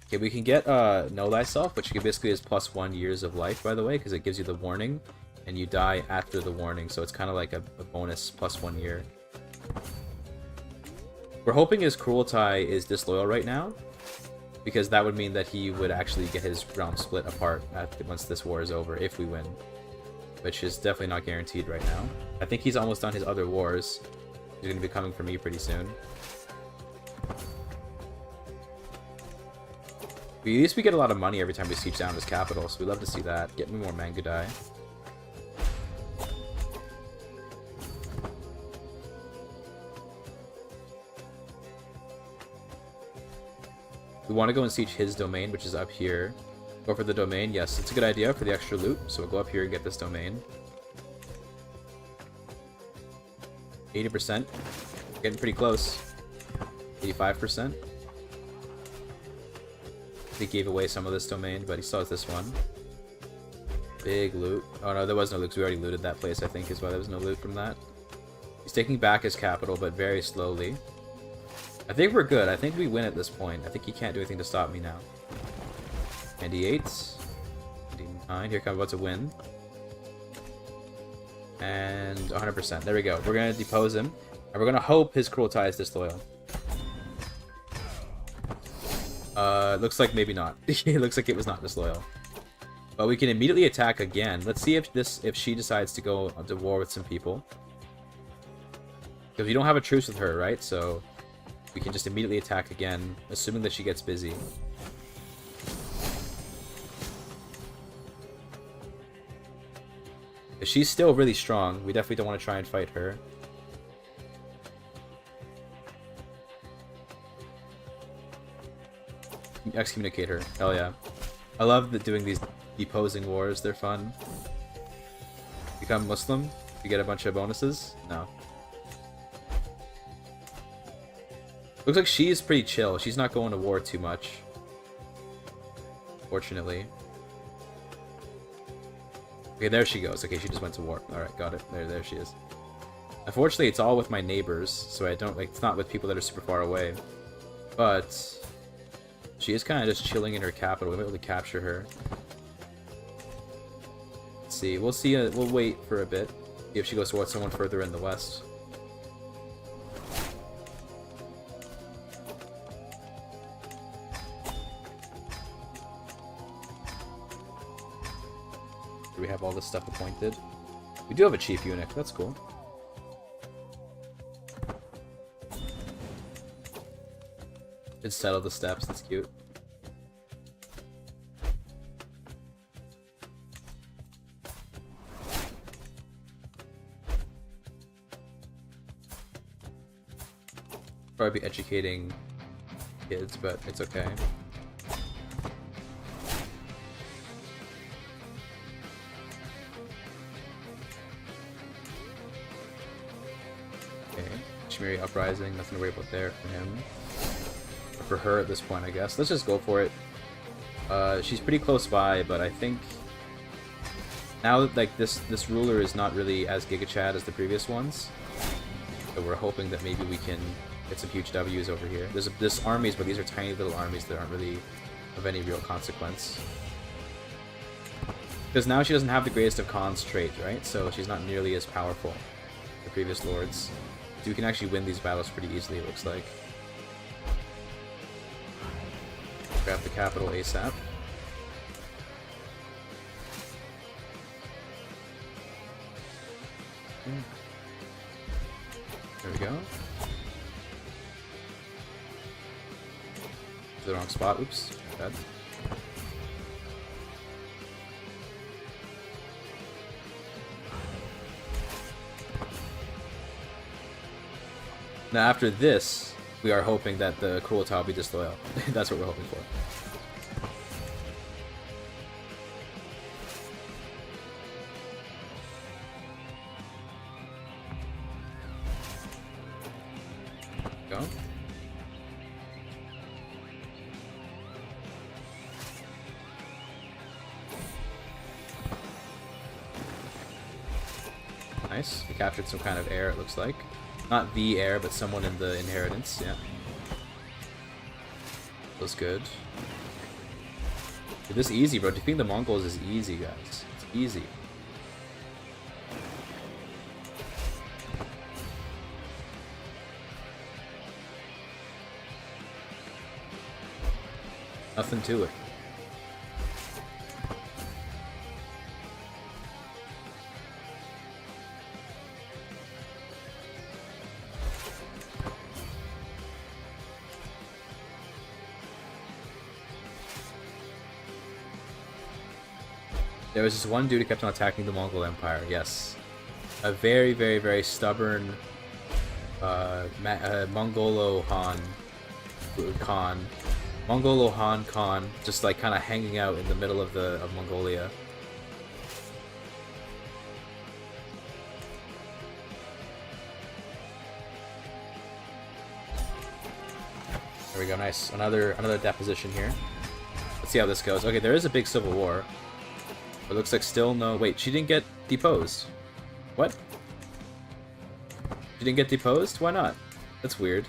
Okay, we can get Know Thyself, which basically is +1 years of life, by the way, because it gives you the warning. And you die after the warning, so it's kind of like a bonus +1 year. We're hoping his Kurultai is disloyal right now, because that would mean that he would actually get his realm split apart once this war is over, if we win. Which is definitely not guaranteed right now. I think he's almost done his other wars. He's going to be coming for me pretty soon. At least we get a lot of money every time we siege down his capital, so we love to see that. Get me more Mangudai. We want to go and siege his domain, which is up here. Go for the domain. Yes, it's a good idea for the extra loot. So we'll go up here and get this domain. 80%. Getting pretty close. 85%. He gave away some of this domain, but he still has this one. Big loot. Oh no, there was no loot, because we already looted that place, I think, is why there was no loot from that. He's taking back his capital, but very slowly. I think we're good. I think we win at this point. I think he can't do anything to stop me now. 98. 99. Here comes about to win. And 100%. There we go. We're going to depose him. And we're going to hope his Kurultai is disloyal. Looks like maybe not. It looks like it was not disloyal. But we can immediately attack again. Let's see if she decides to go to war with some people. Because we don't have a truce with her, right? So we can just immediately attack again, assuming that she gets busy. If she's still really strong, we definitely don't want to try and fight her. Excommunicate her. Hell yeah. I love doing these deposing wars. They're fun. Become Muslim? You get a bunch of bonuses? No. Looks like she's pretty chill. She's not going to war too much. Fortunately. Okay, there she goes. Okay, she just went to war. Alright, got it. There she is. Unfortunately, it's all with my neighbors, so I don't, like, it's not with people that are super far away. But she is kind of just chilling in her capital. We might be able to capture her. Let's see. We'll see. We'll wait for a bit. See if she goes towards someone further in the west. Do we have all this stuff appointed? We do have a chief eunuch. That's cool. Should settle the steps. That's cute. Probably be educating kids, but it's okay. Kashmiri uprising. Nothing to worry about there for him. Or for her at this point, I guess. Let's just go for it. She's pretty close by, but I think now that like this ruler is not really as GIGACHD as the previous ones, so we're hoping that maybe we can get some huge W's over here. There's armies, but these are tiny little armies that aren't really of any real consequence. Because now she doesn't have the greatest of cons trait, right? So she's not nearly as powerful as the previous lords. So we can actually win these battles pretty easily, it looks like. Grab the capital ASAP. There we go. The wrong spot. Oops. Bad. Now after this, we are hoping that the Kurultai will be disloyal. That's what we're hoping for. Go. Nice. We captured some kind of heir, it looks like. Not the heir, but someone in the inheritance, yeah. Feels good. Dude, this is easy, bro. Defeating the Mongols is easy, guys. It's easy. Nothing to it. There was this one dude who kept on attacking the Mongol Empire, yes. A very, very, very stubborn Mongolo Han Khan. Mongolo Han Khan, just like kind of hanging out in the middle of Mongolia. There we go, nice. Another deposition here. Let's see how this goes. Okay, there is a big civil war. It looks like still no... Wait, she didn't get deposed. What? She didn't get deposed? Why not? That's weird.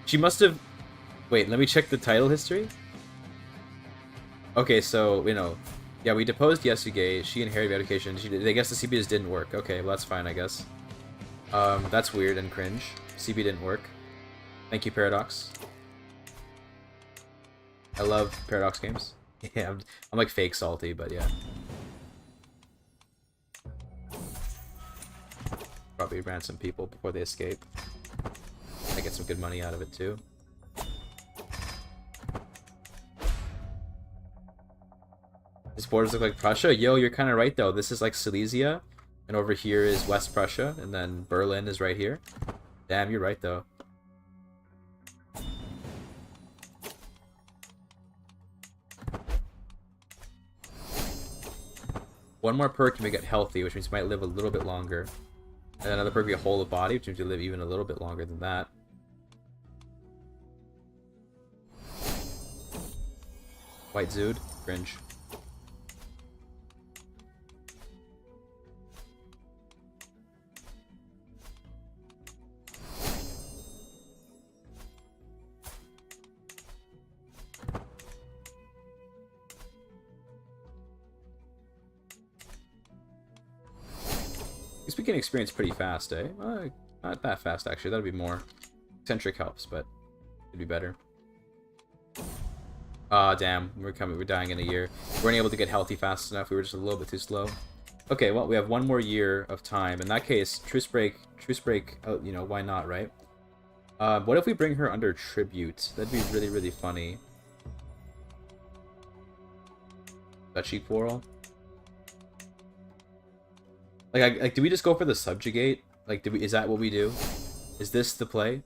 She must have... Wait, let me check the title history. Okay, so, you know... Yeah, we deposed Yasuge. She inherited education. I guess the CB just didn't work. Okay, well, that's fine, I guess. That's weird and cringe. CB didn't work. Thank you, Paradox. I love Paradox games. Yeah, I'm like fake salty, but yeah. Probably ransom people before they escape. I get some good money out of it too. These borders look like Prussia? Yo, you're kind of right though. This is like Silesia, and over here is West Prussia, and then Berlin is right here. Damn, you're right though. One more perk and we get healthy, which means we might live a little bit longer. And another perk we get whole of body, which means we live even a little bit longer than that. White Zood, cringe. We can experience pretty fast, eh? Not that fast, actually. That'd be more. Eccentric helps, but it'd be better. Ah, damn. We're dying in a year. We weren't able to get healthy fast enough. We were just a little bit too slow. Okay, well, we have one more year of time. In that case, truce break, you know, why not, right? What if we bring her under tribute? That'd be really, really funny. Duchy quarrel? Like, do we just go for the subjugate? Like, is that what we do? Is this the play?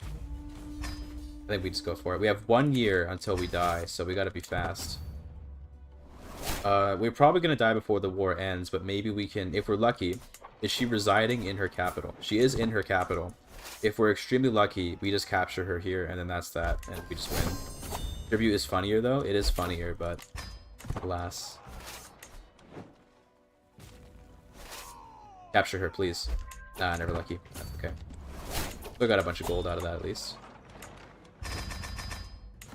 I think we just go for it. We have 1 year until we die, so we gotta be fast. We're probably gonna die before the war ends, but maybe we can, if we're lucky, Is she residing in her capital? She is in her capital. If we're extremely lucky, we just capture her here, and then that's that, and we just win. Tribute is funnier, though. It is funnier, but alas. Capture her, please. Nah, never lucky. Okay. We got a bunch of gold out of that, at least.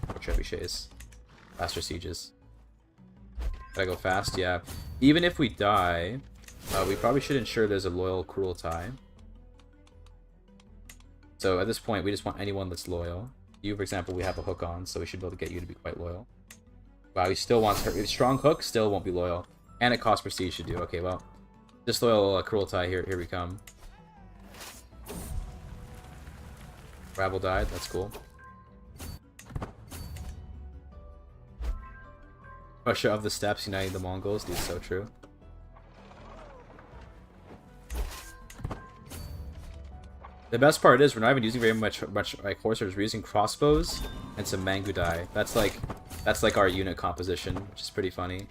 Or trebuchets. Faster sieges. Gotta go fast, yeah. Even if we die, we probably should ensure there's a loyal, cruel tie. So at this point, we just want anyone that's loyal. You, for example, we have a hook on, so we should be able to get you to be quite loyal. Wow, he still wants her. Strong hook, still won't be loyal. And it costs prestige to do. Okay, well. Disloyal cruel tie, here we come. Rabble died, that's cool. Russia of the Steppes uniting the Mongols, dude, so true. The best part is we're not even using very much like horsers. We're using crossbows and some mangudai. That's like our unit composition, which is pretty funny.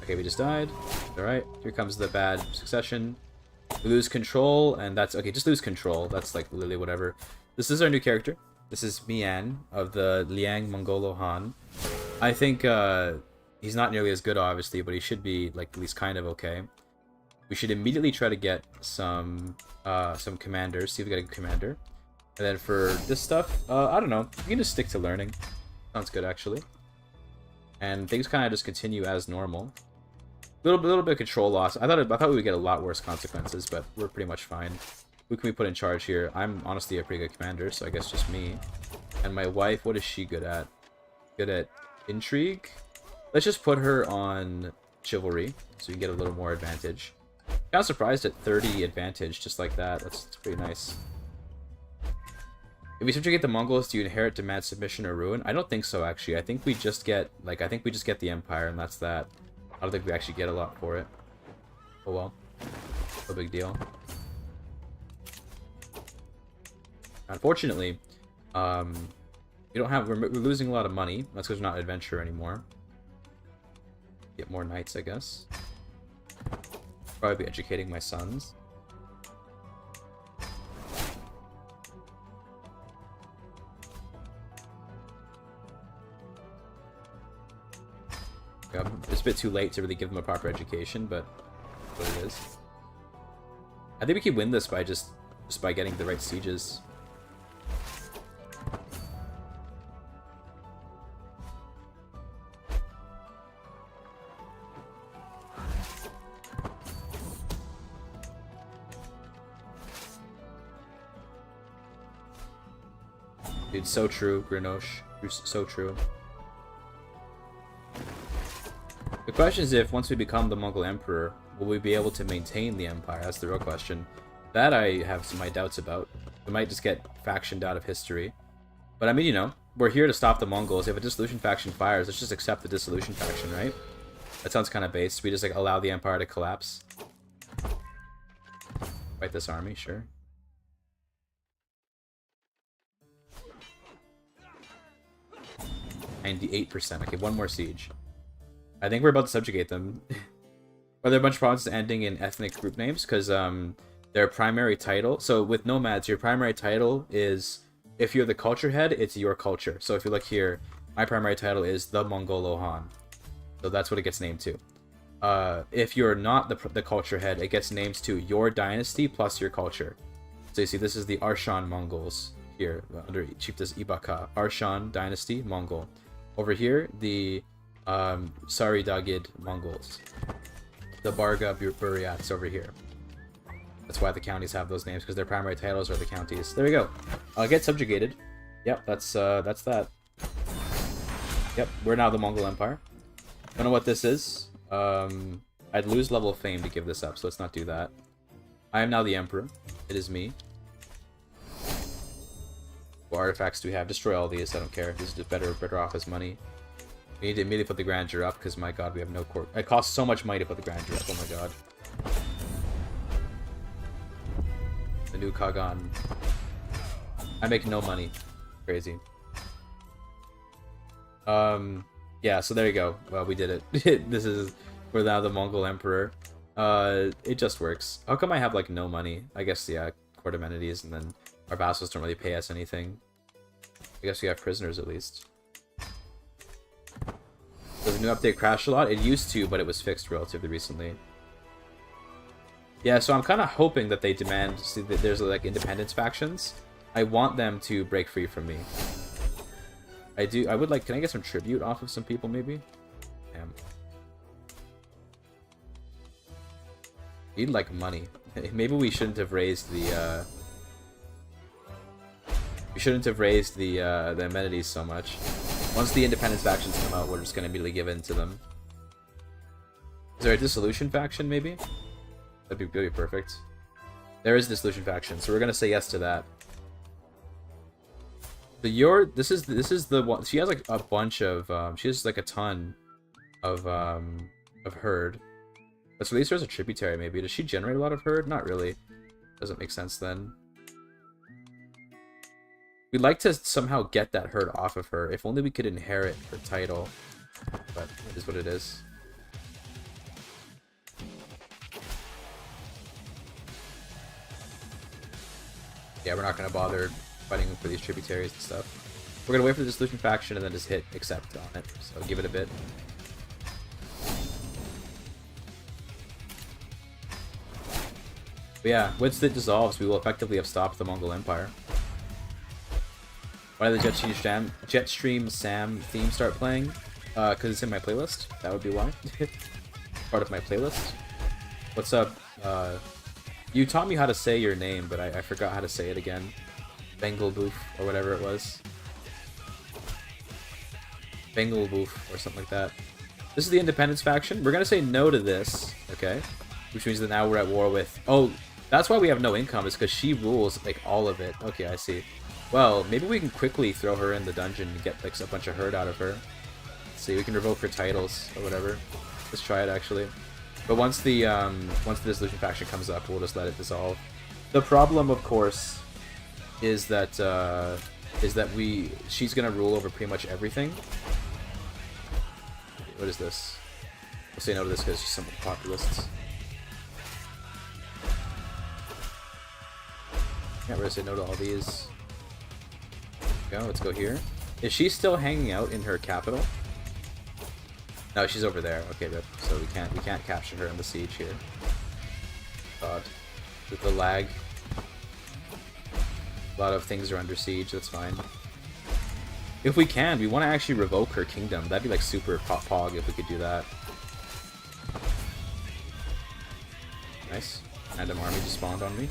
Okay, we just died. Alright, here comes the bad succession. We lose control, and that's... Okay, just lose control. That's like literally whatever. This is our new character. This is Mian of the Liang Mongolo Han. I think he's not nearly as good, obviously, but he should be like at least kind of okay. We should immediately try to get some commanders. See if we get a commander. And then for this stuff, I don't know. We can just stick to learning. Sounds good, actually. And things kind of just continue as normal. Little bit of control loss. I thought we would get a lot worse consequences, but we're pretty much fine. Who can we put in charge here? I'm honestly a pretty good commander, so I guess just me. And my wife, what is she good at? Good at intrigue? Let's just put her on chivalry, so we can get a little more advantage. Kind of surprised at 30 advantage, just like that. That's pretty nice. If we subjugate the Mongols, do you inherit, demand submission, or ruin? I don't think so, actually. I think we just get, like, the empire, and that's that. I don't think we actually get a lot for it. Oh well. No big deal. Unfortunately, we're losing a lot of money. That's because we're not an adventurer anymore. Get more knights, I guess. Probably be educating my sons. It's a bit too late to really give them a proper education, but what it is. I think we can win this by just by getting the right sieges. Dude, so true, Grinoche. You're so true. The question is if, once we become the Mongol Emperor, will we be able to maintain the Empire? That's the real question. That I have my doubts about. We might just get factioned out of history. But I mean, you know, we're here to stop the Mongols. If a dissolution faction fires, let's just accept the dissolution faction, right? That sounds kind of base. We just like allow the Empire to collapse. Fight this army, sure. %. Okay, one more siege. I think we're about to subjugate them. Are there a bunch of provinces ending in ethnic group names? Because their primary title... So with nomads, your primary title is... If you're the culture head, it's your culture. So if you look here, my primary title is the Mongolo Han. So that's what it gets named to. If you're not the culture head, it gets names to your dynasty plus your culture. So you see, this is the Arshan Mongols here, under Chiefess Ibaka. Arshan Dynasty, Mongol. Over here, the Sari Dagid Mongols. The Barga Buryats over here. That's why the counties have those names, because their primary titles are the counties. There we go. Get subjugated. Yep, that's that. Yep, we're now the Mongol Empire. Don't know what this is. I'd lose level of fame to give this up, so let's not do that. I am now the Emperor. It is me. What artifacts do we have? Destroy all these, I don't care. This is better off as money. We need to immediately put the grandeur up, because my god, we have no court. It costs so much money to put the grandeur up, oh my god. The new Kagan. I make no money. Crazy. Yeah, so there you go. Well, we did it. This is, we're now the Mongol Emperor. It just works. How come I have, like, no money? I guess, yeah, court amenities, and then our vassals don't really pay us anything. I guess we have prisoners, at least. Does the new update crash a lot? It used to, but it was fixed relatively recently. Yeah, so I'm kind of hoping that they demand... See, that there's, like, independence factions. I want them to break free from me. I would like... Can I get some tribute off of some people, maybe? Damn. Need, like, money. Maybe we shouldn't have raised the, We shouldn't have raised the amenities so much. Once the independence factions come out, we're just gonna immediately give in to them. Is there a dissolution faction, maybe? That'd be perfect. There is a dissolution faction, so we're gonna say yes to that. This is the one. She has like a bunch of she has like a ton of herd. Let's release her as a tributary, maybe. Does she generate a lot of herd? Not really. Doesn't make sense then. We'd like to somehow get that herd off of her. If only we could inherit her title. But it is what it is. Yeah, we're not going to bother fighting for these tributaries and stuff. We're going to wait for the dissolution faction and then just hit accept on it. So give it a bit. But yeah, once it dissolves, we will effectively have stopped the Mongol Empire. Why did the Jetstream Sam theme start playing? Because it's in my playlist. That would be why. Part of my playlist. What's up? You taught me how to say your name, but I forgot how to say it again. Bengal Boof, or whatever it was. Bengal Boof, or something like that. This is the Independence faction. We're gonna say no to this, okay? Which means that now we're at war with... Oh, that's why we have no income, is because she rules, like, all of it. Okay, I see. Well, maybe we can quickly throw her in the dungeon and get, like, a bunch of herd out of her. Let's see, we can revoke her titles, or whatever. Let's try it, actually. But once the dissolution faction comes up, we'll just let it dissolve. The problem, of course, is that she's gonna rule over pretty much everything. What is this? We'll say no to this because she's some populists. Can't really say no to all these. Let's go here. Is she still hanging out in her capital? No, she's over there. Okay, good. So we can't capture her in the siege here. God, with the lag, a lot of things are under siege. That's fine. If we can, we want to actually revoke her kingdom. That'd be like super pog if we could do that. Nice. Random army just spawned on me.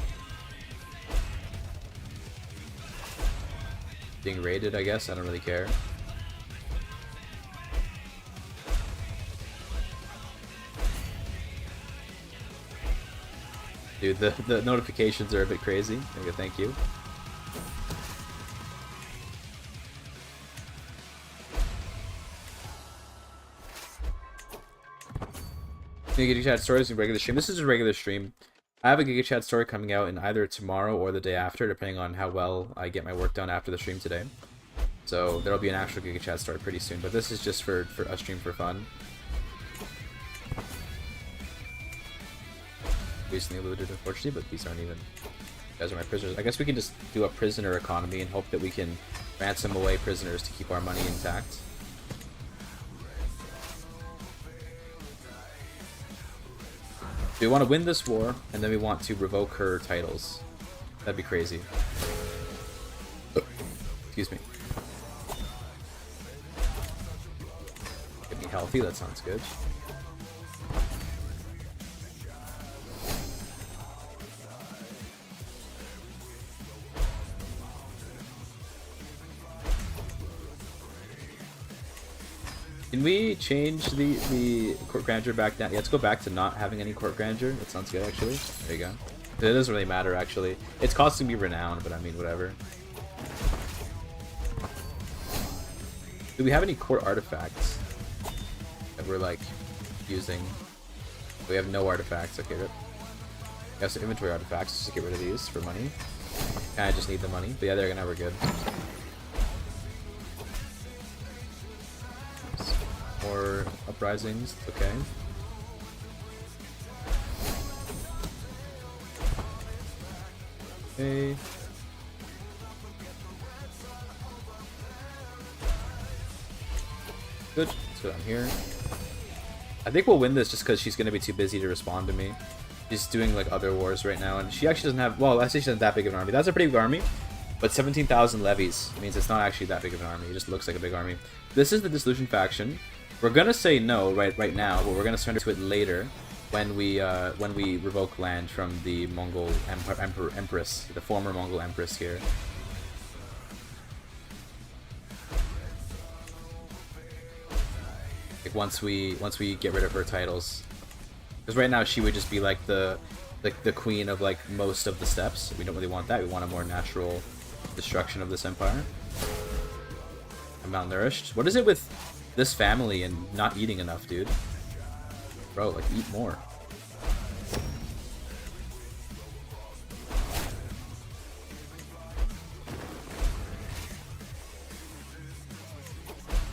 Being raided, I guess. I don't really care. Dude, the notifications are a bit crazy. Okay, thank you. GIGACHD stories in regular stream. This is a regular stream. I have a GIGACHD story coming out in either tomorrow or the day after, depending on how well I get my work done after the stream today. So there'll be an actual GIGACHD story pretty soon, but this is just for a stream for fun. Recently looted, unfortunately, but these aren't even... You guys are my prisoners. I guess we can just do a prisoner economy and hope that we can ransom away prisoners to keep our money intact. We want to win this war, and then we want to revoke her titles. That'd be crazy. Excuse me. Get me healthy, that sounds good. Can we change the court grandeur back down? Yeah, let's go back to not having any court grandeur. That sounds good, actually. There you go. It doesn't really matter, actually. It's costing me renown, but I mean, whatever. Do we have any court artifacts? that we're like using. We have no artifacts. Okay, good. We have some inventory artifacts. Let's just get rid of these for money. Kinda just need the money. But yeah, they're never good. More uprisings. Okay. Okay. Good. Let's go down here. I think we'll win this just because she's going to be too busy to respond to me. She's doing like other wars right now, and she actually doesn't have, well, I say she doesn't have that big of an army. That's a pretty big army, but 17,000 levies means it's not actually that big of an army. It just looks like a big army. This is the Dissolution faction. We're going to say no right now, but we're going to surrender to it later when we revoke land from the Mongol Empress, the former Mongol Empress here. Like once we get rid of her titles, because right now she would just be like the queen of like most of the steppes. We don't really want that. We want a more natural destruction of this empire. I'm malnourished. What is it with this family and not eating enough, dude? Bro, like eat more.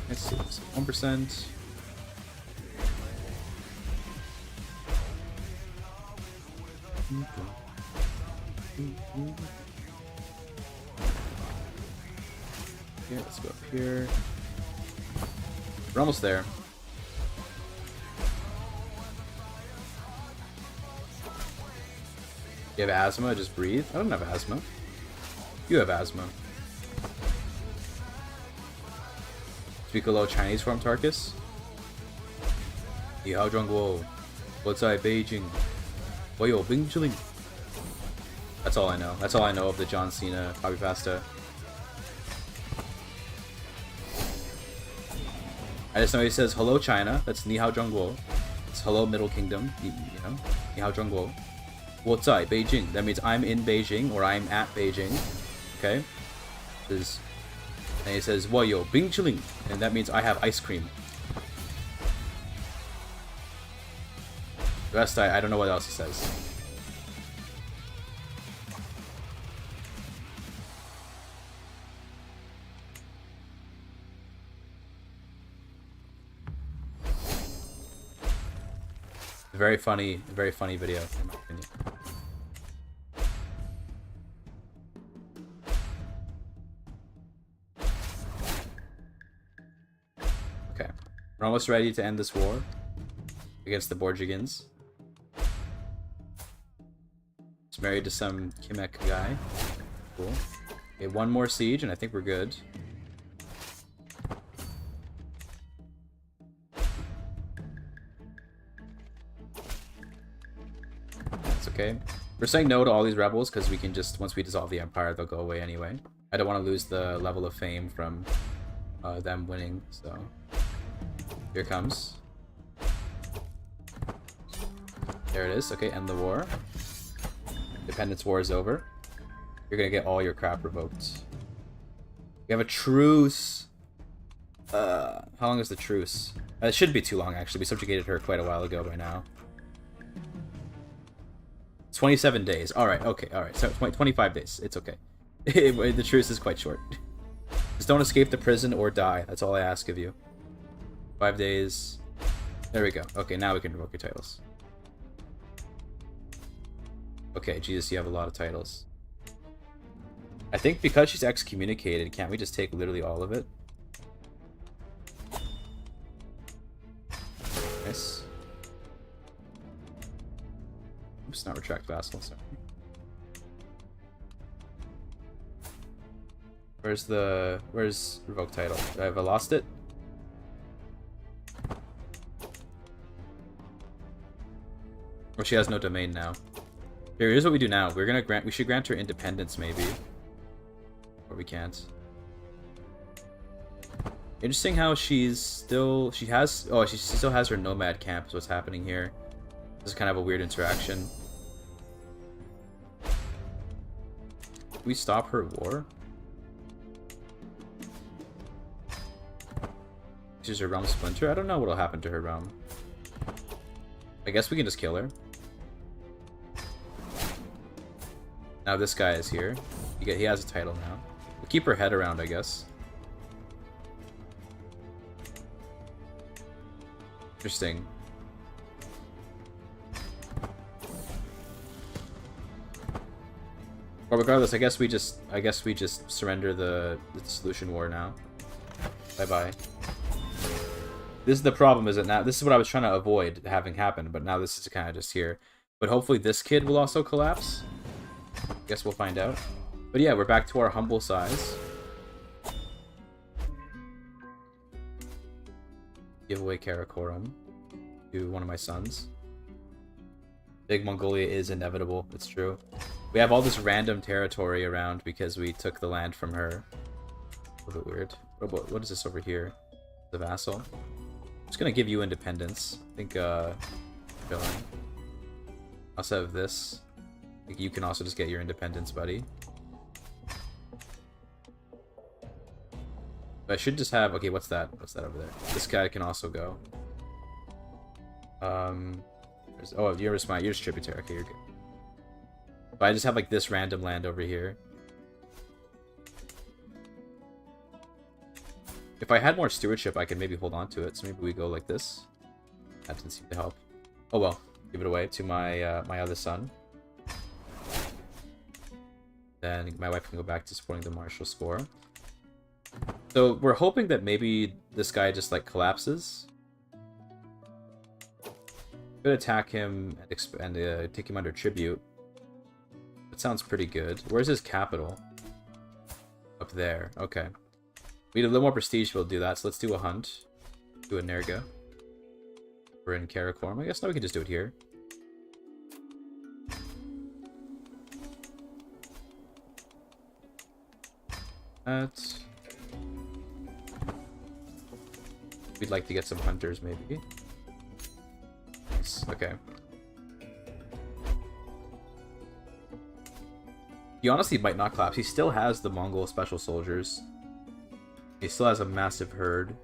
Let's see, 1%. Okay, let's go up here. We're almost there. You have asthma? Just breathe. I don't have asthma. You have asthma. Speak a little Chinese for him, Tarkus. 你好，中国。我在北京。我有冰淇淋. That's all I know. That's all I know of the John Cena copy pasta. I just know he says hello China. That's 你好中国. It's hello Middle Kingdom. You know, 你好中国. 我在北京. That means I'm in Beijing or I'm at Beijing. Okay. And he says 我有冰淇淋, and that means I have ice cream. The rest, I don't know what else he says. Very funny video, in my opinion. Okay, we're almost ready to end this war against the Borjigins. It's married to some Kimek guy. Cool. Okay, one more siege, and I think we're good. That's okay. We're saying no to all these rebels because we can just, once we dissolve the empire, they'll go away anyway. I don't want to lose the level of fame from them winning, so here it comes. There it is. Okay, end the war. Independence war is over. You're gonna get all your crap revoked. We have a truce. How long is the truce? It shouldn't be too long, actually. We subjugated her quite a while ago by now. 27 days. Alright, okay, alright. So 25 days. It's okay. The truce is quite short. Just don't escape the prison or die. That's all I ask of you. 5 days. There we go. Okay, now we can revoke your titles. Okay, Jesus, you have a lot of titles. I think because she's excommunicated, can't we just take literally all of it? Nice. Oops, not retract vassal, sorry. Where's revoke title? Have I lost it? Or she has no domain now. Here, here's what we do now. We should grant her independence, maybe. Or we can't. Interesting how she still has her nomad camp, is what's happening here. This is kind of a weird interaction. Can we stop her war? She's her realm splinter. I don't know what'll happen to her realm. I guess we can just kill her. Now this guy is here. He has a title now. We'll keep her head around, I guess. Interesting. Well, regardless, I guess we just surrender the Solution War now. Bye bye. This is the problem, is it now? This is what I was trying to avoid having happen, but now this is kind of just here. But hopefully this kid will also collapse. Guess we'll find out. But yeah, we're back to our humble size. Give away Karakorum to one of my sons. Big Mongolia is inevitable, it's true. We have all this random territory around because we took the land from her. A little bit weird. What is this over here? The vassal. I'm just gonna give you independence. I think, villain. Also have this. I think you can also just get your independence, buddy. But I should just have... Okay, what's that? What's that over there? This guy can also go. Oh, you're just tributary. Okay, you're good. But I just have like this random land over here. If I had more stewardship, I could maybe hold on to it. So maybe we go like this. That didn't seem to help. Oh well, give it away to my my other son. Then my wife can go back to supporting the martial score. So we're hoping that maybe this guy just like collapses. Could attack him and take him under tribute. That sounds pretty good. Where's his capital? Up there. Okay. We need a little more prestige to be able to do that, so let's do a hunt. Do a Nerga. We're in Karakorum. I guess now we can just do it here. That. We'd like to get some hunters, maybe. Nice. Okay. He honestly might not collapse. He still has the Mongol special soldiers. He still has a massive herd.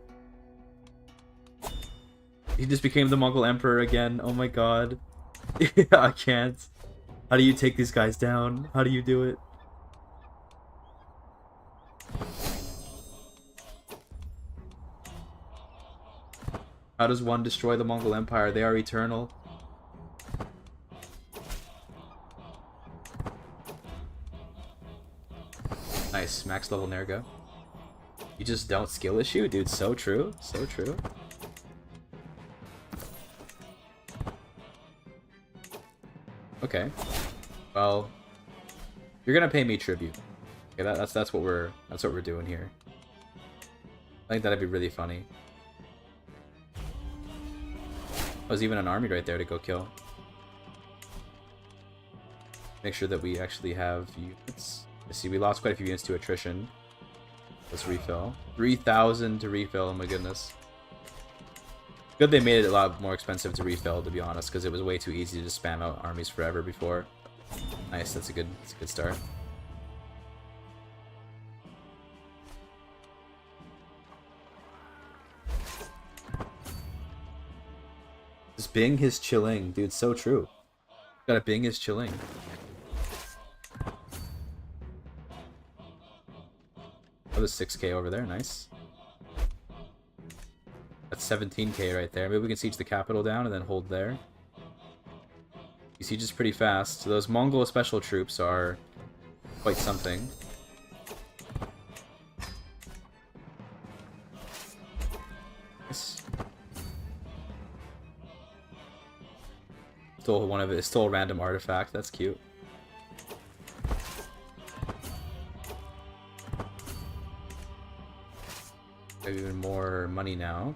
He just became the Mongol Emperor again. Oh my god. I can't. How do you take these guys down? How do you do it? How does one destroy the Mongol Empire? They are eternal. Nice, max level Nerga. You just don't skill issue? Dude, so true. So true. Okay. Well, you're gonna pay me tribute. Okay, that's what we're doing here. I think that'd be really funny. There's even an army right there to go kill. Make sure that we actually have units. Let's see, we lost quite a few units to attrition. Let's refill. 3,000 to refill, oh my goodness. Good they made it a lot more expensive to refill, to be honest, because it was way too easy to just spam out armies forever before. Nice, that's a good start. Just Bing his chilling, dude, so true. Gotta Bing his chilling. Oh, there's 6k over there, nice. That's 17k right there. Maybe we can siege the capital down and then hold there. He sieges pretty fast. So those Mongol special troops are quite something. Nice. Stole one of it. Stole a random artifact. That's cute. Maybe even more money now.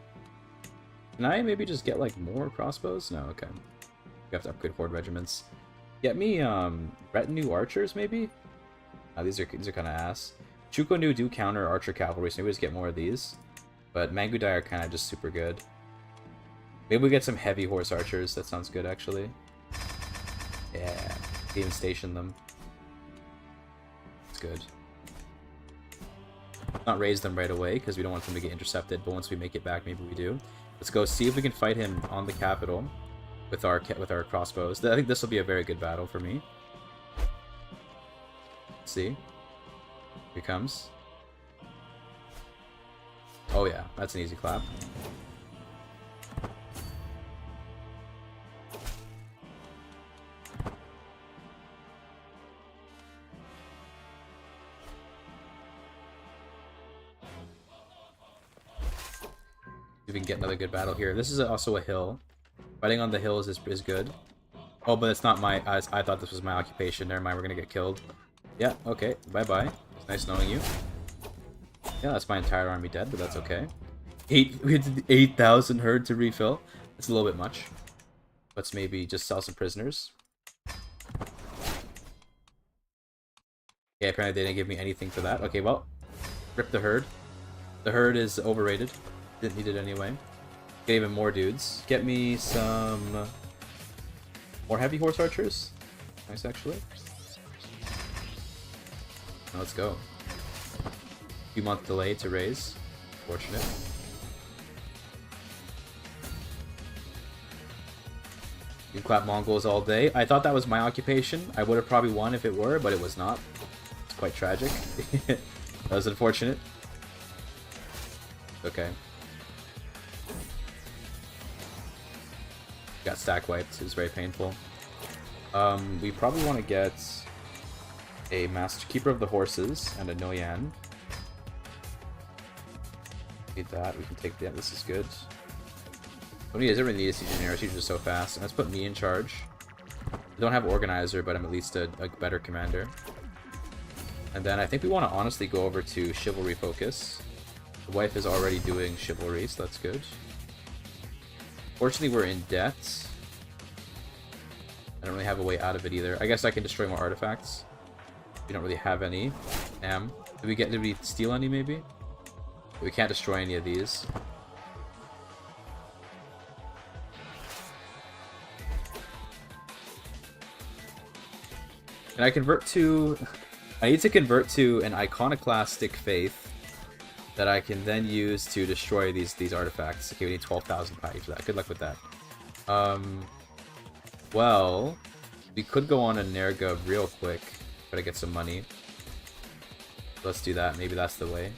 Can I maybe just get like more crossbows? No, okay. We have to upgrade horde regiments. Get me retinue archers maybe? These are kind of ass. Chukonu do counter archer cavalry, so maybe just get more of these. But Mangudai are kind of just super good. Maybe we get some heavy horse archers. That sounds good actually. Yeah, even station them. It's good. Not raise them right away, because we don't want them to get intercepted, but once we make it back, maybe we do. Let's go see if we can fight him on the capital with our crossbows. I think this will be a very good battle for me. Let's see. Here he comes. Oh yeah, that's an easy clap. We can get another good battle here. This is also a hill. Fighting on the hills is good. Oh, but it's not my... I thought this was my occupation. Never mind, we're gonna get killed. Yeah, okay. Bye-bye. It's nice knowing you. Yeah, that's my entire army dead, but that's okay. We had 8,000 herd to refill. It's a little bit much. Let's maybe just sell some prisoners. Okay, apparently they didn't give me anything for that. Okay, well, rip the herd. The herd is overrated. Didn't need it anyway. Get even more dudes. Get me some more heavy horse archers. Nice, actually. Now let's go. Few month delay to raise. Fortunate. You can clap Mongols all day. I thought that was my occupation. I would have probably won if it were, but it was not. It's quite tragic. That was unfortunate. Okay. Got stack wiped. It was very painful. We probably want to get a Master Keeper of the Horses and a Noyan. Need that. We can take that. This is good. Nobody has ever needed Siege Engineer. Siege is so fast. And let's put me in charge. I don't have Organizer, but I'm at least a better commander. And then I think we want to honestly go over to Chivalry Focus. The wife is already doing Chivalry, so that's good. Fortunately, we're in debt. I don't really have a way out of it either. I guess I can destroy more artifacts. We don't really have any. Damn. Did we steal any, maybe? We can't destroy any of these. Can I convert to... I need to convert to an iconoclastic faith that I can then use to destroy these artifacts. Okay, we need 12,000 patty for that. Good luck with that. Well, we could go on a Nerga real quick. Try to get some money. Let's do that. Maybe that's the way.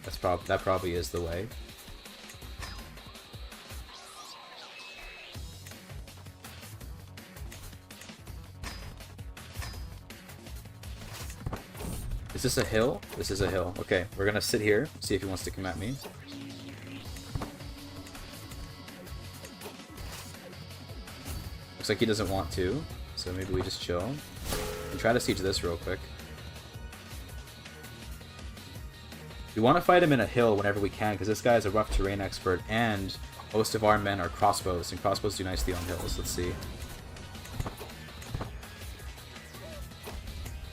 That probably is the way. Is this a hill? This is a hill. Okay, we're gonna sit here, see if he wants to come at me. Looks like he doesn't want to, so maybe we just chill. And try to siege this real quick. We want to fight him in a hill whenever we can, because this guy is a rough terrain expert, and most of our men are crossbows, and crossbows do nicely on hills. Let's see.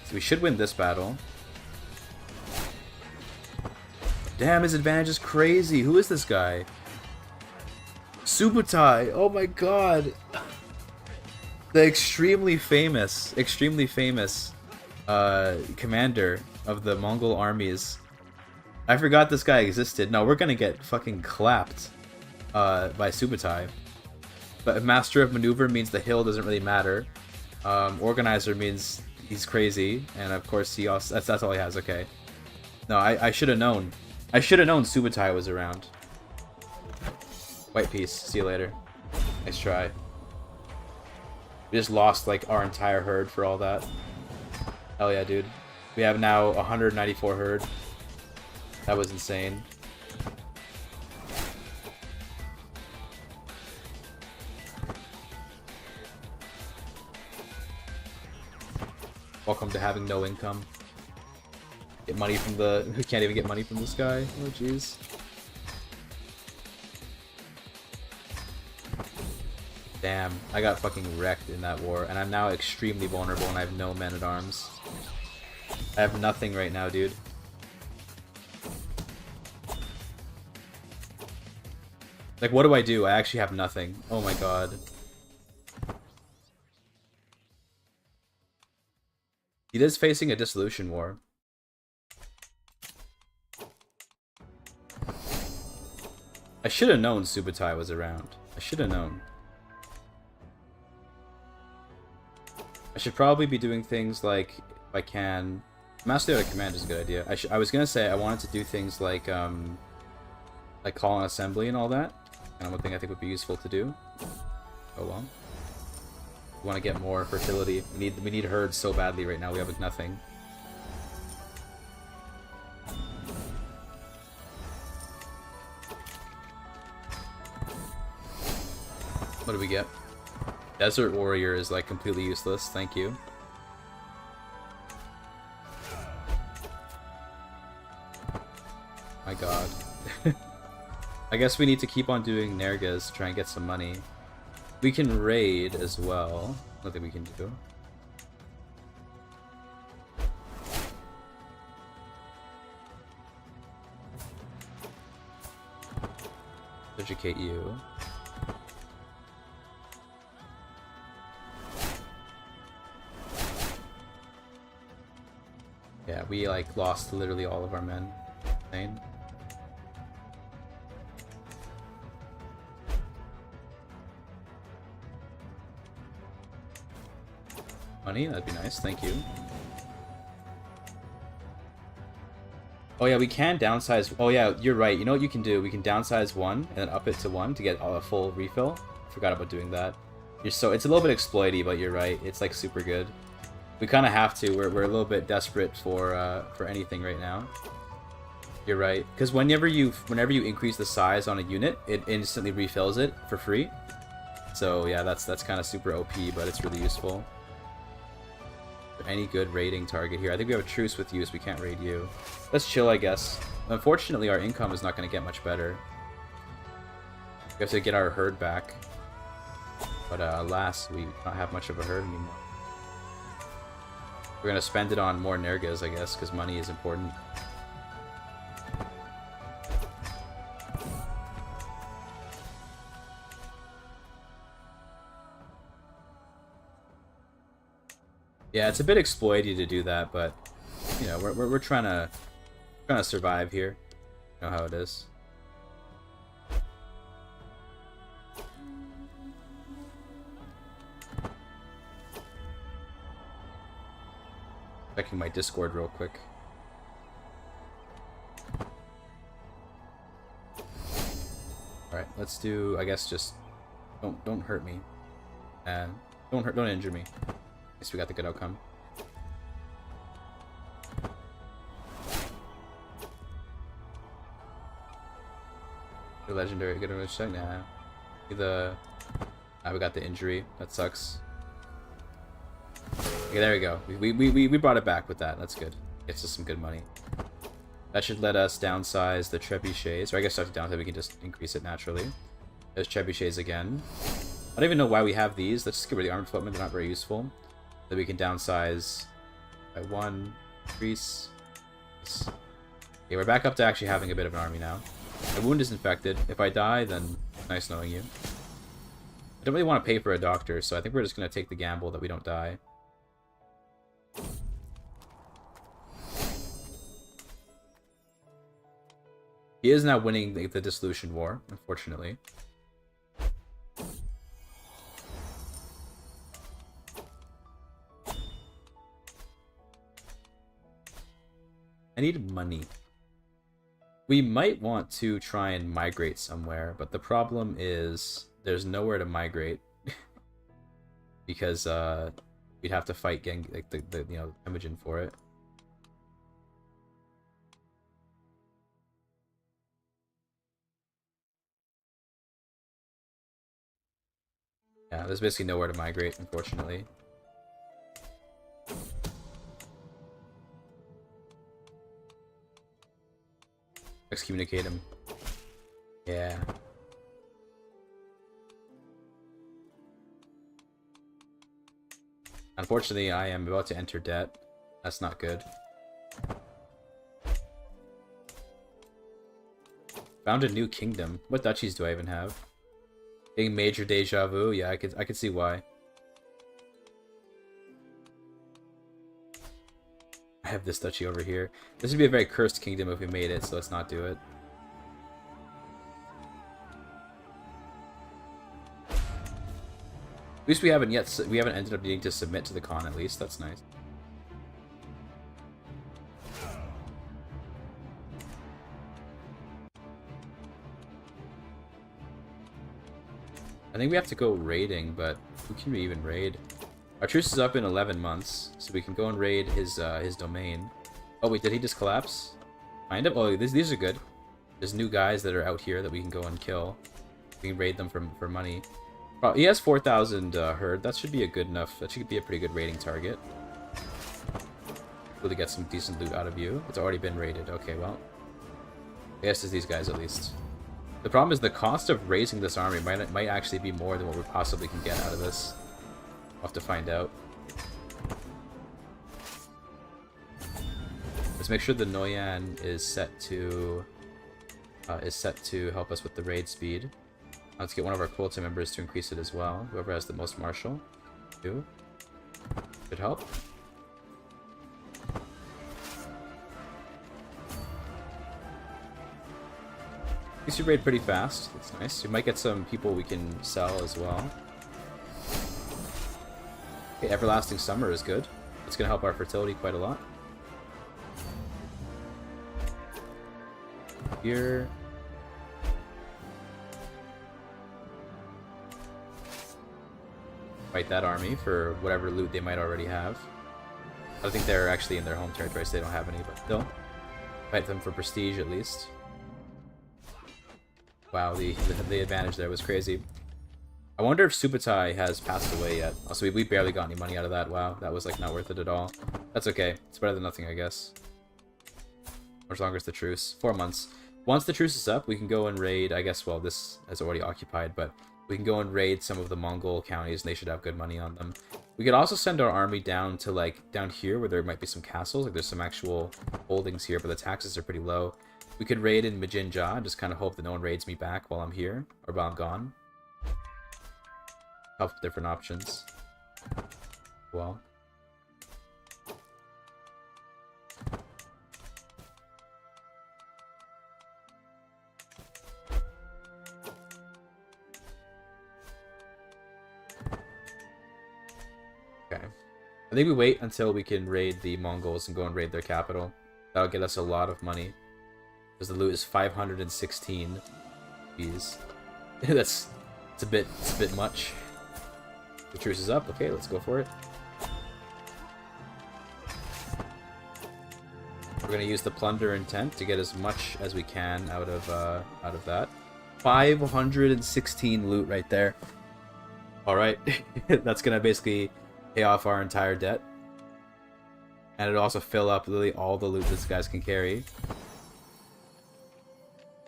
So we should win this battle. Damn, his advantage is crazy. Who is this guy? Subutai. Oh my god. The extremely famous commander of the Mongol armies. I forgot this guy existed. No, we're gonna get fucking clapped by Subutai. But Master of Maneuver means the hill doesn't really matter. Organizer means he's crazy, and of course he also that's all he has. Okay. No, I should have known. I should have known Subutai was around. White piece. See you later. Nice try. We just lost like our entire herd for all that. Hell yeah, dude. We have now 194 herd. That was insane. Welcome to having no income. Get money from the... We can't even get money from this guy. Oh, jeez. Damn, I got fucking wrecked in that war, and I'm now extremely vulnerable and I have no men-at-arms. I have nothing right now, dude. Like, what do I do? I actually have nothing. Oh my god. He is facing a dissolution war. I should have known Subutai was around. I should have known. I should probably be doing things like, if I can... Master out of command is a good idea. I was gonna say I wanted to do things like call an assembly and all that. And one thing I think would be useful to do. Oh well. We want to get more fertility. We need herds so badly right now. We have like nothing. What do we get? Desert Warrior is like completely useless. Thank you. My god. I guess we need to keep on doing Nergas to try and get some money. We can raid as well. Nothing we can do. Educate you. Yeah, we like lost literally all of our men. Insane. Money, that'd be nice, thank you. Oh yeah, we can downsize. Oh yeah, you're right. You know what you can do? We can downsize 1 and then up it to 1 to get a full refill. Forgot about doing that. It's a little bit exploity, but you're right. It's like super good. We kind of have to. We're a little bit desperate for anything right now. You're right, because whenever you increase the size on a unit, it instantly refills it for free. So yeah, that's kind of super OP, but it's really useful. Any good raiding target here? I think we have a truce with you, so we can't raid you. Let's chill, I guess. Unfortunately, our income is not going to get much better. We have to get our herd back. But alas, we don't have much of a herd anymore. We're going to spend it on more Nergas, I guess, because money is important. Yeah, it's a bit exploity to do that, but you know, we're trying to survive here. You know how it is. Checking my Discord real quick. All right, let's do. I guess just don't hurt me, and don't injure me. At least we got the good outcome. The legendary, good image check. Nah. We got the injury. That sucks. Okay, there we go. We brought it back with that. That's good. Gets us some good money. That should let us downsize the trebuchets. Or I guess after downsize we can just increase it naturally. There's trebuchets again. I don't even know why we have these. Let's just get rid of the armored footmen. They're not very useful. Then we can downsize by 1, increase. Okay, we're back up to actually having a bit of an army now. My wound is infected. If I die, then nice knowing you. I don't really want to pay for a doctor, so I think we're just going to take the gamble that we don't die. He is now winning the Dissolution War, unfortunately. I need money. We might want to try and migrate somewhere, but the problem is there's nowhere to migrate because we'd have to fight like the Imogen for it. Yeah, there's basically nowhere to migrate, unfortunately. Excommunicate him. Yeah. Unfortunately, I am about to enter debt. That's not good. Found a new kingdom. What duchies do I even have? Getting major deja vu? Yeah, I could see why. I have this duchy over here. This would be a very cursed kingdom if we made it, so let's not do it. At least we haven't yet. We haven't ended up needing to submit to the Khan. At least that's nice. I think we have to go raiding, but who can we even raid? Our truce is up in 11 months, so we can go and raid his domain. Oh wait, did he just collapse? Kind of. Oh, these are good. There's new guys that are out here that we can go and kill. We can raid them for money. He has 4,000 herd. That should be a good enough. That should be a pretty good raiding target. Really get some decent loot out of you. It's already been raided. Okay, well, I guess it's these guys at least. The problem is the cost of raising this army might actually be more than what we possibly can get out of this. We'll have to find out. Let's make sure the Noyan is set to help us with the raid speed. Let's get one of our quota members to increase it as well. Whoever has the most martial. Should help. At least you raid pretty fast. That's nice. We might get some people we can sell as well. Okay, Everlasting Summer is good. It's going to help our fertility quite a lot. Here. Fight that army for whatever loot they might already have. I don't think they're actually in their home territory, so they don't have any, but still. Fight them for prestige at least. Wow, the advantage there was crazy. I wonder if Subutai has passed away yet. Also, we barely got any money out of that. Wow, that was like not worth it at all. That's okay. It's better than nothing, I guess. Or as long as the truce. 4 months. Once the truce is up, we can go and raid. I guess, well, this is already occupied, but we can go and raid some of the Mongol counties, and they should have good money on them. We could also send our army down to, like, down here where there might be some castles. Like, there's some actual holdings here, but the taxes are pretty low. We could raid in Majinja and just kind of hope that no one raids me back while I'm here, or while I'm gone. Help with different options. Well. Okay. I think we wait until we can raid the Mongols and go and raid their capital. That'll get us a lot of money. Because the loot is 516 bees. It's a bit much. The truce is up. Okay, let's go for it. We're gonna use the plunder intent to get as much as we can out of that. 516 loot right there. All right, that's gonna basically pay off our entire debt, and it'll also fill up literally all the loot this guys can carry.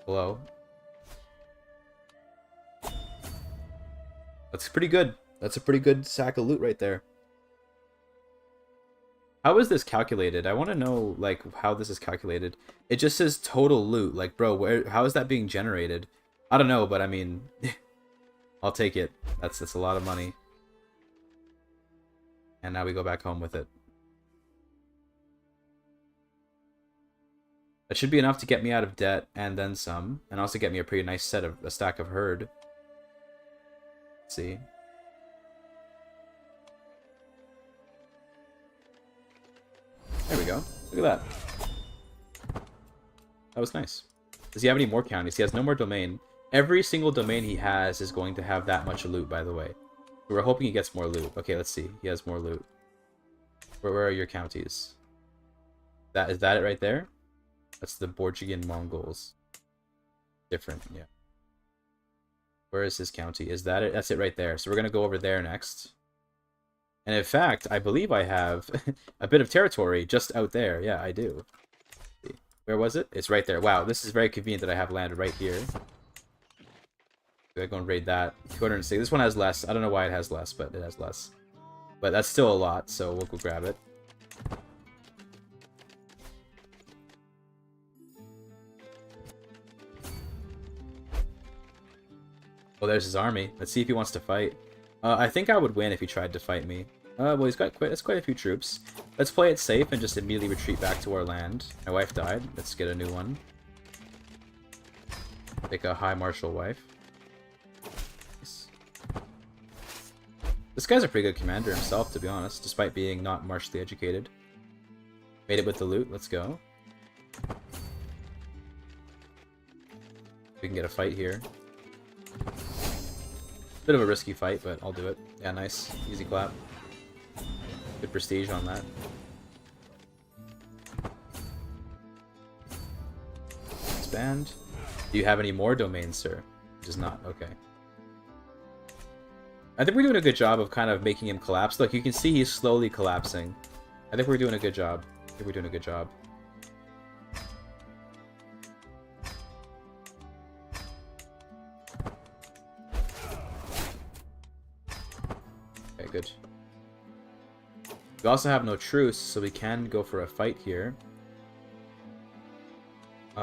Hello. That's pretty good. That's a pretty good sack of loot right there. How is this calculated? I want to know, like, how this is calculated. It just says total loot. Like, bro, how is that being generated? I don't know, but I mean, I'll take it. That's a lot of money. And now we go back home with it. That should be enough to get me out of debt and then some, and also get me a pretty nice stack of herd. Let's see. There we go. Look at that. That was nice. Does he have any more counties? He has no more domain. Every single domain he has is going to have that much loot, by the way. We're hoping he gets more loot. Okay, let's see. He has more loot. Where are your counties? Is that it right there? That's the Borgian Mongols. Different, yeah. Where is his county? Is that it? That's it right there. So we're going to go over there next. And in fact, I believe I have a bit of territory just out there. Yeah, I do. Where was it? It's right there. Wow, this is very convenient that I have land right here. I'm go and raid that. 260. This one has less. I don't know why it has less, but it has less. But that's still a lot, so we'll go grab it. Oh, there's his army. Let's see if he wants to fight. I think I would win if he tried to fight me. Well, he's got quite a few troops. Let's play it safe and just immediately retreat back to our land. My wife died. Let's get a new one. Take a high martial wife. Nice. This guy's a pretty good commander himself, to be honest, despite being not martially educated. Made it with the loot, let's go. We can get a fight here. Bit of a risky fight, but I'll do it. Yeah, nice. Easy clap. Good prestige on that. Expand. Do you have any more domains, sir? Does not. Okay. I think we're doing a good job of kind of making him collapse. Look, you can see he's slowly collapsing. I think we're doing a good job. I think we're doing a good job. Okay, good. We also have no truce, so we can go for a fight here. We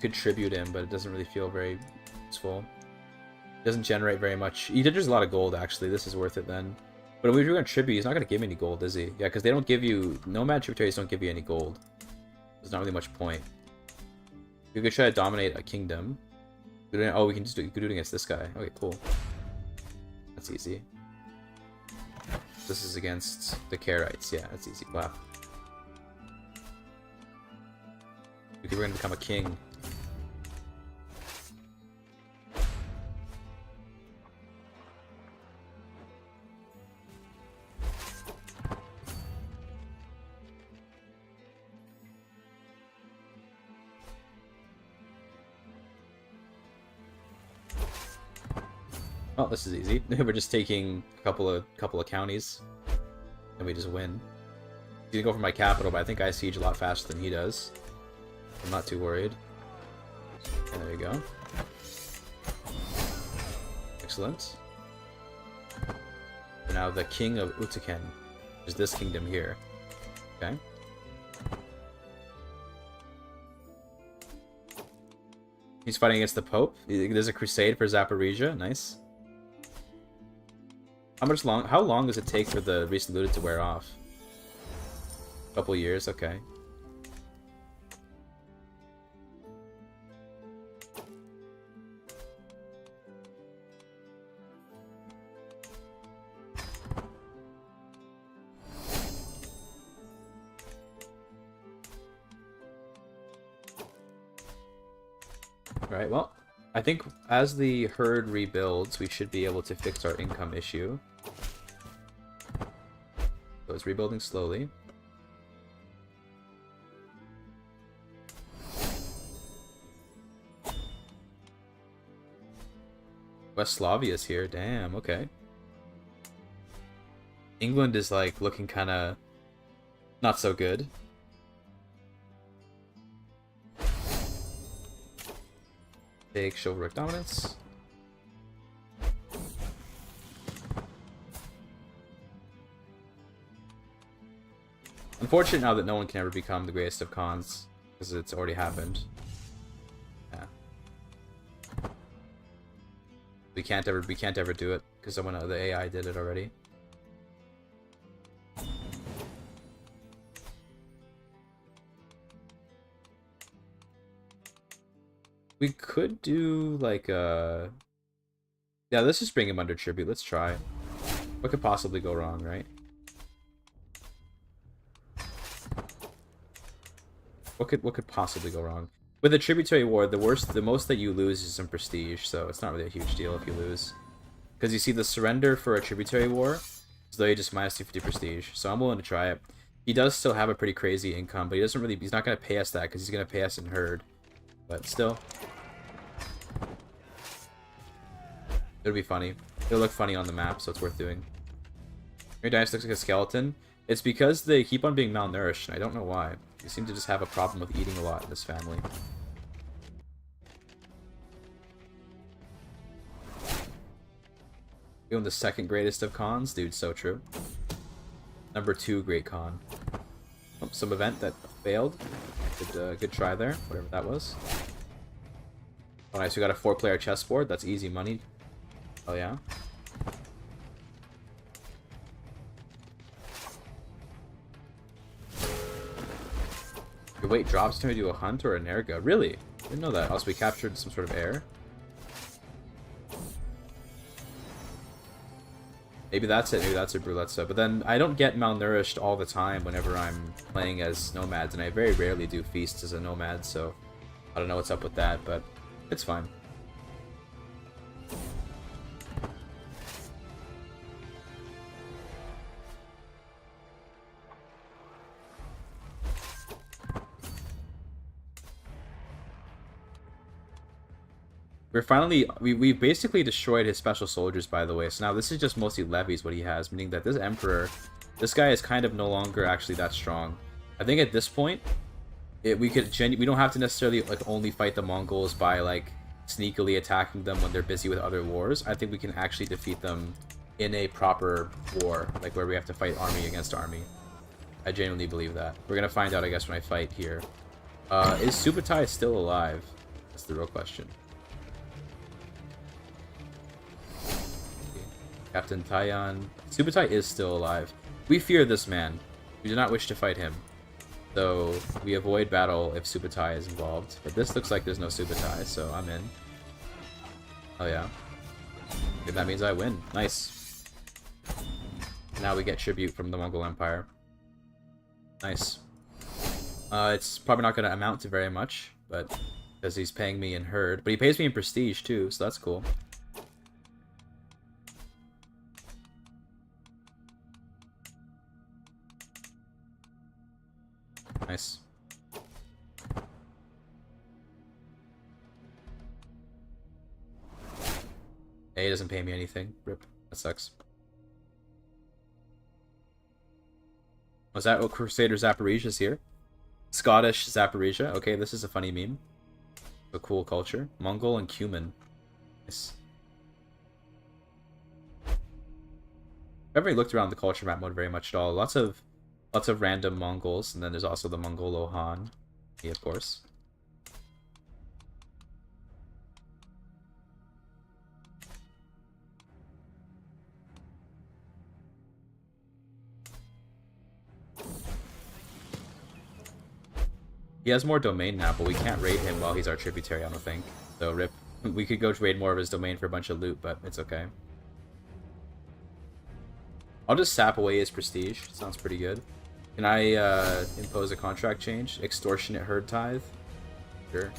could tribute him, but it doesn't really feel very useful. It doesn't generate very much. He did just a lot of gold, actually. This is worth it then. But if we're going to tribute, he's not going to give me any gold, is he? Yeah, because they don't give you... Nomad tributaries don't give you any gold. There's not really much point. We could try to dominate a kingdom. Oh, we can just do it against this guy. Okay, cool. That's easy. This is against the Karaites. Yeah, that's easy. Wow. We're going to become a king. Oh, this is easy. We're just taking a couple of counties, and we just win. He's gonna go for my capital, but I think I siege a lot faster than he does. I'm not too worried. And there you go. Excellent. We're now the king of Utuken, which is this kingdom here. Okay. He's fighting against the Pope. There's a crusade for Zaporizhia. Nice. How long does it take for the recent looted to wear off? A couple years, okay. Alright, well, I think as the herd rebuilds, we should be able to fix our income issue. So it's rebuilding slowly. West Slavia's here, damn, okay. England is like looking kinda not so good. Take chivalric dominance. Unfortunate now that no one can ever become the greatest of Khans, because it's already happened. Yeah. We can't ever do it because someone the AI did it already. We could do like a... Yeah, let's just bring him under tribute. Let's try. What could possibly go wrong, right? What could possibly go wrong? With a tributary war, the most that you lose is some prestige, so it's not really a huge deal if you lose. Because you see, the surrender for a tributary war is though you just minus 250 prestige, so I'm willing to try it. He does still have a pretty crazy income, but he's not going to pay us that because he's going to pay us in herd. But still, it'll be funny. It'll look funny on the map, so it's worth doing. Your dynasty looks like a skeleton. It's because they keep on being malnourished, and I don't know why. They seem to just have a problem with eating a lot in this family. You own the second greatest of Khans? Dude, so true. Number 2 great Khan. Oh, some event that failed. Good try there, whatever that was. Oh nice, we got a 4-player chessboard. That's easy money. Oh yeah. Your weight drops to do a hunt or a nerga. Really? Didn't know that. Also, we captured some sort of air. Maybe that's it. Maybe that's a Brulezza. But then I don't get malnourished all the time whenever I'm playing as nomads, and I very rarely do feasts as a nomad, so I don't know what's up with that, but it's fine. We've basically destroyed his special soldiers, by the way, so now this is just mostly levies what he has, meaning that this emperor, this guy is kind of no longer actually that strong. I think at this point, we don't have to necessarily like only fight the Mongols by like sneakily attacking them when they're busy with other wars. I think we can actually defeat them in a proper war, like where we have to fight army against army. I genuinely believe that. We're gonna find out, I guess, when I fight here. Is Subutai still alive? That's the real question. Captain Taiyan. Subutai is still alive. We fear this man. We do not wish to fight him. So we avoid battle if Subutai is involved. But this looks like there's no Subutai, so I'm in. Oh yeah. And that means I win. Nice. Now we get tribute from the Mongol Empire. Nice. It's probably not going to amount to very much, but because he's paying me in herd. But he pays me in prestige too, so that's cool. Nice. He doesn't pay me anything. Rip. That sucks. Was that Crusader Zaporizhia's here? Scottish Zaporizhia. Okay, this is a funny meme. A cool culture. Mongol and Cumin. Nice. I haven't really looked around the culture map mode very much at all. Lots of random Mongols, and then there's also the Mongolo Han, yeah, of course. He has more domain now, but we can't raid him while he's our tributary, I don't think. So rip. We could go raid more of his domain for a bunch of loot, but it's okay. I'll just sap away his prestige. Sounds pretty good. Can I impose a contract change? Extortionate herd tithe? Sure.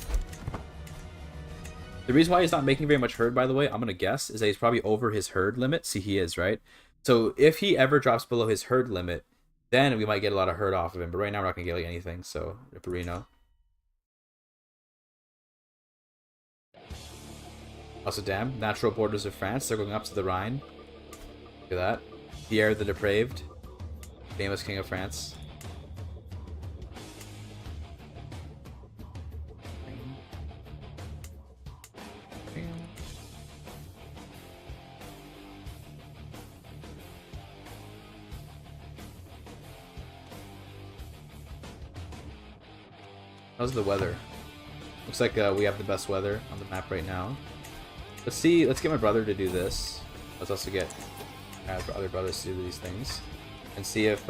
The reason why he's not making very much herd, by the way, I'm going to guess, is that he's probably over his herd limit. See, he is, right? So if he ever drops below his herd limit, then we might get a lot of herd off of him. But right now we're not going to get like anything, so Ripperino. Also, damn, natural borders of France. They're going up to the Rhine. Look at that. Pierre the Depraved. Famous king of France. How's the weather? Looks like we have the best weather on the map right now. Let's see. Let's get my brother to do this. Let's also get other brothers to do these things. And see if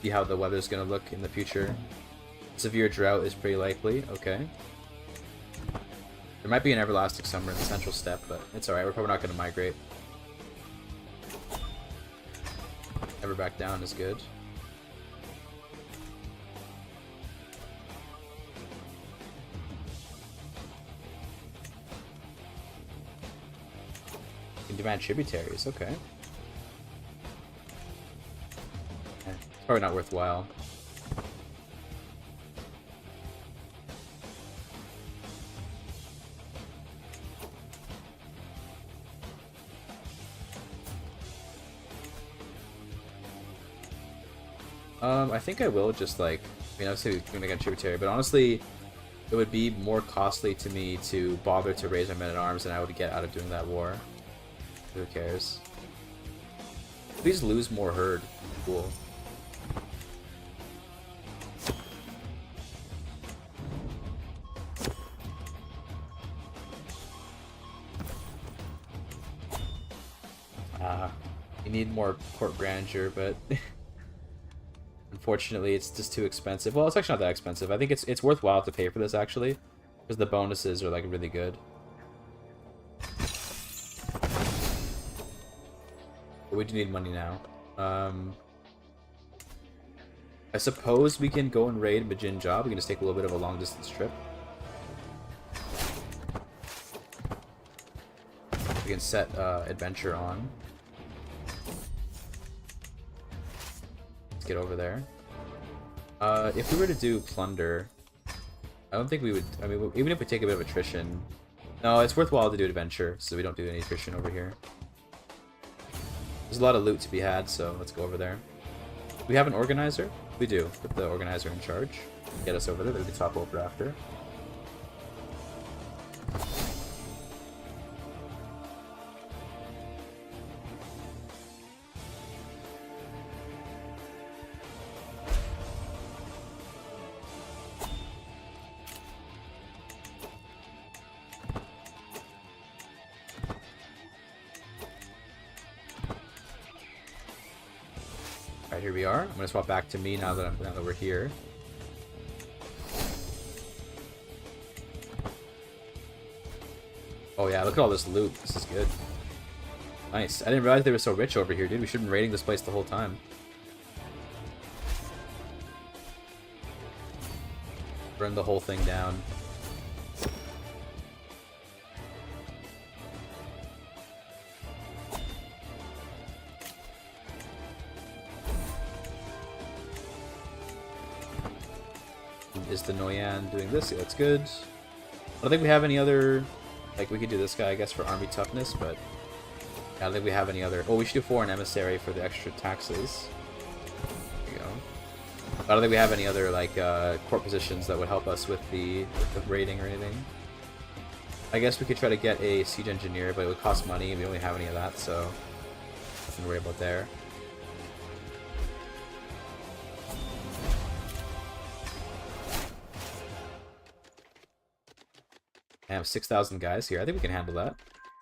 see how the weather's gonna look in the future. Severe drought is pretty likely. Okay. There might be an everlasting summer in the central steppe, but it's alright. We're probably not gonna migrate. Never back down is good. You can demand tributaries. Okay. Probably not worthwhile. I think I will just like, I mean, obviously we can make a tributary, but honestly, it would be more costly to me to bother to raise my men-at-arms than I would get out of doing that war. Who cares? Please lose more herd. Cool. You need more court grandeur, but unfortunately it's just too expensive. Well, it's actually not that expensive. I think it's worthwhile to pay for this actually, because the bonuses are like really good. We do need money now. I suppose we can go and raid Majin Job. We can just take a little bit of a long distance trip. We can set adventure on. Let's get over there. If we were to do plunder, I don't think we would. I mean, even if we take a bit of attrition, no, it's worthwhile to do adventure, so we don't do any attrition over here. There's a lot of loot to be had, so let's go over there. We have an organizer. We do. Put the organizer in charge. Get us over there. We can top over after. Alright, here we are. I'm gonna swap back to me now that we're here. Oh yeah, look at all this loot. This is good. Nice. I didn't realize they were so rich over here, dude. We should have been raiding this place the whole time. Burn the whole thing down. Is the Noyan doing this? Yeah, that's good. I don't think we have any other... Like, we could do this guy, I guess, for army toughness, but... I don't think we have any other... Oh, we should do foreign emissary for the extra taxes. There you go. I don't think we have any other, like, court positions that would help us with the raiding or anything. I guess we could try to get a siege engineer, but it would cost money, and we don't really have any of that, so... Nothing to worry about there. I have 6,000 guys here. I think we can handle that.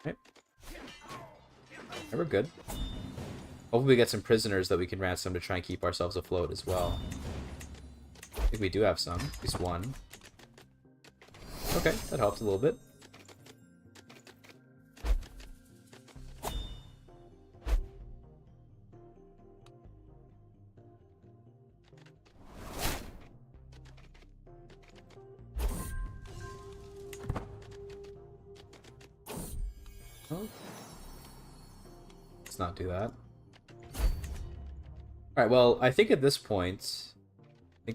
Right. We're good. Hopefully we get some prisoners that we can ransom to try and keep ourselves afloat as well. I think we do have some. At least one. Okay, that helps a little bit. Let's not do that. Alright, well, I think at this point...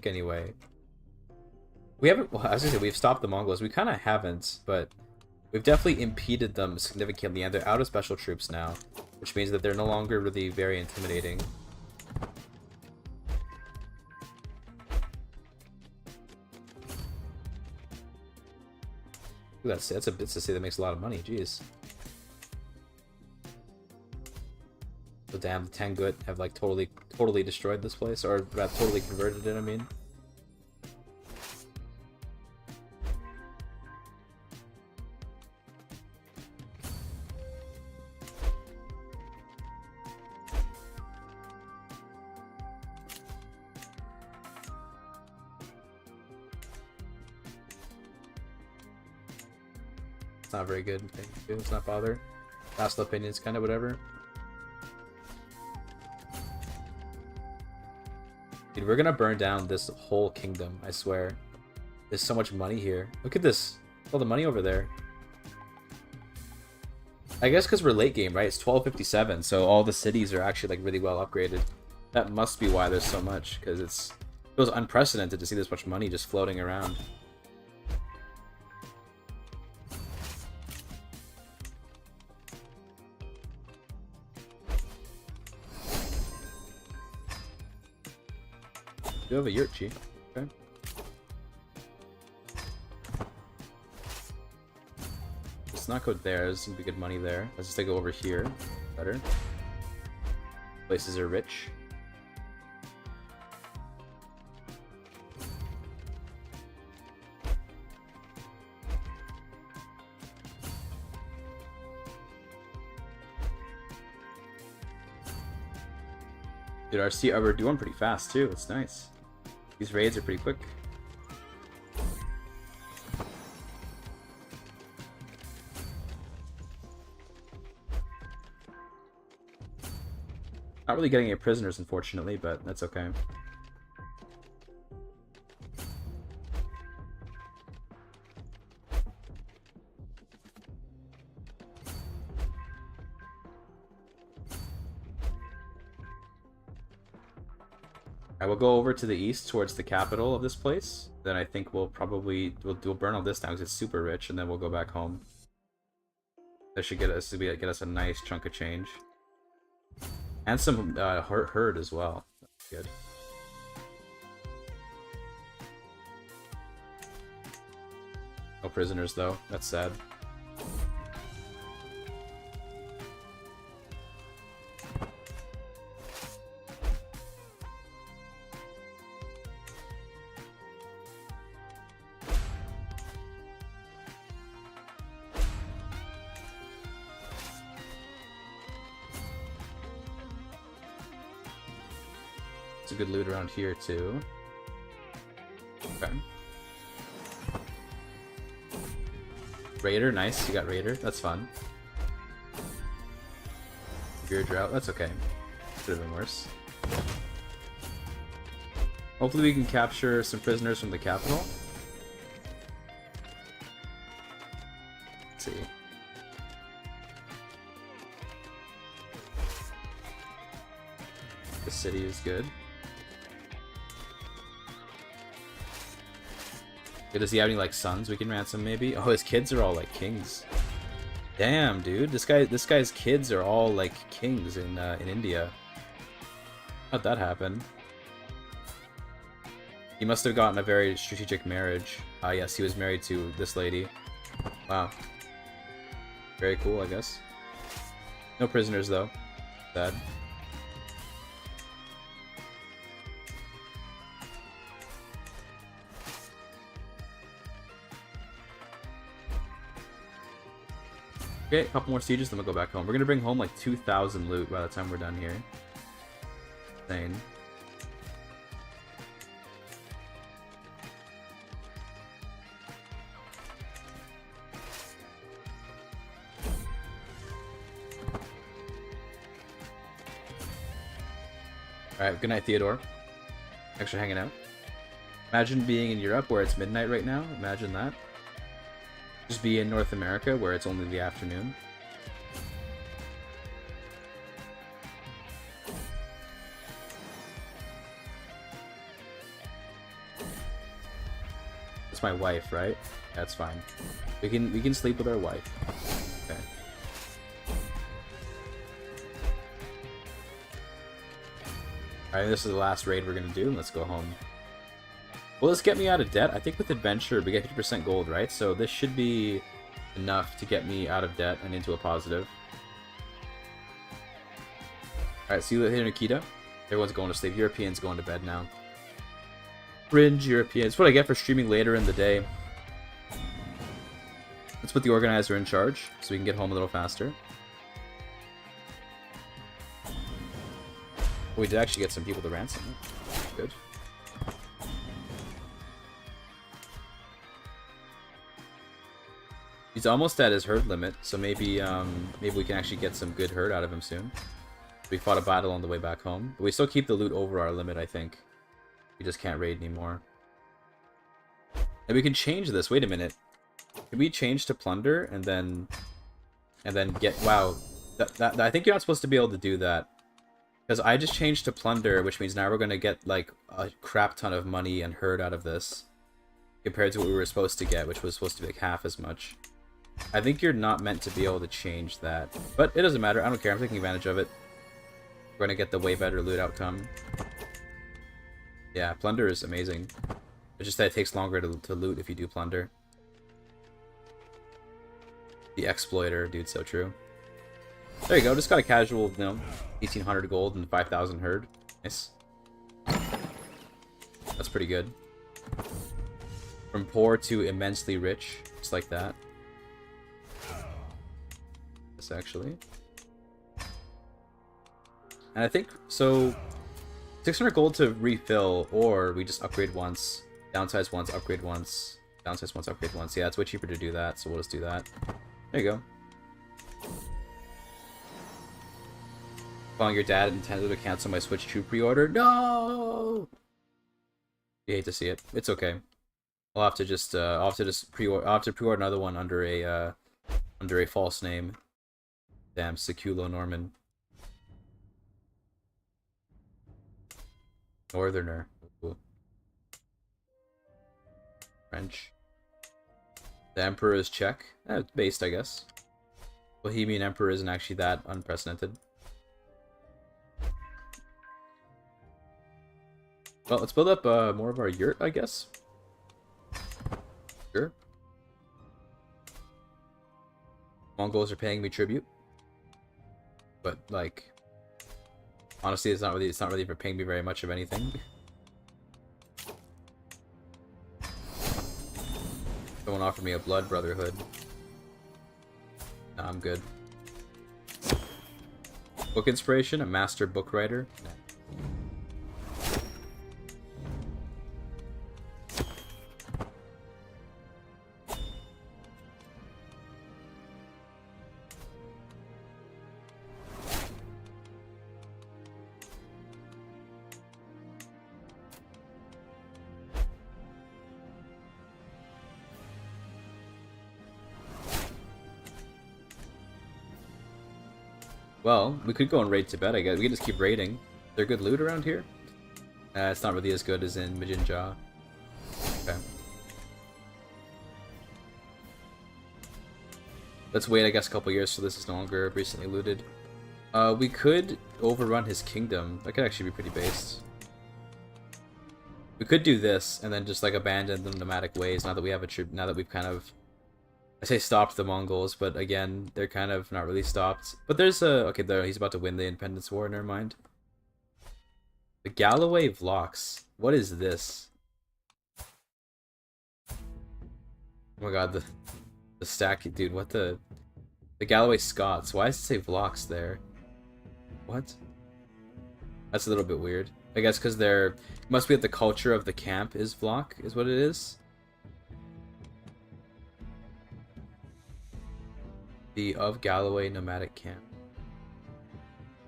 anyway... We haven't... Well, I was gonna say, we've stopped the Mongols. We kind of haven't, but... We've definitely impeded them significantly, and they're out of special troops now. Which means that they're no longer really very intimidating. Ooh, that's a bit to say that makes a lot of money, jeez. So damn, the Tangut have like totally destroyed this place, or totally converted it, I mean. It's not very good. Let's not bother. Last opinions, kind of whatever. Dude, we're gonna burn down this whole kingdom, I swear. There's so much money here. Look at this. All the money over there. I guess because we're late game, right? It's 1257, so all the cities are actually like really well upgraded. That must be why there's so much, because it feels unprecedented to see this much money just floating around. You have a Yurtchi. Okay. Let's not go there. There's some good money there. Let's just go over here. Better. Places are rich. Dude, we're doing pretty fast too. It's nice. These raids are pretty quick. Not really getting any prisoners, unfortunately, but that's okay. I will go over to the east towards the capital of this place. Then I think we'll burn all this down because it's super rich, and then we'll go back home. That should get us a nice chunk of change, and some herd as well. That's good. No prisoners though. That's sad. A good loot around here too. Okay. Raider, nice. You got Raider. That's fun. Beer drought. That's okay. Could have been worse. Hopefully we can capture some prisoners from the capital. Let's see. The city is good. Does he have any like sons we can ransom maybe? Oh, his kids are all like kings. Damn, dude, this guy's kids are all like kings in India. How'd that happen? He must have gotten a very strategic marriage. Yes, he was married to this lady. Wow. Very cool, I guess. No prisoners though. Sad. Okay, a couple more sieges, then we'll go back home. We're gonna bring home like 2,000 loot by the time we're done here. Insane. Alright, good night, Theodore. Thanks for hanging out. Imagine being in Europe where it's midnight right now. Imagine that. Just be in North America where it's only the afternoon. It's my wife, right? That's fine. We can sleep with our wife. Okay. Alright, this is the last raid we're gonna do. Let's go home. Will this get me out of debt? I think with adventure we get 50% gold, right? So this should be enough to get me out of debt and into a positive. Alright, see you later, Nikita. Everyone's going to sleep. Europeans going to bed now. Fringe Europeans. That's what I get for streaming later in the day. Let's put the organizer in charge so we can get home a little faster. We did actually get some people to ransom. Good. He's almost at his herd limit, so maybe we can actually get some good herd out of him soon. We fought a battle on the way back home, but we still keep the loot over our limit, I think. We just can't raid anymore. And we can change this. Wait a minute. Can we change to plunder and then get? Wow, that I think you're not supposed to be able to do that. Because I just changed to plunder, which means now we're gonna get like a crap ton of money and herd out of this, compared to what we were supposed to get, which was supposed to be like half as much. I think you're not meant to be able to change that, but it doesn't matter. I don't care. I'm taking advantage of it. We're gonna get the way better loot outcome. Yeah, plunder is amazing. It's just that it takes longer to loot if you do plunder. The exploiter, dude, so true. There you go. Just got a casual, 1,800 gold and 5,000 herd. Nice. That's pretty good. From poor to immensely rich, just like that. This actually. And I think, so 600 gold to refill, or we just upgrade once, downsize once, upgrade once, downsize once, upgrade once. Yeah, it's way cheaper to do that, so we'll just do that. There you go. Calling your dad intended to cancel my Switch 2 pre-order. No! You hate to see it. It's okay. I'll have to just pre-order. I'll have to pre-order another one under a false name. Damn, Seculo Norman. Northerner. Ooh. French. The Emperor is Czech. It's based, I guess. Bohemian Emperor isn't actually that unprecedented. Well, let's build up more of our yurt, I guess. Sure. Mongols are paying me tribute. But, like, honestly, it's not really for paying me very much of anything. Someone offered me a blood brotherhood. Nah, I'm good. Book inspiration, a master book writer. Nah. Well, we could go and raid Tibet, I guess. We can just keep raiding. Is there good loot around here? It's not really as good as in Majinja. Okay. Let's wait, I guess, a couple years so this is no longer recently looted. We could overrun his kingdom. That could actually be pretty based. We could do this and then just like abandon the nomadic ways now that we have now that we've kind of, I say stopped the Mongols, but again, they're kind of not really stopped. But there's a... Okay, there, he's about to win the Independence War, never mind. The Galloway Vlox. What is this? Oh my god, the stack... Dude, what the... The Galloway Scots. Why does it say Vlox there? What? That's a little bit weird. I guess because they're... Must be that the culture of the camp is Vlok, is what it is. The of Galloway nomadic camp.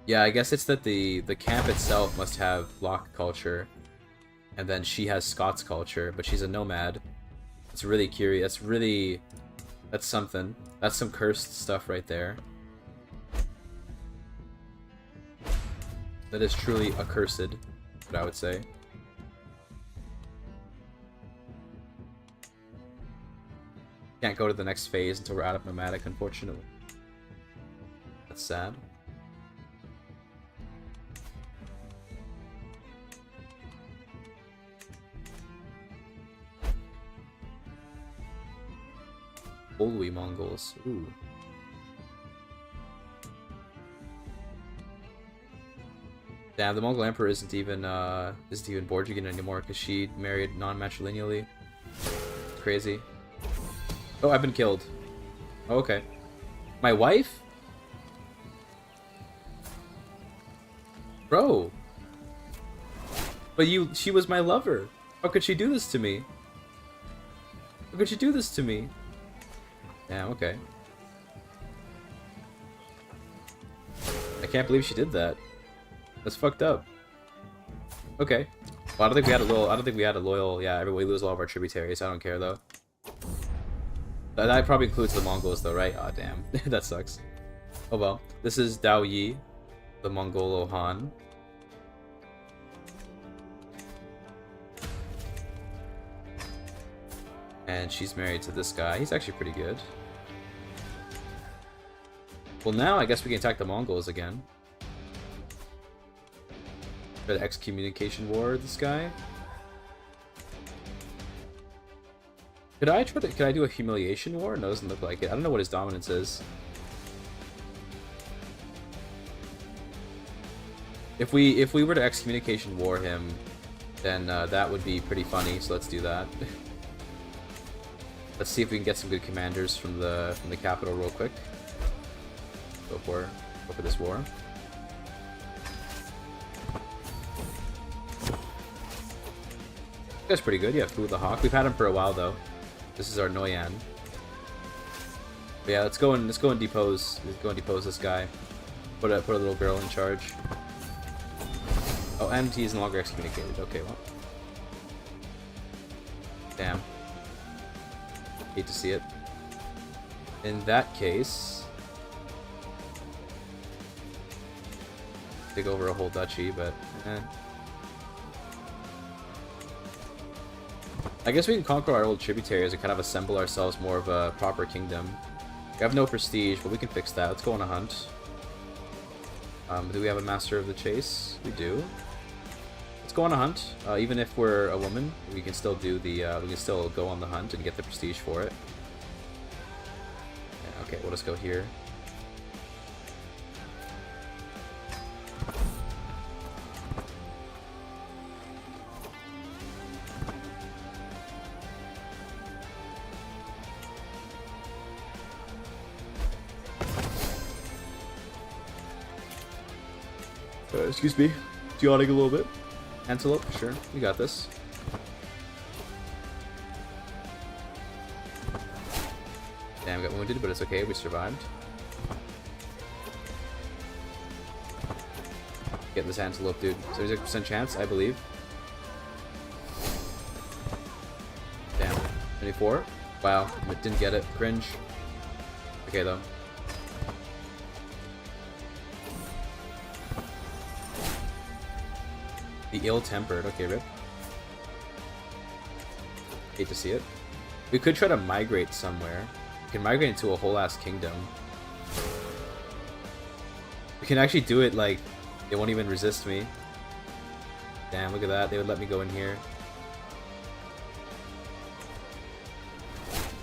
Yeah, I guess it's that the camp itself must have Vlok culture, and then she has Scots culture, but she's a nomad. It's really curious. That's something. That's some cursed stuff right there. That is truly accursed, what I would say. Can't go to the next phase until we're out of nomadic, unfortunately. That's sad. Holy Mongols. Ooh. Damn, the Mongol Emperor isn't even Borjigin anymore because she married non-matrilineally. Crazy. Oh, I've been killed. Oh, okay. My wife? Bro. But she was my lover. How could she do this to me? How could she do this to me? Damn, okay. I can't believe she did that. That's fucked up. Okay. Well, I don't think we had a loyal, yeah, we lose all of our tributaries. I don't care though. That probably includes the Mongols though, right? Aw, damn. That sucks. Oh well. This is Dao Yi, the Mongolo Han. And she's married to this guy. He's actually pretty good. Well, now I guess we can attack the Mongols again. For the excommunication war, this guy. Could I do a humiliation war? No, it doesn't look like it. I don't know what his dominance is. If we were to excommunication war him, then that would be pretty funny. So let's do that. Let's see if we can get some good commanders from the capital real quick. Go for this war. That's pretty good. Yeah, Fu the Hawk. We've had him for a while though. This is our Noyan. But yeah, let's go and depose. Let's go and depose this guy. Put a little girl in charge. Oh, and he's no longer excommunicated. Okay, well. Damn. Hate to see it. In that case, take over a whole duchy, but I guess we can conquer our old tributaries and kind of assemble ourselves more of a proper kingdom. We have no prestige, but we can fix that. Let's go on a hunt. Do we have a master of the chase? We do. Let's go on a hunt. Even if we're a woman, we can still do the. We can still go on the hunt and get the prestige for it. Yeah, okay, we'll just go here. Excuse me. Yawning a little bit. Antelope, sure. We got this. Damn, got wounded, but it's okay. We survived. Get this antelope, dude. 76% chance, I believe. Damn. 24. Wow. Didn't get it. Cringe. Okay, though. The ill-tempered. Okay, rip. Hate to see it. We could try to migrate somewhere. We can migrate into a whole-ass kingdom. We can actually do it, like, they won't even resist me. Damn, look at that. They would let me go in here.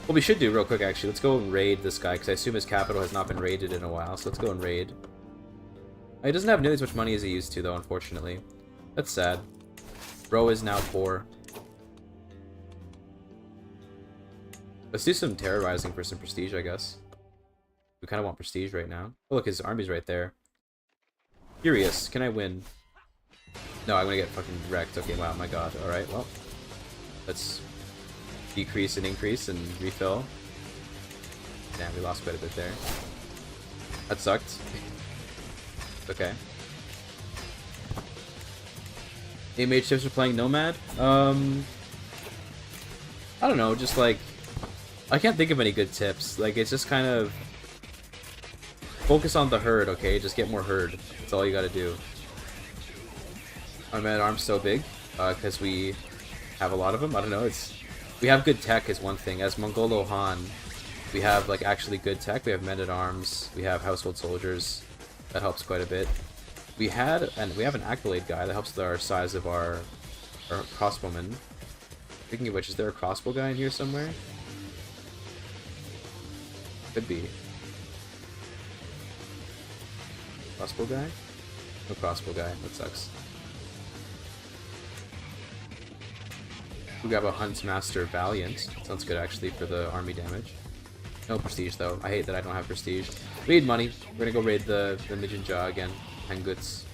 What we should do real quick, actually, let's go and raid this guy, because I assume his capital has not been raided in a while, so let's go and raid. He doesn't have nearly as much money as he used to, though, unfortunately. That's sad. Bro is now poor. Let's do some terrorizing for some prestige, I guess. We kind of want prestige right now. Oh, look, his army's right there. Furious, can I win? No, I'm gonna get fucking wrecked. Okay, wow, my god. Alright, well. Let's decrease and increase and refill. Damn, we lost quite a bit there. That sucked. Okay. Mage tips for playing Nomad? I don't know, just like... I can't think of any good tips. Like, it's just kind of... Focus on the herd, okay? Just get more herd. That's all you gotta do. Our man-at-arms so big, because we have a lot of them. I don't know, it's... We have good tech is one thing. As Mongolo Han, we have, like, actually good tech. We have men-at-arms. We have household soldiers. That helps quite a bit. We have an accolade guy that helps with our size of our crossbowmen. Speaking of which, is there a crossbow guy in here somewhere? Could be. Crossbow guy? No crossbow guy. That sucks. We grab a Huntsmaster Valiant. Sounds good actually for the army damage. No prestige though. I hate that I don't have prestige. We need money. We're gonna go raid the Mijin Jaw again. Penguts.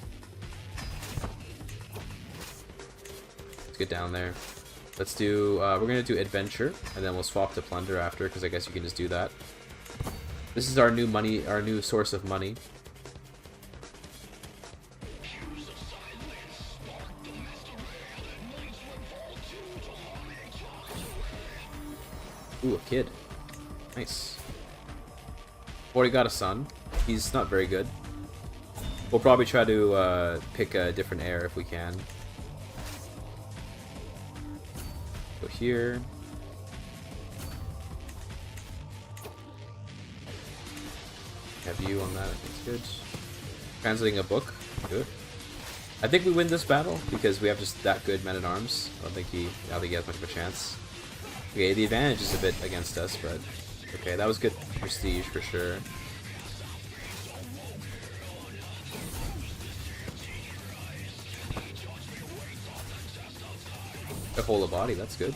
Let's get down there. Let's do, we're gonna do adventure, and then we'll swap to plunder after, because I guess you can just do that. This is our new money, our new source of money. Ooh, a kid. Nice. Already got a son. He's not very good. We'll probably try to pick a different heir if we can. Go here. Have you on that, I think it's good. Translating a book, good. I think we win this battle because we have just that good men-at-arms. I don't think he has much of a chance. Okay, the advantage is a bit against us, but okay, that was good prestige for sure. A whole of body, that's good.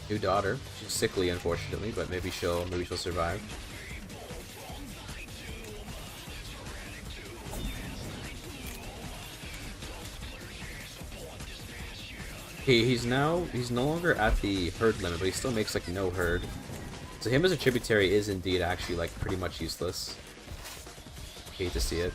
New daughter. She's sickly, unfortunately, but maybe she'll survive. He's no longer at the herd limit, but he still makes like no herd. So him as a tributary is indeed actually like pretty much useless. Hate to see it.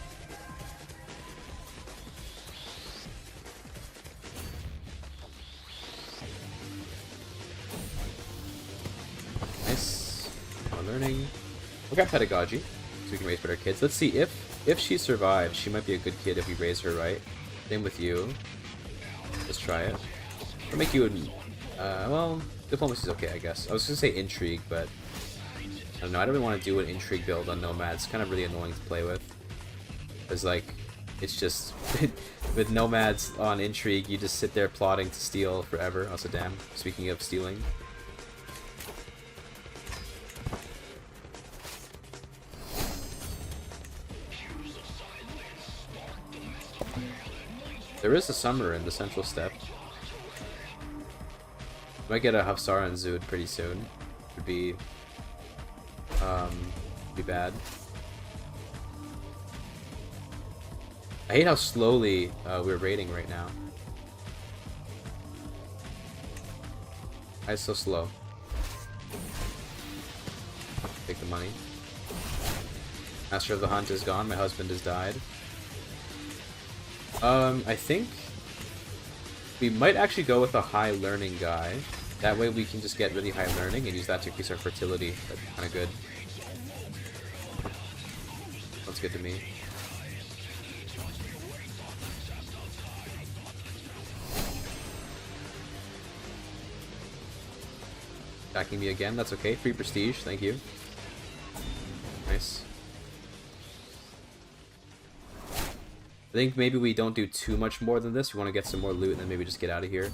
Nice. More learning. We got pedagogy, so we can raise better kids. Let's see if she survives. She might be a good kid if we raise her right. Same with you. Let's try it. I'll make you an, well, diplomacy's okay, I guess. I was gonna say intrigue, but I don't know. I don't really want to do an intrigue build on nomads. It's kind of really annoying to play with. Because, like, it's just with nomads on intrigue, you just sit there plotting to steal forever. Also, damn. Speaking of stealing. There is a summer in the central steppe. Might get a Hafsara and Zood pretty soon. Would be bad. I hate how slowly we're raiding right now. Why is it so slow? Take the money. Master of the Hunt is gone. My husband has died. I think we might actually go with a high learning guy. That way we can just get really high learning and use that to increase our fertility. That's kind of good. Sounds good to me. Attacking me again, that's okay. Free prestige, thank you. Nice. I think maybe we don't do too much more than this. We want to get some more loot and then maybe just get out of here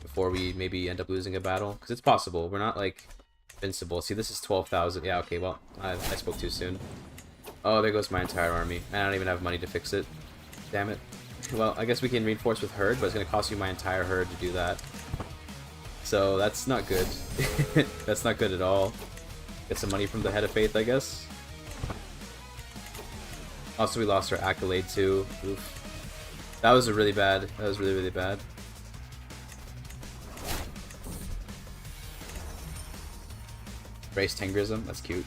before we maybe end up losing a battle. Because it's possible. We're not, like, invincible. See, this is 12,000. Yeah, okay, well, I spoke too soon. Oh, there goes my entire army. And I don't even have money to fix it. Damn it. Well, I guess we can reinforce with herd, but it's going to cost you my entire herd to do that. So, that's not good. That's not good at all. Get some money from the Head of Faith, I guess. Also, we lost our accolade too. Oof. That was really bad. That was really, really bad. Race Tengrism, that's cute.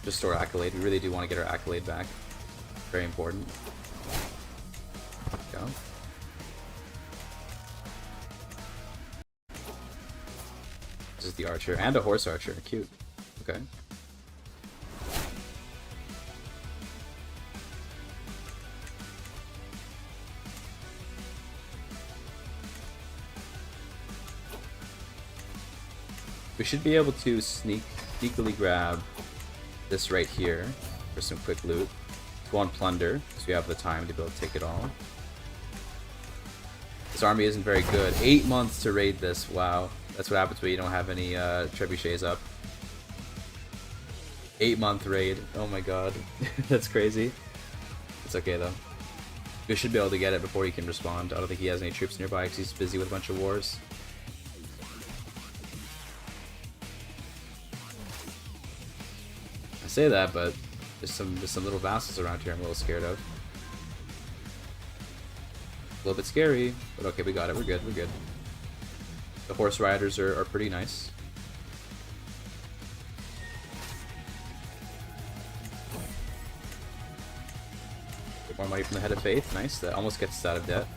Just store accolade. We really do want to get our accolade back. Very important. Go. This is the archer and a horse archer. Cute. Okay. We should be able to sneakily grab this right here for some quick loot. Go on plunder, because we have the time to be able to take it all. This army isn't very good. 8 months to raid this. Wow. That's what happens when you don't have any trebuchets up. 8-month raid. Oh my god. That's crazy. It's okay though. We should be able to get it before he can respond. I don't think he has any troops nearby because he's busy with a bunch of wars. I say that, but there's some little vassals around here I'm a little scared of. A little bit scary, but okay, we got it. We're good. We're good. The horse riders are pretty nice. Get more money from the Head of Faith. Nice. That almost gets us out of debt.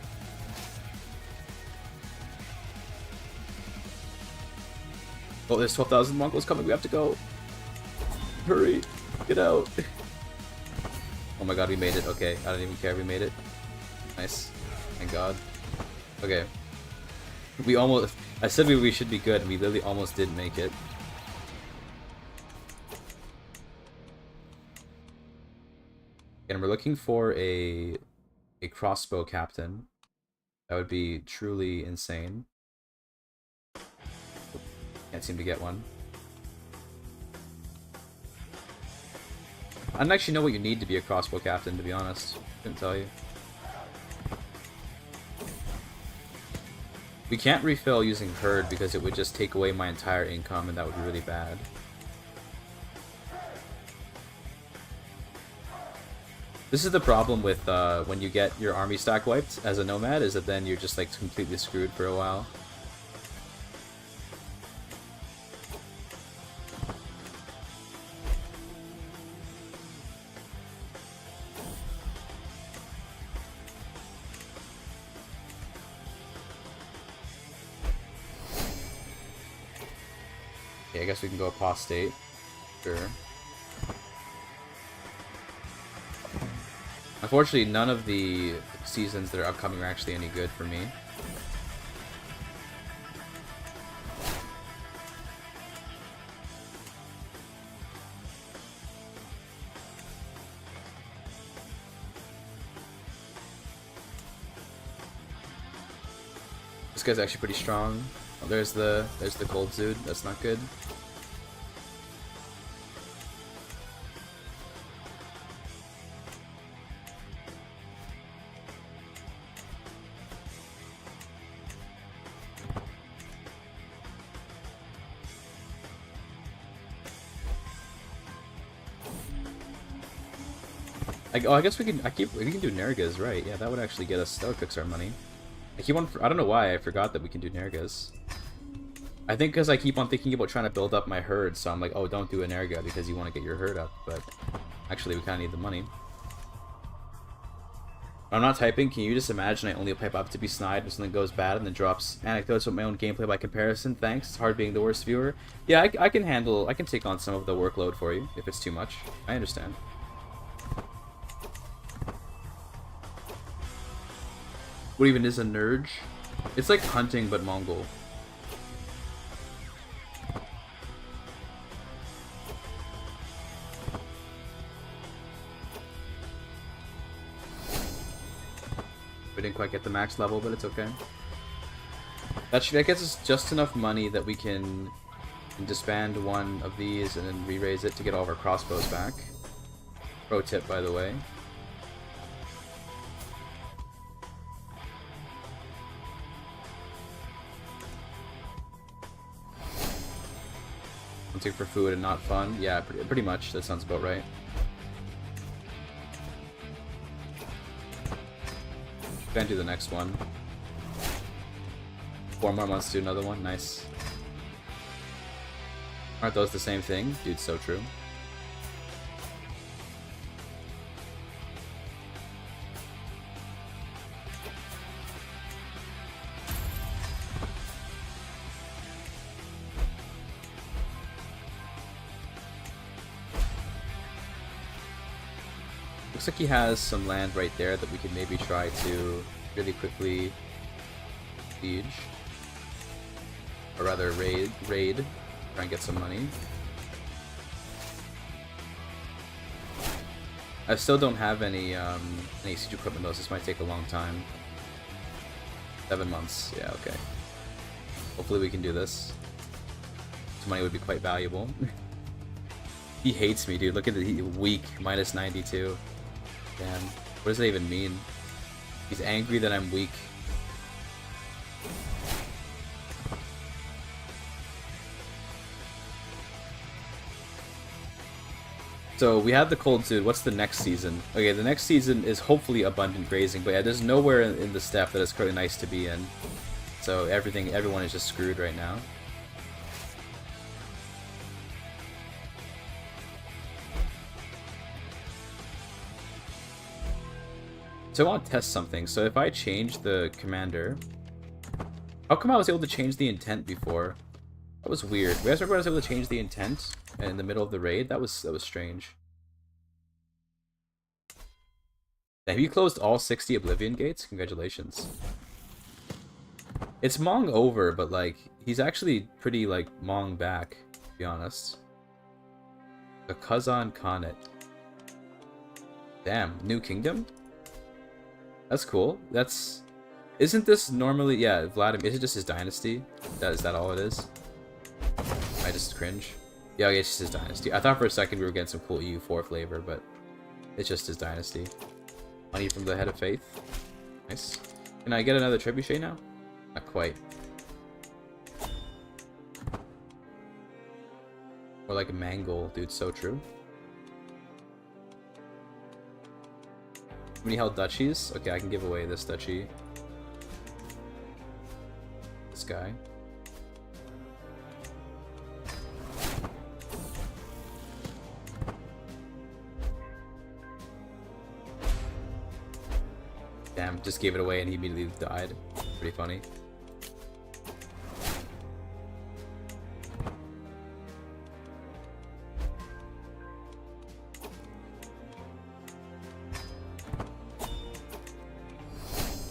Oh, there's 12,000 Mongols coming. We have to go. Hurry. Get out. Oh my god, we made it. Okay, I don't even care. We made it. Nice. Thank god. Okay. We almost... I said we should be good, and we literally almost did make it. And we're looking for a crossbow captain. That would be truly insane. Can't seem to get one. I don't actually know what you need to be a crossbow captain, to be honest. Couldn't tell you. We can't refill using herd because it would just take away my entire income and that would be really bad. This is the problem with when you get your army stack wiped as a nomad, is that then you're just like completely screwed for a while. Okay, I guess we can go apostate. Sure. Unfortunately, none of the seasons that are upcoming are actually any good for me. This guy's actually pretty strong. Oh, there's the gold dude. That's not good. I guess we can do Nergas, right? Yeah, that would actually get us. That would fix our money. I don't know why I forgot that we can do Nergas. I think because I keep on thinking about trying to build up my herd, so I'm like, oh, don't do a Nerga because you want to get your herd up. But actually, we kind of need the money. I'm not typing. Can you just imagine I only pipe up to be snide when something goes bad and then drops anecdotes about my own gameplay by comparison? Thanks. It's hard being the worst viewer. Yeah, I can take on some of the workload for you if it's too much. I understand. What even is a Nurge? It's like hunting, but Mongol. We didn't quite get the max level, but it's okay. That gets us just enough money that we can disband one of these and then re-raise it to get all of our crossbows back. Pro tip, by the way. Hunting for food and not fun. Yeah, pretty much. That sounds about right. Can't do the next one. 4 more months to do another one. Nice. Aren't those the same thing? Dude, so true. Looks like he has some land right there that we could maybe try to really quickly siege. Or rather raid, try and get some money. I still don't have any siege equipment though, so this might take a long time. 7 months, yeah, okay. Hopefully we can do this. This money would be quite valuable. He hates me, dude. Look at the weak, minus 92. Damn. What does that even mean? He's angry that I'm weak. So we have the cold dude. What's the next season? Okay, the next season is hopefully abundant grazing, but yeah, there's nowhere in the steppe that is currently nice to be in. So everyone is just screwed right now. So I want to test something. So if I change the commander, how come I was able to change the intent before? That was weird. You guys remember I was able to change the intent in the middle of the raid? That was strange. Have you closed all 60 Oblivion gates? Congratulations. It's Mong over, but like he's actually pretty like Mong back, to be honest. The Kazan Khanate. Damn, new kingdom? That's cool. Isn't this normally... Yeah, Vladimir... Is it just his dynasty? Is that all it is? I just cringe. Yeah, it's just his dynasty. I thought for a second we were getting some cool EU4 flavor, but it's just his dynasty. Money from the Head of Faith. Nice. Can I get another trebuchet now? Not quite. Or like a Mongol, dude, so true. How many held duchies? Okay, I can give away this duchy. This guy. Damn, just gave it away and he immediately died. Pretty funny.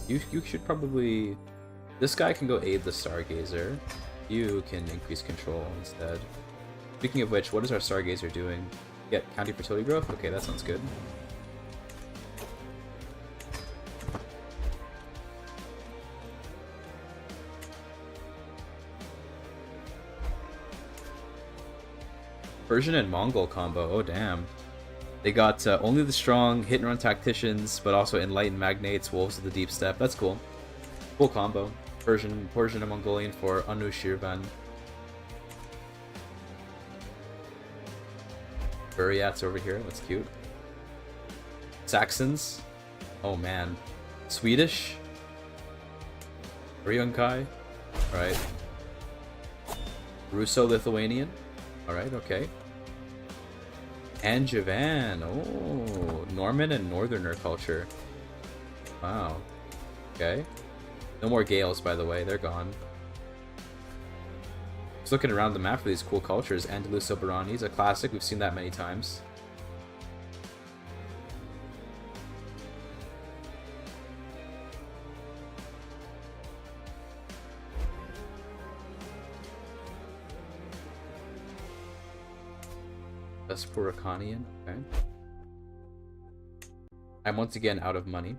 You should probably... This guy can go aid the Stargazer. You can increase control instead. Speaking of which, what is our Stargazer doing? Get county fertility growth? Okay, that sounds good. Persian and Mongol combo, oh damn. They got only the strong hit and run tacticians, but also enlightened magnates, wolves of the deep steppe. That's cool. Cool combo. Persian and Mongolian for Anushirvan. Buryats over here, that's cute. Saxons. Oh man. Swedish. Ryunkai. Alright. Russo-Lithuanian. Alright, okay. Angevin. Oh, Norman and Northerner culture. Wow. Okay. No more Gales, by the way. They're gone. Just looking around the map for these cool cultures. Andaluso-Barani's a classic. We've seen that many times. Vespurakanian, okay. I'm once again out of money.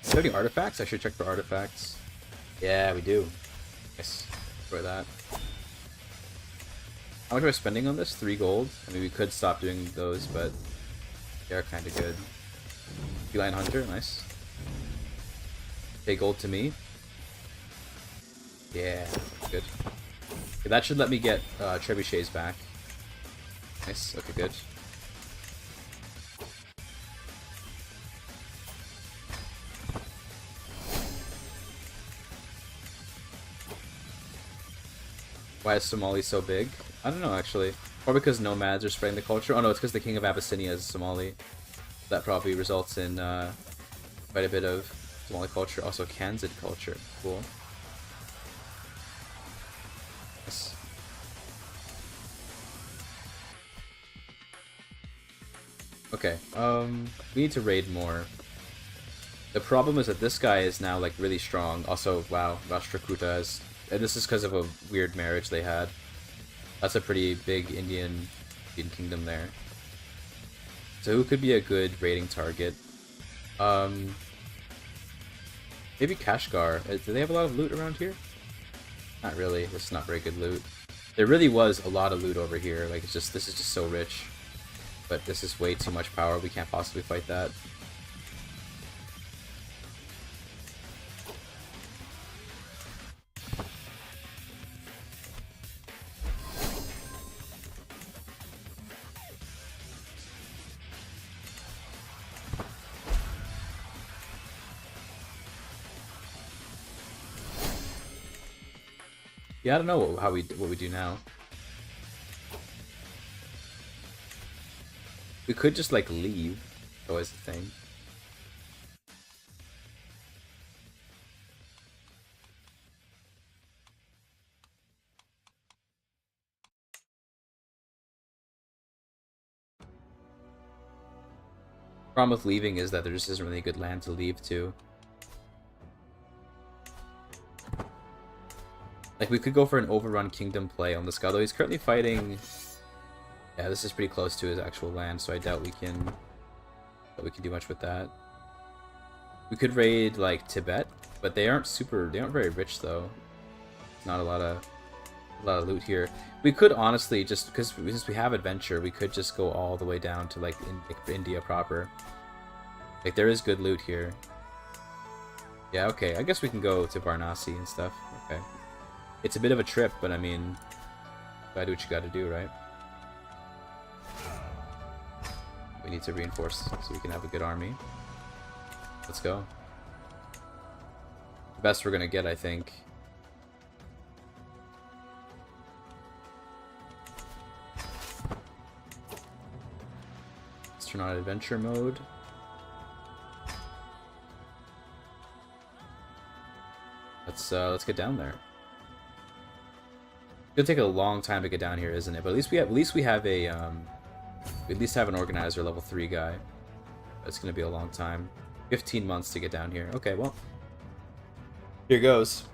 Is there any artifacts? I should check for artifacts. Yeah, we do. Nice. For that. How much am I spending on this? 3 gold? I mean, we could stop doing those, but they are kind of good. Feline Hunter, nice. Pay gold to me. Yeah, good. Okay, that should let me get trebuchets back. Nice, okay, good. Why is Somali so big? I don't know, actually. Probably because nomads are spreading the culture. Oh no, it's because the king of Abyssinia is Somali. That probably results in quite a bit of Somali culture. Also Kanzid culture. Cool. Yes. Okay, we need to raid more. The problem is that this guy is now like really strong. Also, wow, Rashtrakuta is... And this is because of a weird marriage they had. That's a pretty big Indian kingdom there. So who could be a good raiding target? Maybe Kashgar. Do they have a lot of loot around here? Not really. This is not very good loot. There really was a lot of loot over here. Like, it's just, this is just so rich. But this is way too much power. We can't possibly fight that. Yeah, I don't know what we do now. We could just like leave. Always the thing. Problem with leaving is that there just isn't really good land to leave to. Like, we could go for an overrun kingdom play on this guy, though he's currently fighting... Yeah, this is pretty close to his actual land, so I doubt we can do much with that. We could raid, like, Tibet, but they aren't very rich, though. Not a lot of loot here. We could honestly just because since we have adventure, we could just go all the way down to like India proper. Like there is good loot here. Yeah, okay. I guess we can go to Varanasi and stuff. Okay. It's a bit of a trip, but I mean, gotta do what you gotta do, right? We need to reinforce so we can have a good army. Let's go. The best we're gonna get, I think. Let's turn on adventure mode. Let's get down there. It'll take a long time to get down here, isn't it? But at least we have a we at least have an organizer level 3 guy. It's gonna be a long time. 15 months to get down here. Okay, well, here goes.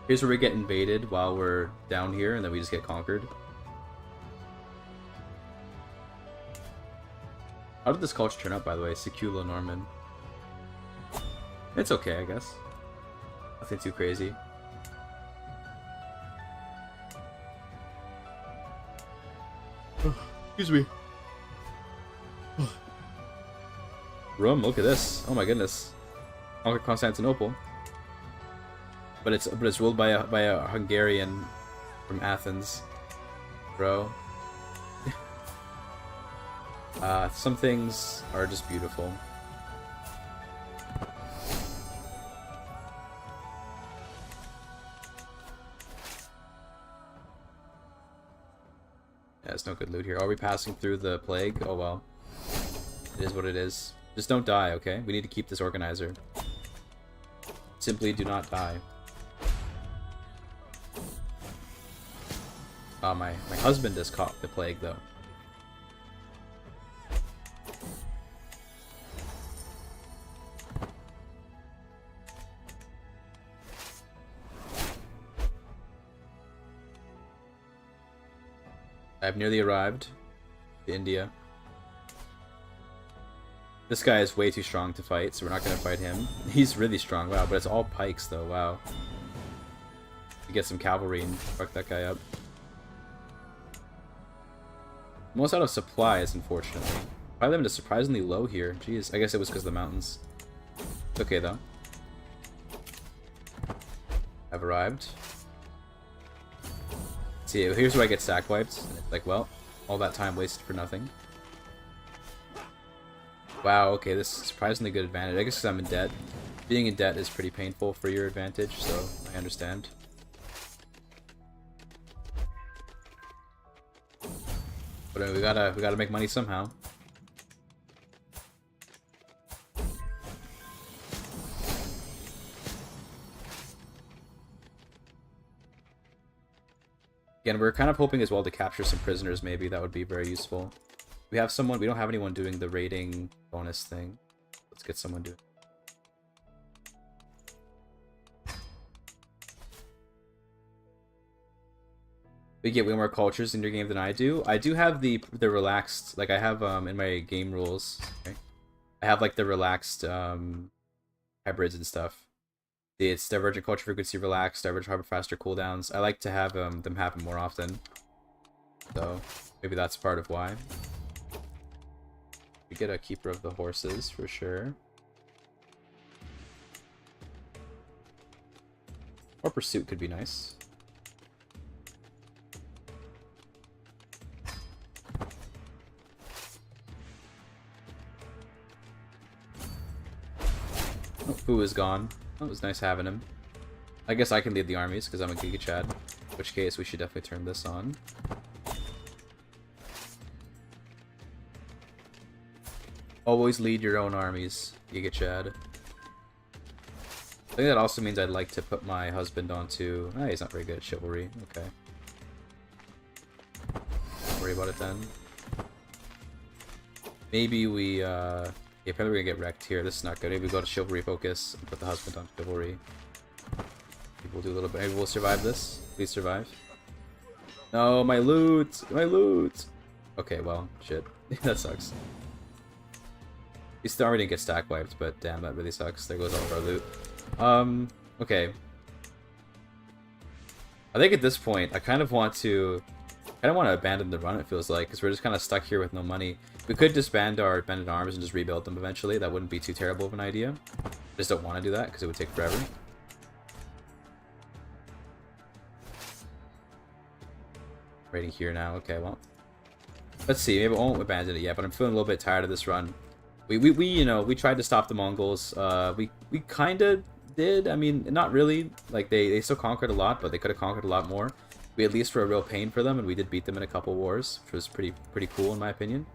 Here's where we get invaded while we're down here, and then we just get conquered. How did this culture turn out, by the way? Seculo-Norman. It's okay, I guess. Nothing too crazy. Excuse me. Rome, look at this. Oh my goodness. Conquered Constantinople. But it's ruled by a Hungarian from Athens. Bro. Some things are just beautiful. Yeah, there's no good loot here. Are we passing through the plague? Oh well. It is what it is. Just don't die, okay? We need to keep this organizer. Simply do not die. My husband has caught the plague, though. I've nearly arrived to India. This guy is way too strong to fight, so we're not going to fight him. He's really strong, wow, but it's all pikes, though, wow. We get some cavalry and fuck that guy up. Almost out of supplies, unfortunately. Probably limited surprisingly low here. Jeez, I guess it was because of the mountains. It's okay, though. I've arrived. See, here's where I get stack wiped. And it's like, well, all that time wasted for nothing. Wow, okay, this is surprisingly good advantage. I guess because I'm in debt. Being in debt is pretty painful for your advantage, so I understand. But we gotta make money somehow. Again, we're kind of hoping as well to capture some prisoners, maybe. That would be very useful. We have someone, we don't have anyone doing the raiding bonus thing. Let's get someone doing. We get way more cultures in your game than I do. I do have the relaxed, like I have in my game rules. Okay? I have like the relaxed hybrids and stuff. It's divergent culture frequency relaxed, divergent harbor faster cooldowns. I like to have them happen more often. So maybe that's part of why. We get a keeper of the horses for sure. Or pursuit could be nice. Oh, Fu is gone. Oh, it was nice having him. I guess I can lead the armies because I'm a GIGACHD. In which case, we should definitely turn this on. Always lead your own armies, GIGACHD. I think that also means I'd like to put my husband onto... Ah, he's not very good at chivalry. Okay. Don't worry about it then. Maybe we, yeah, probably we're gonna get wrecked here. This is not good. Maybe we go to chivalry focus and put the husband on chivalry. Maybe we'll do a little bit. Maybe we'll survive this. Please survive. No, my loot! My loot! Okay, well, shit. That sucks. We still already didn't get stack wiped, but damn, that really sucks. There goes all of our loot. Okay. I think at this point, I kind of want to abandon the run, it feels like, because we're just kind of stuck here with no money. We could disband our men at arms and just rebuild them eventually. That wouldn't be too terrible of an idea. I just don't want to do that, because it would take forever. Raiding here now. Okay, well. Let's see. Maybe I won't abandon it yet, but I'm feeling a little bit tired of this run. We you know, we tried to stop the Mongols. We kind of did. I mean, not really. Like, they still conquered a lot, but they could have conquered a lot more. We at least were a real pain for them, and we did beat them in a couple wars, which was pretty cool in my opinion.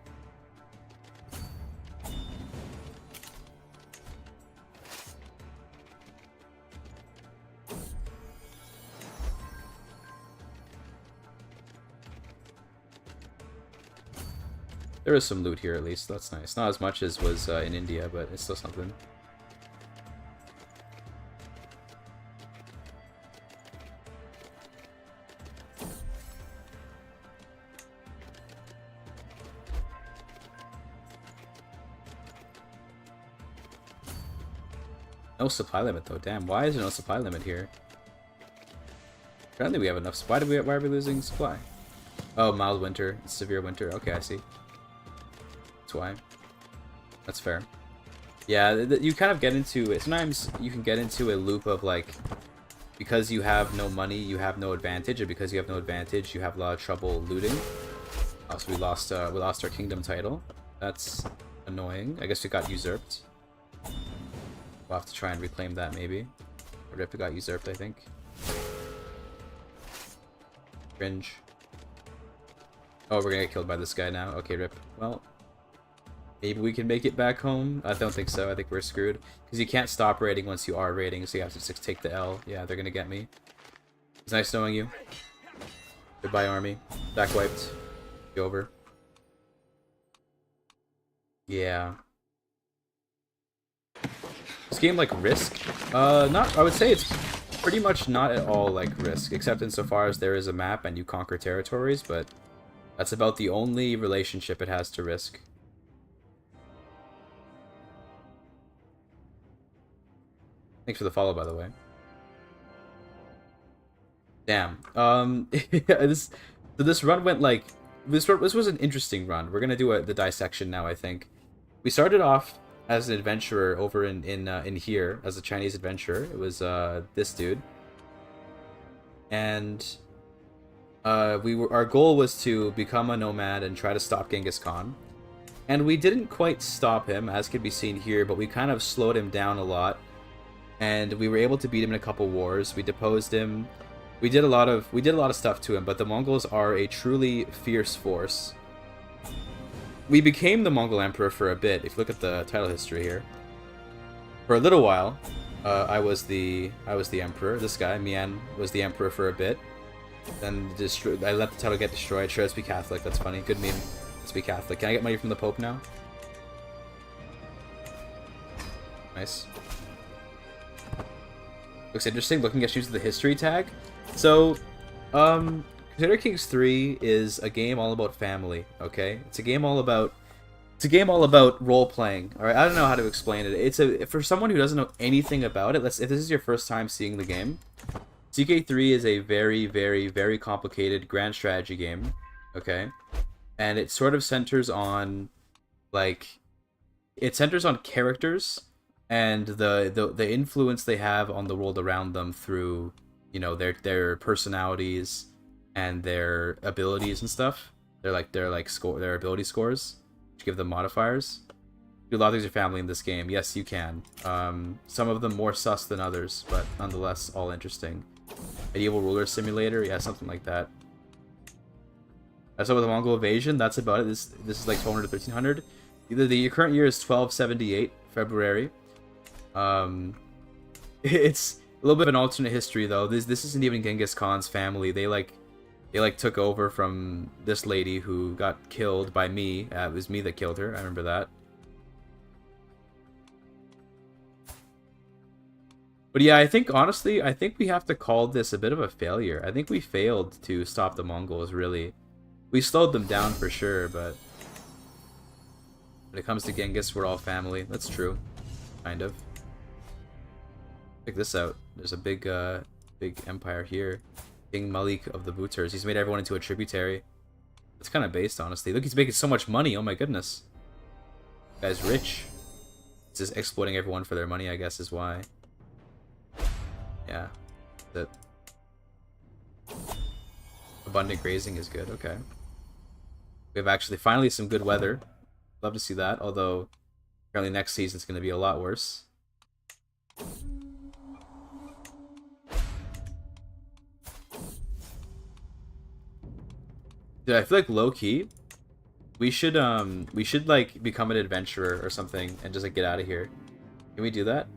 There is some loot here at least. That's nice. Not as much as was in India, but it's still something. No supply limit though. Damn, why is there no supply limit here? Apparently we have enough. Why are we losing supply? Oh, mild winter, severe winter. Okay, I see. That's why. That's fair. Yeah, you kind of get into it. Sometimes you can get into a loop of like, because you have no money, you have no advantage, and because you have no advantage, you have a lot of trouble looting. Also, we lost our kingdom title. That's annoying. I guess we got usurped. We'll have to try and reclaim that maybe. Rip got usurped, I think. Cringe. Oh, we're gonna get killed by this guy now. Okay, Rip. Well, maybe we can make it back home. I don't think so. I think we're screwed. Because you can't stop raiding once you are raiding, so you have to just take the L. Yeah, they're gonna get me. It's nice knowing you. Goodbye, army. Back wiped. Be over. Yeah. This game like Risk? Not. I would say it's pretty much not at all like Risk, except insofar as there is a map and you conquer territories, but that's about the only relationship it has to Risk. Thanks for the follow, by the way. Damn. This run went like this was an interesting run. We're gonna do the dissection now, I think. We started off as an adventurer over in here as a Chinese adventurer. It was this dude, and our goal was to become a nomad and try to stop Genghis Khan, and we didn't quite stop him, as can be seen here, but we kind of slowed him down a lot, and we were able to beat him in a couple wars. We deposed him. We did a lot of stuff to him, but the Mongols are a truly fierce force. We became the Mongol Emperor for a bit. If you look at the title history here, for a little while, I was the Emperor. This guy Mian was the Emperor for a bit. Then I let the title get destroyed. Sure, let's be Catholic. That's funny. Good meme. Let's be Catholic. Can I get money from the Pope now? Nice. Looks interesting. Looking at use of the history tag. So, Crusader Kings 3 is a game all about family, okay? It's a game all about role playing. All right, I don't know how to explain it. For someone who doesn't know anything about it, if this is your first time seeing the game, CK3 is a very, very, very complicated grand strategy game, okay? And it sort of centers on characters and the influence they have on the world around them through, you know, their personalities and their abilities and stuff. Their ability scores, which give them modifiers. Do a lot of things with your family in this game. Yes, you can. Some of them more sus than others, but nonetheless all interesting. Medieval ruler simulator, yeah, something like that. That's with the Mongol invasion. That's about it. This is like 1200 to 1300. The current year is 1278 February. It's a little bit of an alternate history though. This isn't even Genghis Khan's family. They took over from this lady who got killed by me. It was me that killed her. I remember that. But yeah, honestly, I think we have to call this a bit of a failure. I think we failed to stop the Mongols, really. We slowed them down for sure, but when it comes to Genghis, we're all family. That's true, kind of. Check this out. There's a big empire here. King Malik of the Buters. He's made everyone into a tributary. It's kind of based, honestly. Look, he's making so much money. Oh my goodness. Guy's rich. He's just exploiting everyone for their money, I guess, is why. Yeah. That. Abundant grazing is good. Okay. We have actually finally some good weather. Love to see that. Although apparently next season it's going to be a lot worse. Dude, I feel like low key, we should like become an adventurer or something and just like get out of here. Can we do that?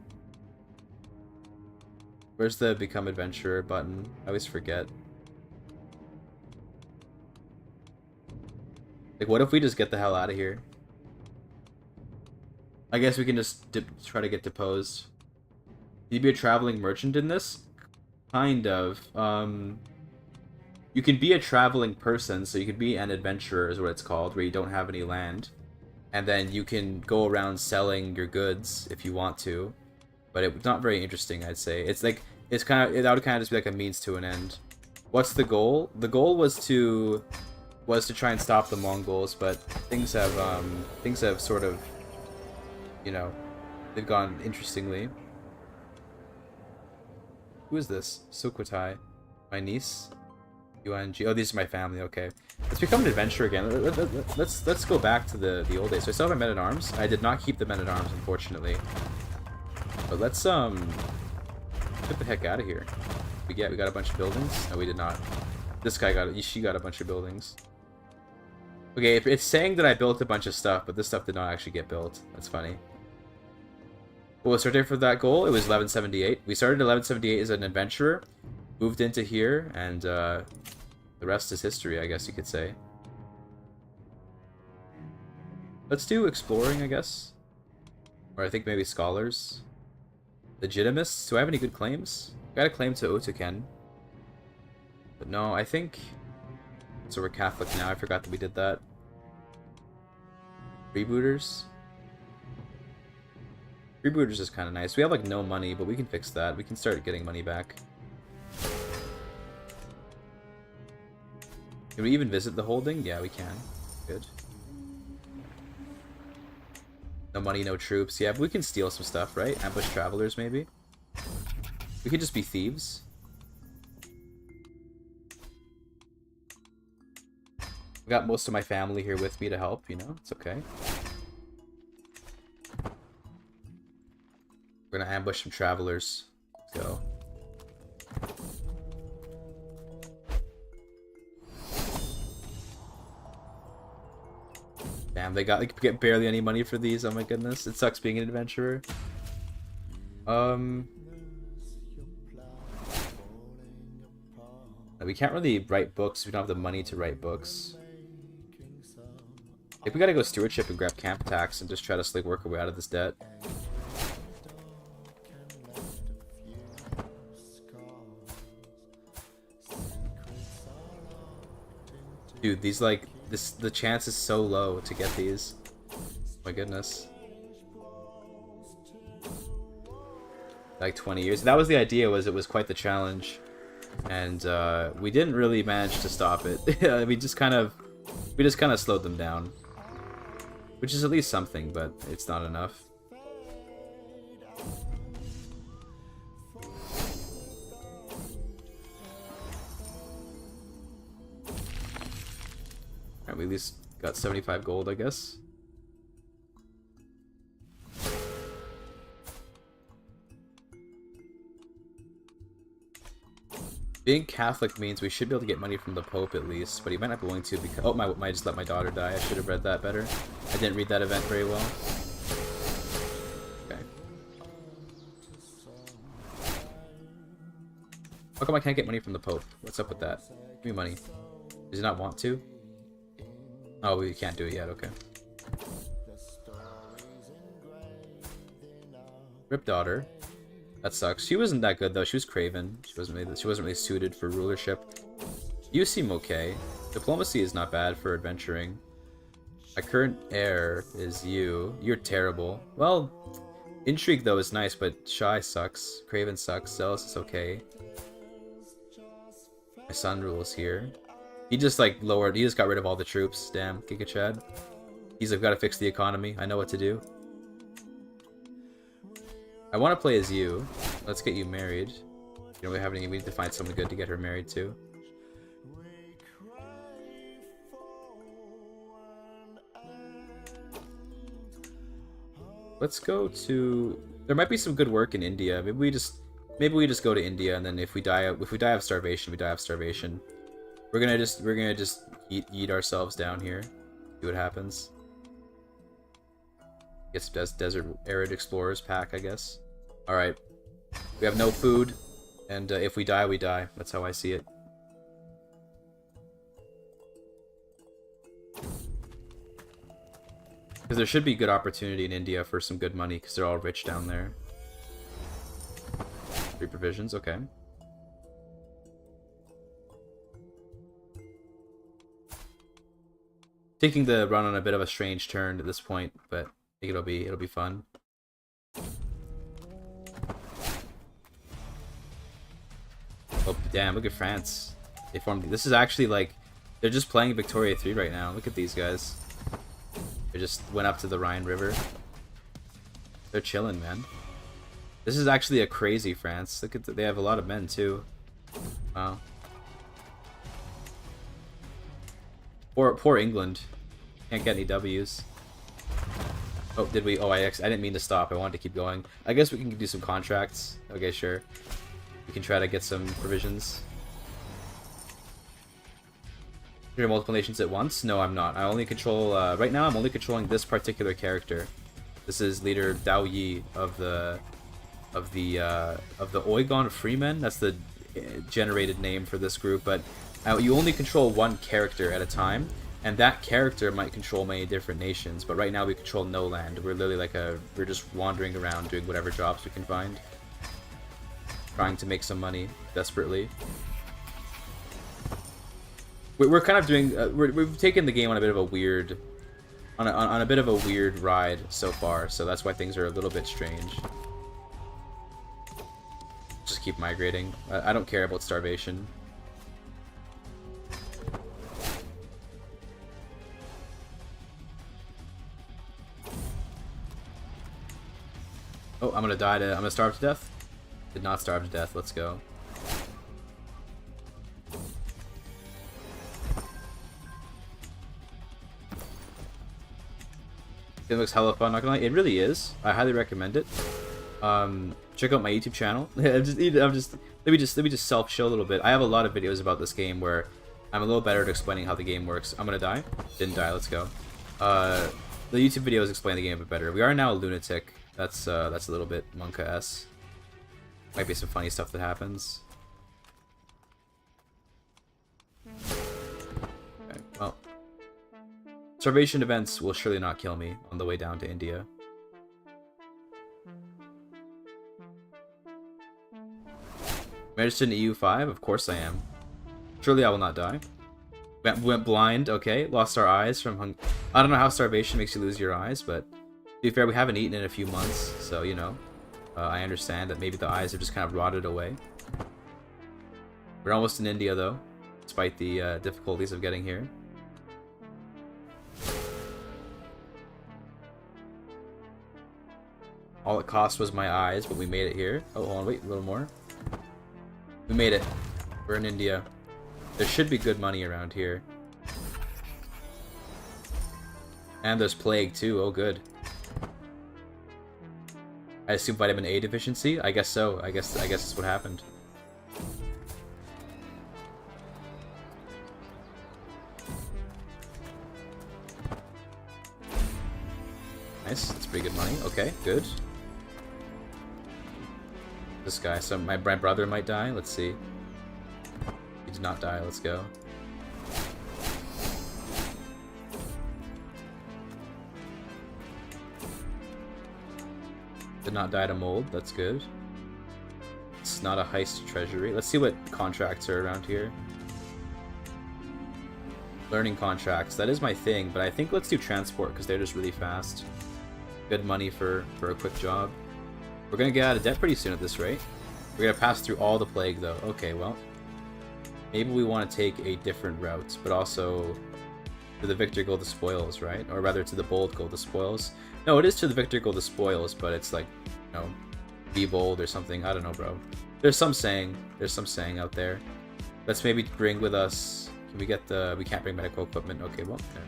Where's the become adventurer button? I always forget. Like, what if we just get the hell out of here? I guess we can just try to get deposed. Can you be a traveling merchant in this? Kind of. You can be a traveling person, so you could be an adventurer is what it's called, where you don't have any land. And then you can go around selling your goods if you want to. But it's not very interesting, I'd say. It's like, that would kind of just be like a means to an end. What's the goal? The goal was to try and stop the Mongols, but things have sort of, you know, they've gone interestingly. Who is this? Sukhothai. My niece? UNG. Oh, these are my family. Okay, let's become an adventurer again. Let's go back to the old days. So I still have my men-at-arms. I did not keep the men-at-arms, unfortunately. But let's get the heck out of here. We got a bunch of buildings. No, we did not. This guy she got a bunch of buildings. Okay, it's saying that I built a bunch of stuff, but this stuff did not actually get built. That's funny. What was our date for that goal? It was 1178. We started 1178 as an adventurer, moved into here, and the rest is history, I guess you could say. Let's do exploring, I guess. Or I think maybe scholars. Legitimists? Do I have any good claims? Got a claim to Otoken. But no, I think... So we're Catholic now, I forgot that we did that. Freebooters? Freebooters is kind of nice. We have like no money, but we can fix that. We can start getting money back. Can we even visit the holding? Yeah, we can. Good. No money, no troops. Yeah, but we can steal some stuff, right? Ambush travelers, maybe? We could just be thieves. I got most of my family here with me to help, you know? It's okay. We're gonna ambush some travelers. Let's go. Damn, they get barely any money for these. Oh my goodness. It sucks being an adventurer. We can't really write books. We don't have the money to write books. I think we gotta go stewardship and grab camp tax and just try to like work our way out of this debt. Dude, these like the chance is so low to get these. My goodness. Like 20 years. That was the idea, was it was quite the challenge. And we didn't really manage to stop it. we just kind of slowed them down. Which is at least something, but it's not enough. Alright, we at least got 75 gold, I guess. Being Catholic means we should be able to get money from the Pope at least, but he might not be willing to because... Oh, might just let my daughter die. I should have read that better. I didn't read that event very well. Okay. How come I can't get money from the Pope? What's up with that? Give me money. Does he not want to? Oh, we can't do it yet, okay. Rip daughter. That sucks. She wasn't that good though. She was craven. She wasn't really suited for rulership. You seem okay. Diplomacy is not bad for adventuring. My current heir is you. You're terrible. Well, intrigue though is nice, but shy sucks. Craven sucks. Zealous is okay. My son rules here. He just like lowered. He just got rid of all the troops. Damn, GIGACHD. He's like, got to fix the economy. I know what to do. I want to play as you. Let's get you married. You know, we need to find someone good to get her married to. Let's go to. There might be some good work in India. Maybe we just go to India, and then if we die of starvation, we die of starvation. We're gonna just eat ourselves down here. See what happens. Get some desert arid explorers pack, I guess. All right. We have no food, and if we die, we die. That's how I see it. Because there should be good opportunity in India for some good money, because they're all rich down there. 3 provisions, okay. Taking the run on a bit of a strange turn at this point, but I think it'll be fun. Oh damn! Look at France. They formed. This is actually like they're just playing Victoria 3 right now. Look at these guys. They just went up to the Rhine River. They're chilling, man. This is actually a crazy France. Look at they have a lot of men too. Wow. Poor England. Can't get any W's. Oh, did we? Oh, I didn't mean to stop. I wanted to keep going. I guess we can do some contracts. Okay, sure. We can try to get some provisions. You're multiple nations at once? No, I'm not. I only control. Right now, I'm only controlling this particular character. This is leader Dao Yi of the Oigon Freemen. That's the generated name for this group. But you only control one character at a time, and that character might control many different nations. But right now, we control no land. We're literally like we're just wandering around doing whatever jobs we can find, trying to make some money desperately. We're kind of doing. We've taken the game on a bit of a weird, on a bit of a weird ride so far. So that's why things are a little bit strange. Just keep migrating. I don't care about starvation. Oh, I'm gonna starve to death. Did not starve to death. Let's go. It looks hella fun, not gonna lie. It really is. I highly recommend it. Check out my YouTube channel. Let me just self-show a little bit. I have a lot of videos about this game where I'm a little better at explaining how the game works. I'm gonna die. Didn't die. Let's go. The YouTube videos explain the game a bit better. We are now a lunatic. That's a little bit Monka-esque. Might be some funny stuff that happens. Okay, well. Starvation events will surely not kill me on the way down to India. Am I interested in EU5? Of course I am. Surely I will not die. Went blind, okay. Lost our eyes from I don't know how starvation makes you lose your eyes, but to be fair, we haven't eaten in a few months, so you know. I understand that maybe the eyes have just kind of rotted away. We're almost in India though, despite the difficulties of getting here. All it cost was my eyes, but we made it here. Oh, hold on, wait, a little more. We made it. We're in India. There should be good money around here. And there's plague too, oh good. I assume vitamin A deficiency? I guess so. I guess that's what happened. Nice, that's pretty good money. Okay, good. This guy, so my brother might die. Let's see. He did not die. Let's go. Did not die to mold. That's good. It's not a heist treasury. Let's see what contracts are around here. Learning contracts. That is my thing, but I think let's do transport because they're just really fast. Good money for a quick job. We're gonna get out of debt pretty soon at this rate. We're gonna pass through all the plague though. Okay, well. Maybe we want to take a different route, but also to the victor go the spoils, right? Or rather to the bold go the spoils. No, it is to the victor go the spoils, but it's like, you know, be bold or something. I don't know, bro. There's some saying out there. Let's maybe bring with us. Can we get the? We can't bring medical equipment. Okay, well. Okay.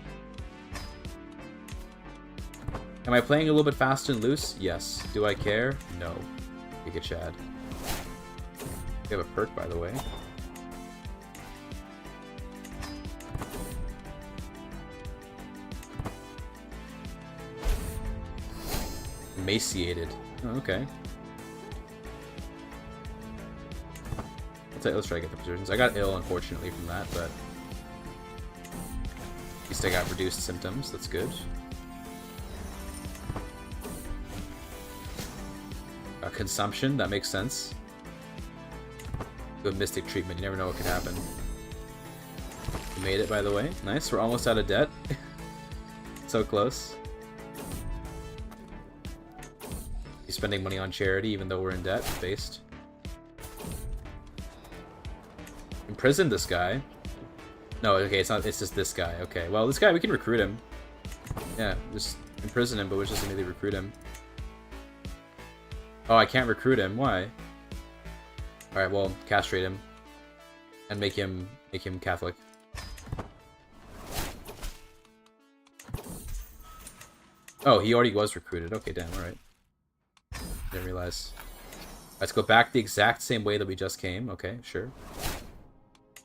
Am I playing a little bit fast and loose? Yes. Do I care? No. GIGACHD. We have a perk, by the way. Emaciated. Oh, okay. Let's try to get the positions. I got ill, unfortunately, from that, but at least I got reduced symptoms. That's good. Consumption. That makes sense. Good mystic treatment. You never know what could happen. We made it, by the way. Nice. We're almost out of debt. So close. He's spending money on charity, even though we're in debt. Based. Imprison this guy. No, okay, it's not. It's just this guy. Okay, well, this guy, we can recruit him. Yeah, just imprison him, but we'll just immediately recruit him. Oh, I can't recruit him. Why? All right, well, castrate him and make him Catholic. Oh, he already was recruited. Okay, damn. All right. Didn't realize. Let's go back the exact same way that we just came. Okay, sure.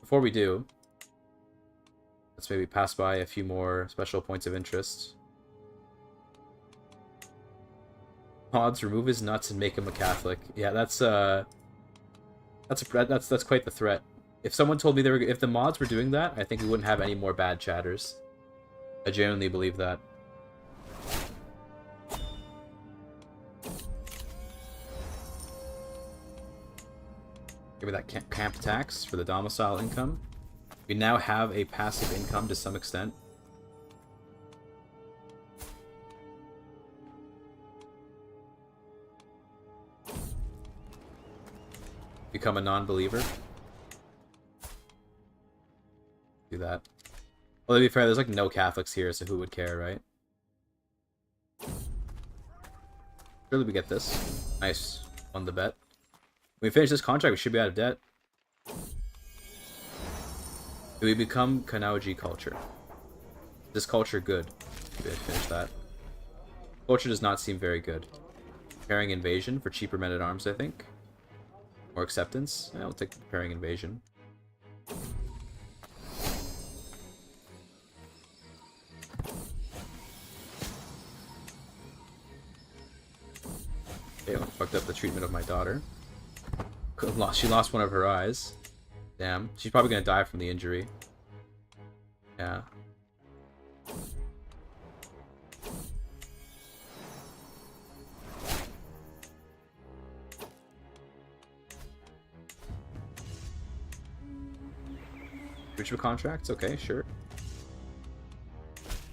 Before we do, let's maybe pass by a few more special points of interest. Mods, remove his nuts and make him a Catholic. Yeah, that's quite the threat. If someone told me if the mods were doing that, I think we wouldn't have any more bad chatters. I genuinely believe that. Give me that camp tax for the domicile income. We now have a passive income to some extent. Become a non-believer. Do that. Well, to be fair, there's like no Catholics here, so who would care, right? Surely we get this. Nice. Won the bet. When we finish this contract, we should be out of debt. Do we become Kanauji culture? Is this culture good? We finish that. Culture does not seem very good. Preparing invasion for cheaper men-at-arms, I think. More acceptance. I'll take the preparing invasion. Okay, I fucked up the treatment of my daughter. She lost one of her eyes. Damn. She's probably gonna die from the injury. Yeah. Ritual contracts? Okay, sure.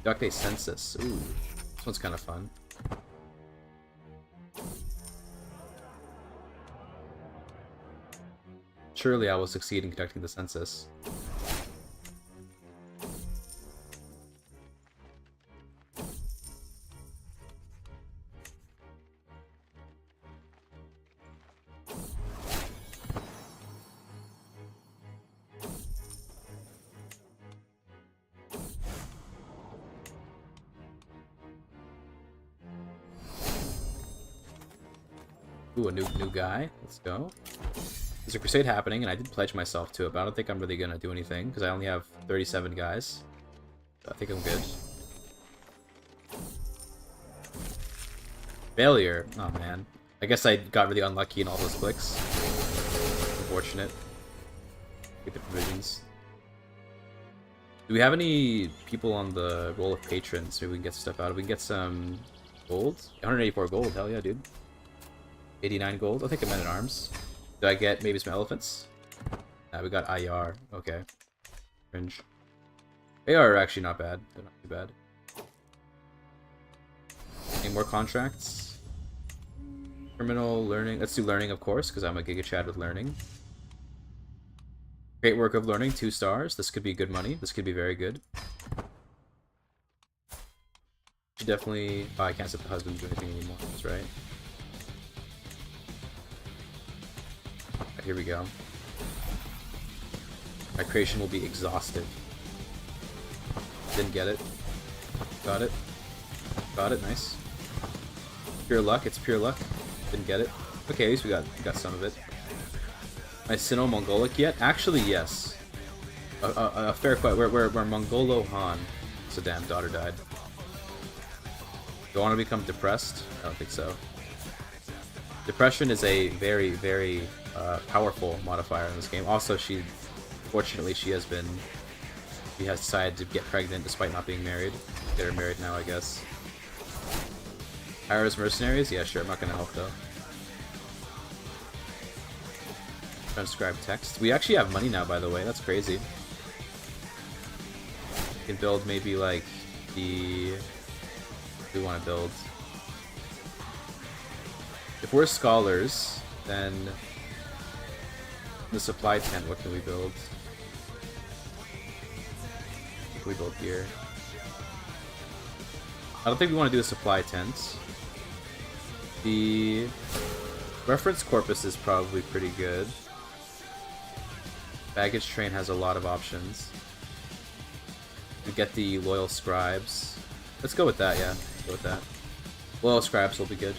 Conduct a census. Ooh. This one's kind of fun. Surely I will succeed in conducting the census. Ooh, a new guy. Let's go. There's a crusade happening, and I did pledge myself to it, but I don't think I'm really gonna do anything, because I only have 37 guys. So I think I'm good. Failure. Oh, man. I guess I got really unlucky in all those clicks. Unfortunate. Get the provisions. Do we have any people on the roll of patrons? Maybe we can get stuff out. We can get some gold? 184 gold. Hell yeah, dude. 89 gold. I'll take a men-at-arms. Do I get maybe some elephants? Nah, we got IR. Okay. Cringe. They are actually not bad. They're not too bad. Any more contracts? Criminal learning. Let's do learning, of course, because I'm a GIGACHD with learning. Great work of learning, 2 stars. This could be good money. This could be very good. Should definitely... Oh, I can't set the husband to do anything anymore. That's right. Alright, here we go. My creation will be exhaustive. Didn't get it. Got it. Got it, nice. Pure luck, it's pure luck. Didn't get it. Okay, at least we got some of it. Am I Sino-Mongolic yet? Actually, yes. A fair question. We're Mongolo Han. So damn, daughter died. Do I want to become depressed? I don't think so. Depression is a very, very powerful modifier in this game. Also, fortunately, she has decided to get pregnant despite not being married. Get her married now, I guess. Hire as mercenaries? Yeah, sure. I'm not gonna help though. Transcribe text. We actually have money now, by the way. That's crazy. We can build maybe like the... What do we want to build? If we're scholars, then the supply tent, what can we build? What can we build here? I don't think we want to do a supply tent. The reference corpus is probably pretty good. Baggage train has a lot of options. We get the loyal scribes. Let's go with that, yeah. Let's go with that. Loyal scribes will be good.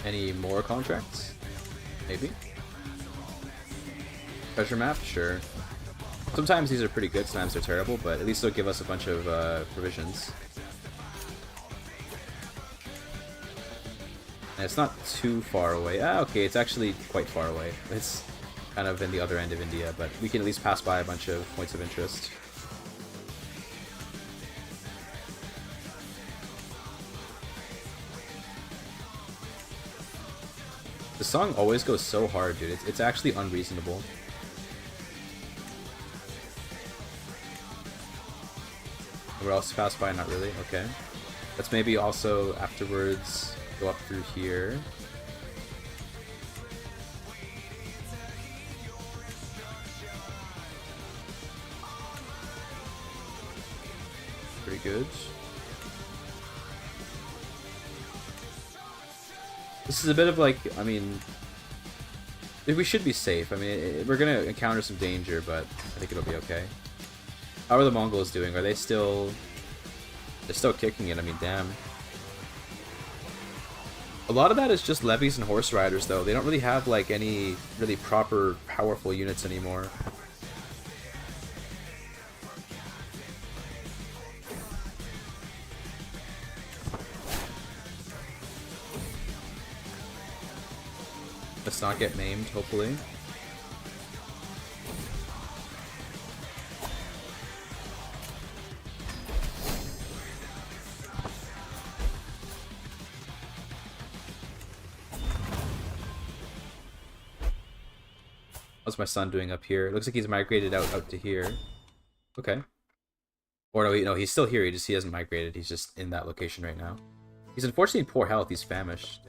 Any more contracts? Maybe? Treasure map? Sure. Sometimes these are pretty good, sometimes they're terrible, but at least they'll give us a bunch of provisions. And it's not too far away. Ah, okay, it's actually quite far away. It's kind of in the other end of India, but we can at least pass by a bunch of points of interest. The song always goes so hard, dude. It's actually unreasonable. Where else to pass by? Not really. Okay. Let's maybe also afterwards go up through here. Pretty good. This is a bit of like, I mean, we should be safe. I mean, we're gonna encounter some danger, but I think it'll be okay. How are the Mongols doing? Are they still... They're still kicking it, I mean, damn. A lot of that is just levies and horse riders, though. They don't really have, like, any really proper, powerful units anymore. Let's not get maimed, hopefully. What's my son doing up here? Looks like he's migrated out to here. Okay. Or no, he's still here. He hasn't migrated. He's just in that location right now. He's unfortunately in poor health. He's famished.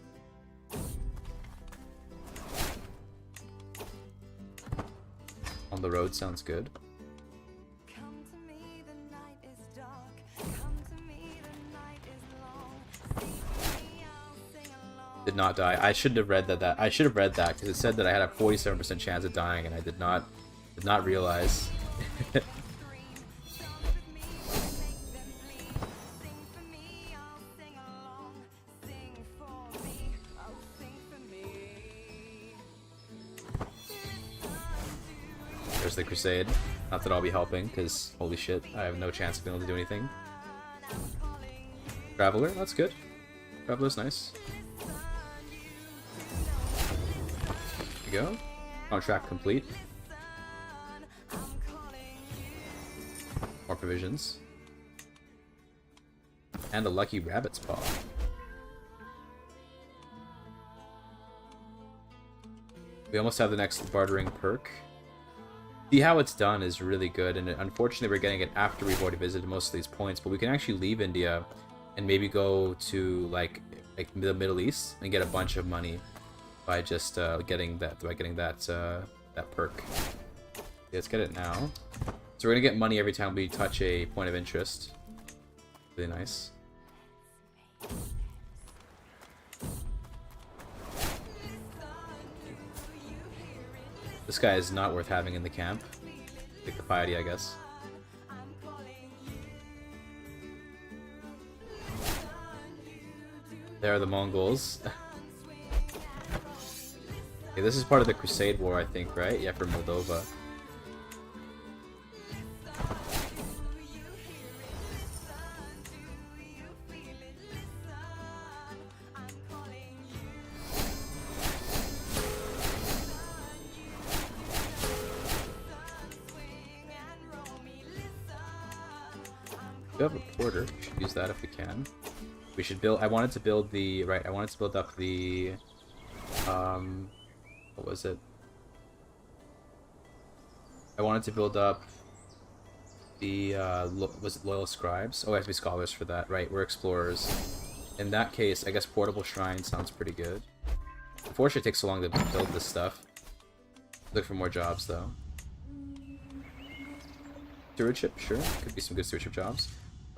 On the road sounds good. Did not die. I shouldn't have read that. I should have read that because it said that I had a 47% chance of dying, and I did not realize. There's the Crusade. Not that I'll be helping, because holy shit, I have no chance of being able to do anything. Traveler, that's good. Traveler's nice. we go. Contract complete. More provisions. And a lucky rabbit's paw. We almost have the next bartering perk. See how it's done is really good, and unfortunately we're getting it after we've already visited most of these points, but we can actually leave India and maybe go to like the Middle East and get a bunch of money by just getting that perk. Yeah, let's get it now. So we're gonna get money every time we touch a point of interest. Really nice. This guy is not worth having in the camp. Pick the piety, I guess. There are the Mongols. Okay, this is part of the Crusade War, I think, right? Yeah, for Moldova. We have a porter. We should use that if we can. We should build. I wanted to build the I wanted to build up the. What was it? I wanted to build up the. Was it loyal scribes? Oh, I have to be scholars for that, right? We're explorers. In that case, I guess portable shrine sounds pretty good. Unfortunately, it takes so long to build this stuff. Look for more jobs though. Stewardship, sure. Could be some good stewardship jobs.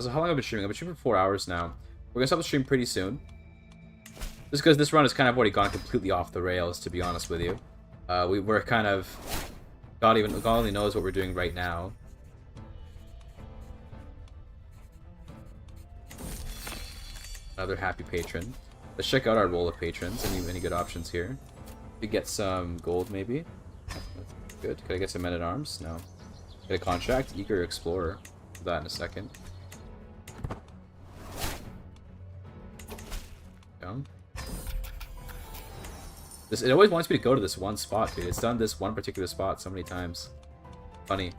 So how long have I been streaming? I've been streaming for 4 hours now. We're gonna stop the stream pretty soon. Just because this run has kind of already gone completely off the rails, to be honest with you. We're kind of... God only knows what we're doing right now. Another happy patron. Let's check out our roll of patrons. Any good options here? We get some gold, maybe? That's good. Could I get some men-at-arms? No. Get a contract? Eager Explorer. Do that in a second. Go. It always wants me to go to this one spot, dude. It's done this one particular spot so many times. Funny.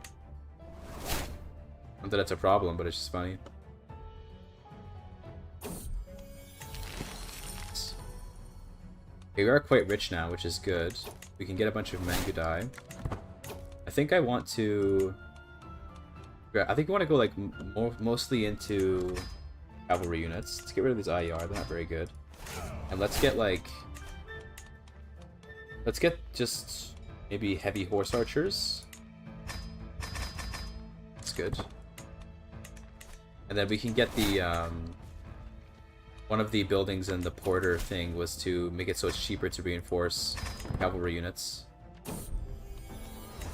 Not that it's a problem, but it's just funny. Okay, we are quite rich now, which is good. We can get a bunch of Mangudai. I think I want to... I think we want to go like mostly into cavalry units. Let's get rid of these IER, they're not very good. And let's get like... Let's get just maybe heavy horse archers. That's good. And then we can get the... one of the buildings in the porter thing was to make it so it's cheaper to reinforce cavalry units.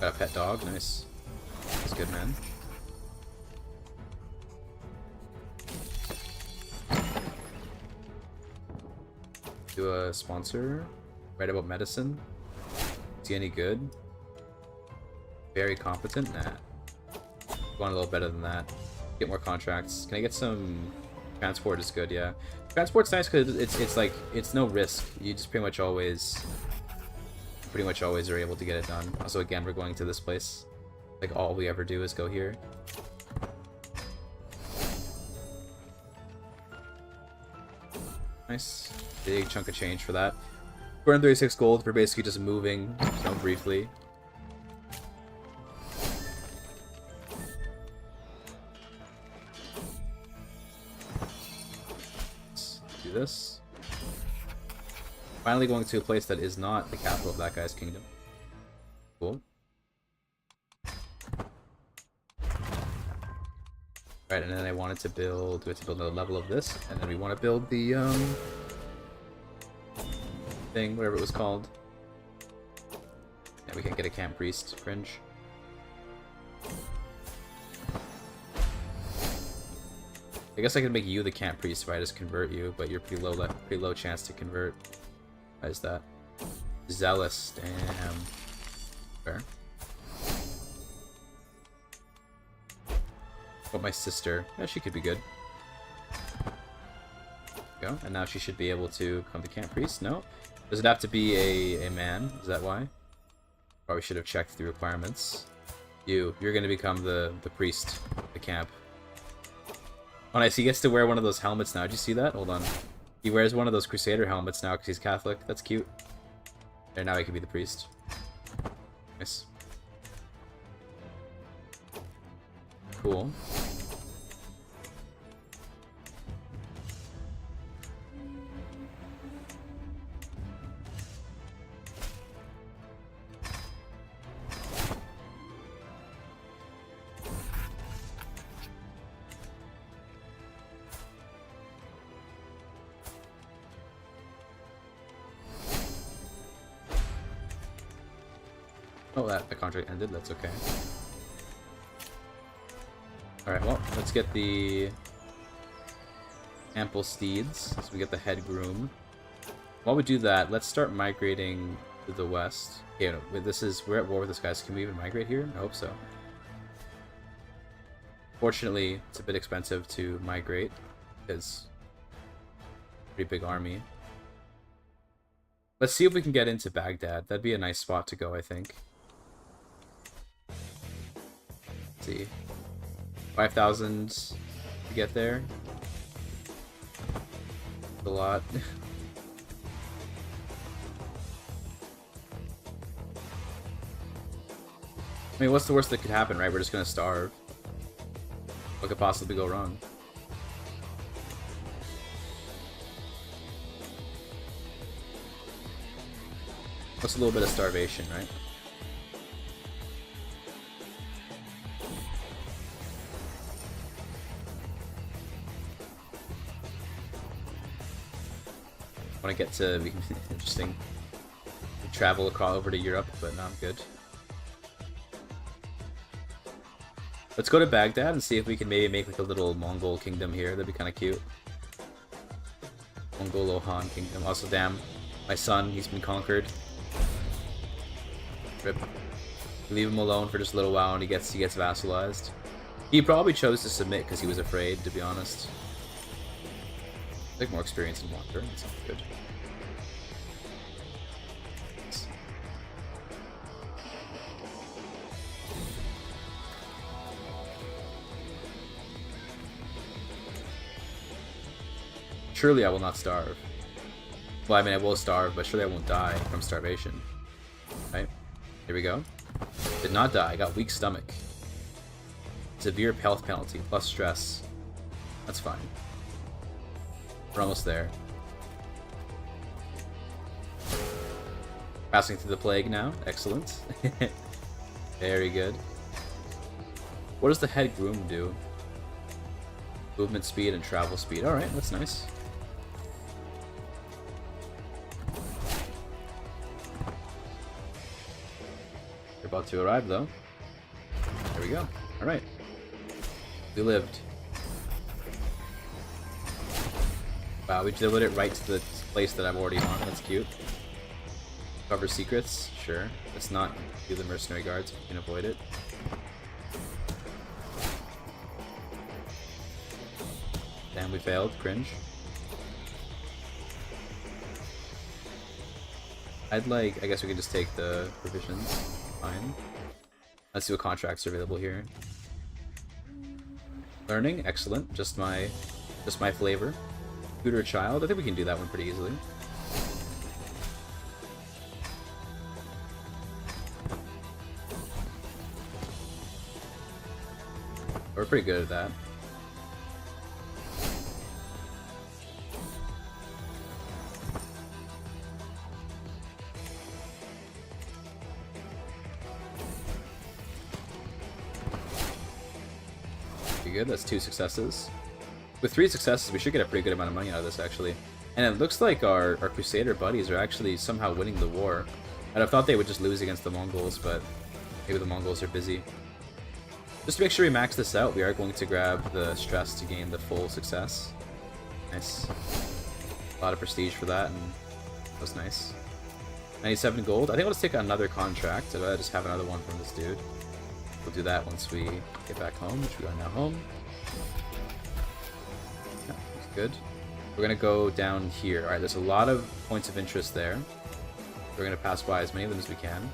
Got a pet dog, nice. That's good, man. Do a sponsor. Write about medicine. Is he any good? Very competent? Nah. Want a little better than that. Get more contracts. Can I get some... Transport is good, yeah. Transport's nice because it's like, it's no risk. You just pretty much always are able to get it done. Also, again, we're going to this place. Like, all we ever do is go here. Nice. Big chunk of change for that. 436 gold for basically just moving, you know, briefly. Let's do this. Finally going to a place that is not the capital of that guy's kingdom. Cool. Right, and then I wanted to build... We have to build another level of this, and then we want to build the, thing, whatever it was called. Yeah, we can't get a camp priest. Cringe. I guess I could make you the camp priest if I just convert you, but you're pretty low chance to convert. Why is that? Zealous, damn. Fair. But my sister, yeah, she could be good. Go. And now she should be able to become the camp priest. No? Does it have to be a man? Is that why? Probably should have checked the requirements. You're going to become the priest of the camp. Oh, nice. He gets to wear one of those helmets now. Did you see that? Hold on. He wears one of those Crusader helmets now because he's Catholic. That's cute. There, now he can be the priest. Nice. Cool. Oh, the contract ended. That's okay. Alright, well, let's get the ample steeds, so we get the head groom. While we do that, let's start migrating to the west. Yeah, no, we're at war with this guy, so can we even migrate here? I hope so. Fortunately, it's a bit expensive to migrate, because pretty big army. Let's see if we can get into Baghdad. That'd be a nice spot to go, I think. Let's see. 5,000 to get there. A lot. I mean, what's the worst that could happen, right? We're just gonna starve. What could possibly go wrong? What's a little bit of starvation, right? Want to get to be interesting. Travel across over to Europe, but no, I'm good. Let's go to Baghdad and see if we can maybe make like a little Mongol kingdom here. That'd be kind of cute. Mongol-Ohan kingdom. Also, damn, my son, he's been conquered. Rip. Leave him alone for just a little while and he gets vassalized. He probably chose to submit because he was afraid, to be honest. Like more experience in water. That sounds good. Surely I will not starve. Well, I mean, I will starve, but surely I won't die from starvation. Right? Here we go. Did not die. I got weak stomach. Severe health penalty plus stress. That's fine. We're almost there. Passing through the plague now. Excellent. Very good. What does the head groom do? Movement speed and travel speed. Alright, that's nice. We're about to arrive though. There we go. Alright. We lived. Wow, we delivered it right to the place that I'm already on. That's cute. Cover secrets? Sure. Let's not do the mercenary guards if we can avoid it. Damn, we failed. Cringe. I guess we could just take the provisions. Fine. Let's see what contracts are available here. Learning? Excellent. Just my flavor. Tutor a child? I think we can do that one pretty easily. We're pretty good at that. Pretty good, that's 2 successes. With 3 successes, we should get a pretty good amount of money out of this, actually. And it looks like our Crusader buddies are actually somehow winning the war. I'd have thought they would just lose against the Mongols, but maybe the Mongols are busy. Just to make sure we max this out, we are going to grab the stress to gain the full success. Nice. A lot of prestige for that, and that was nice. 97 gold. I think I'll just take another contract. I'd rather just have another one from this dude. We'll do that once we get back home, which we are now home. Yeah, that's good. We're gonna go down here. Alright, there's a lot of points of interest there. We're gonna pass by as many of them as we can.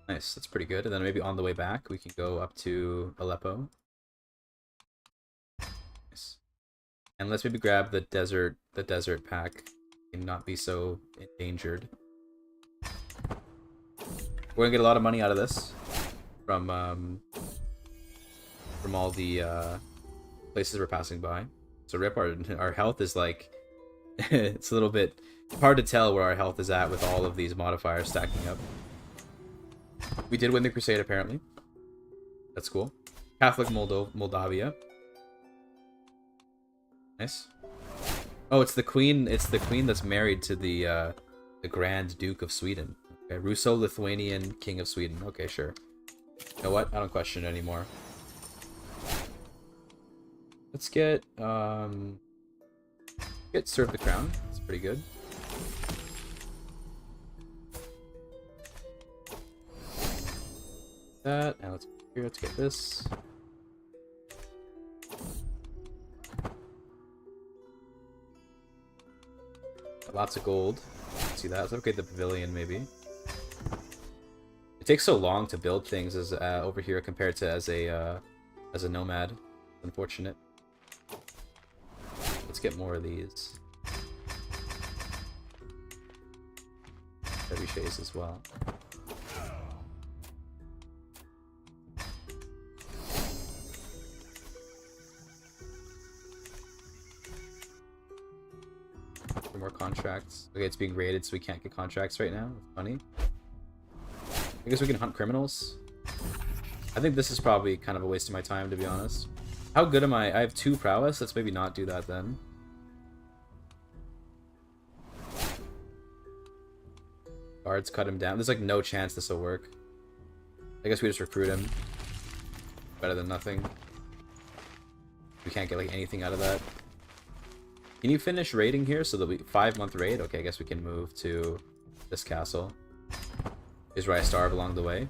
Nice, that's pretty good. And then maybe on the way back, we can go up to Aleppo. Nice. And let's maybe grab the desert pack and not be so endangered. We're gonna get a lot of money out of this from all the places we're passing by. So rip, our health is like it's a little bit hard to tell where our health is at with all of these modifiers stacking up. We did win the Crusade, apparently. That's cool. Catholic Moldavia. Nice. Oh, it's the queen. It's the queen that's married to the Grand Duke of Sweden. Okay, Russo-Lithuanian King of Sweden. Okay, sure. You know what? I don't question it anymore. Let's get Serve the Crown. That's pretty good. That. Now let's get this. Lots of gold. See that? Let's upgrade the pavilion maybe. It takes so long to build things as over here compared to as a nomad. Unfortunate. Let's get more of these. Trebuchets as well. More contracts. Okay, it's being raided, so we can't get contracts right now. That's funny. I guess we can hunt criminals. I think this is probably kind of a waste of my time, to be honest. How good am I? I have 2 prowess. Let's maybe not do that then. Guards cut him down. There's like no chance this will work. I guess we just recruit him. Better than nothing. We can't get like anything out of that. Can you finish raiding here so that we 5-month raid? Okay, I guess we can move to this castle. Here's where I starve along the way.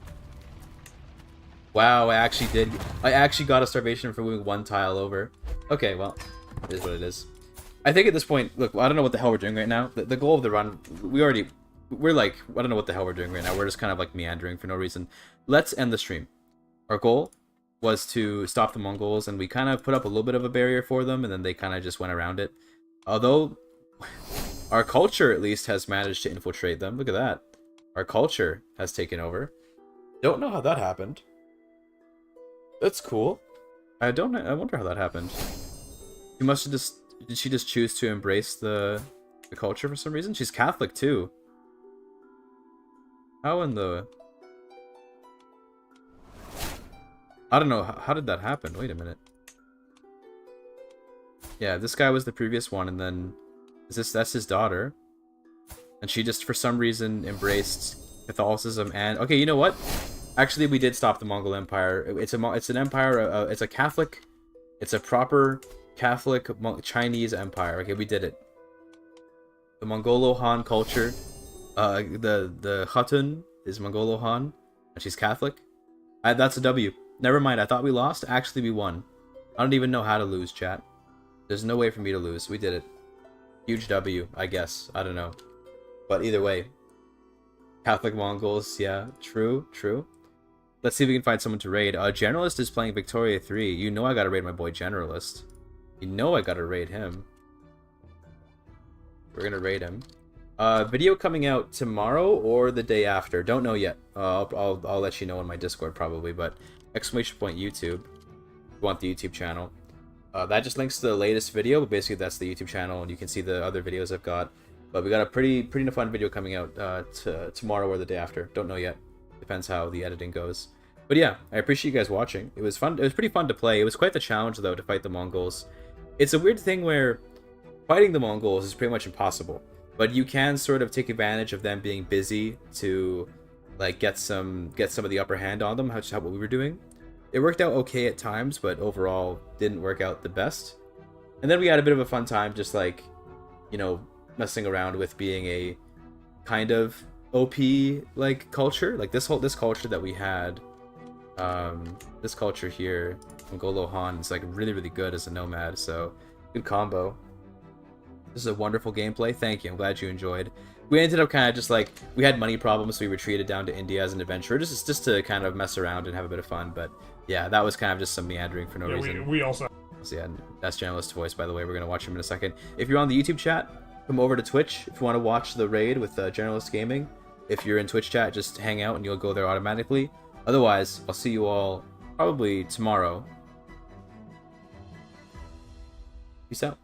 Wow, I actually got a starvation for moving 1 tile over. Okay, well, it is what it is. I think at this point, look, I don't know what the hell we're doing right now. The goal of the run, we're like, I don't know what the hell we're doing right now. We're just kind of like meandering for no reason. Let's end the stream. Our goal was to stop the Mongols, and we kind of put up a little bit of a barrier for them, and then they kind of just went around it. Although, our culture at least has managed to infiltrate them. Look at that. Our culture has taken over. Don't know how that happened. That's cool. I wonder how that happened. She must have just... Did she just choose to embrace the culture for some reason? She's Catholic too. How in the... I don't know. How did that happen? Wait a minute. Yeah, this guy was the previous one, and then that's his daughter, and she just for some reason embraced Catholicism. And okay, you know what? Actually, we did stop the Mongol Empire. It's an empire. It's a Catholic. It's a proper Catholic Chinese empire. Okay, we did it. The Mongolo-Han culture. The Khatun is Mongolo-Han, and she's Catholic. That's a W. Never mind. I thought we lost. Actually, we won. I don't even know how to lose, chat. There's no way for me to lose. We did it. Huge W, I guess. I don't know. But either way. Catholic Mongols, yeah. True. Let's see if we can find someone to raid. Generalist is playing Victoria 3. You know I gotta raid my boy Generalist. You know I gotta raid him. We're gonna raid him. Video coming out tomorrow or the day after. Don't know yet. I'll let you know on my Discord probably, but !YouTube. If you want the YouTube channel. That just links to the latest video, but basically that's the YouTube channel, and you can see the other videos I've got. But we got a pretty fun video coming out tomorrow or the day after. Don't know yet. Depends how the editing goes. But yeah, I appreciate you guys watching. It was fun. It was pretty fun to play. It was quite the challenge, though, to fight the Mongols. It's a weird thing where fighting the Mongols is pretty much impossible. But you can sort of take advantage of them being busy to like get some of the upper hand on them, which is what we were doing. It worked out okay at times, but overall didn't work out the best. And then we had a bit of a fun time just like, messing around with being a kind of OP like culture. Like this culture that we had, this culture here, Mongolo Han, is like really, really good as a nomad, so good combo. This is a wonderful gameplay. Thank you. I'm glad you enjoyed. We ended up kind of just like, we had money problems, so we retreated down to India as an adventurer, just to kind of mess around and have a bit of fun. But yeah, that was kind of just some meandering for no reason. We also. So yeah, that's Generalist's voice, by the way. We're going to watch him in a second. If you're on the YouTube chat, come over to Twitch if you want to watch the raid with Generalist Gaming. If you're in Twitch chat, just hang out and you'll go there automatically. Otherwise, I'll see you all probably tomorrow. Peace out.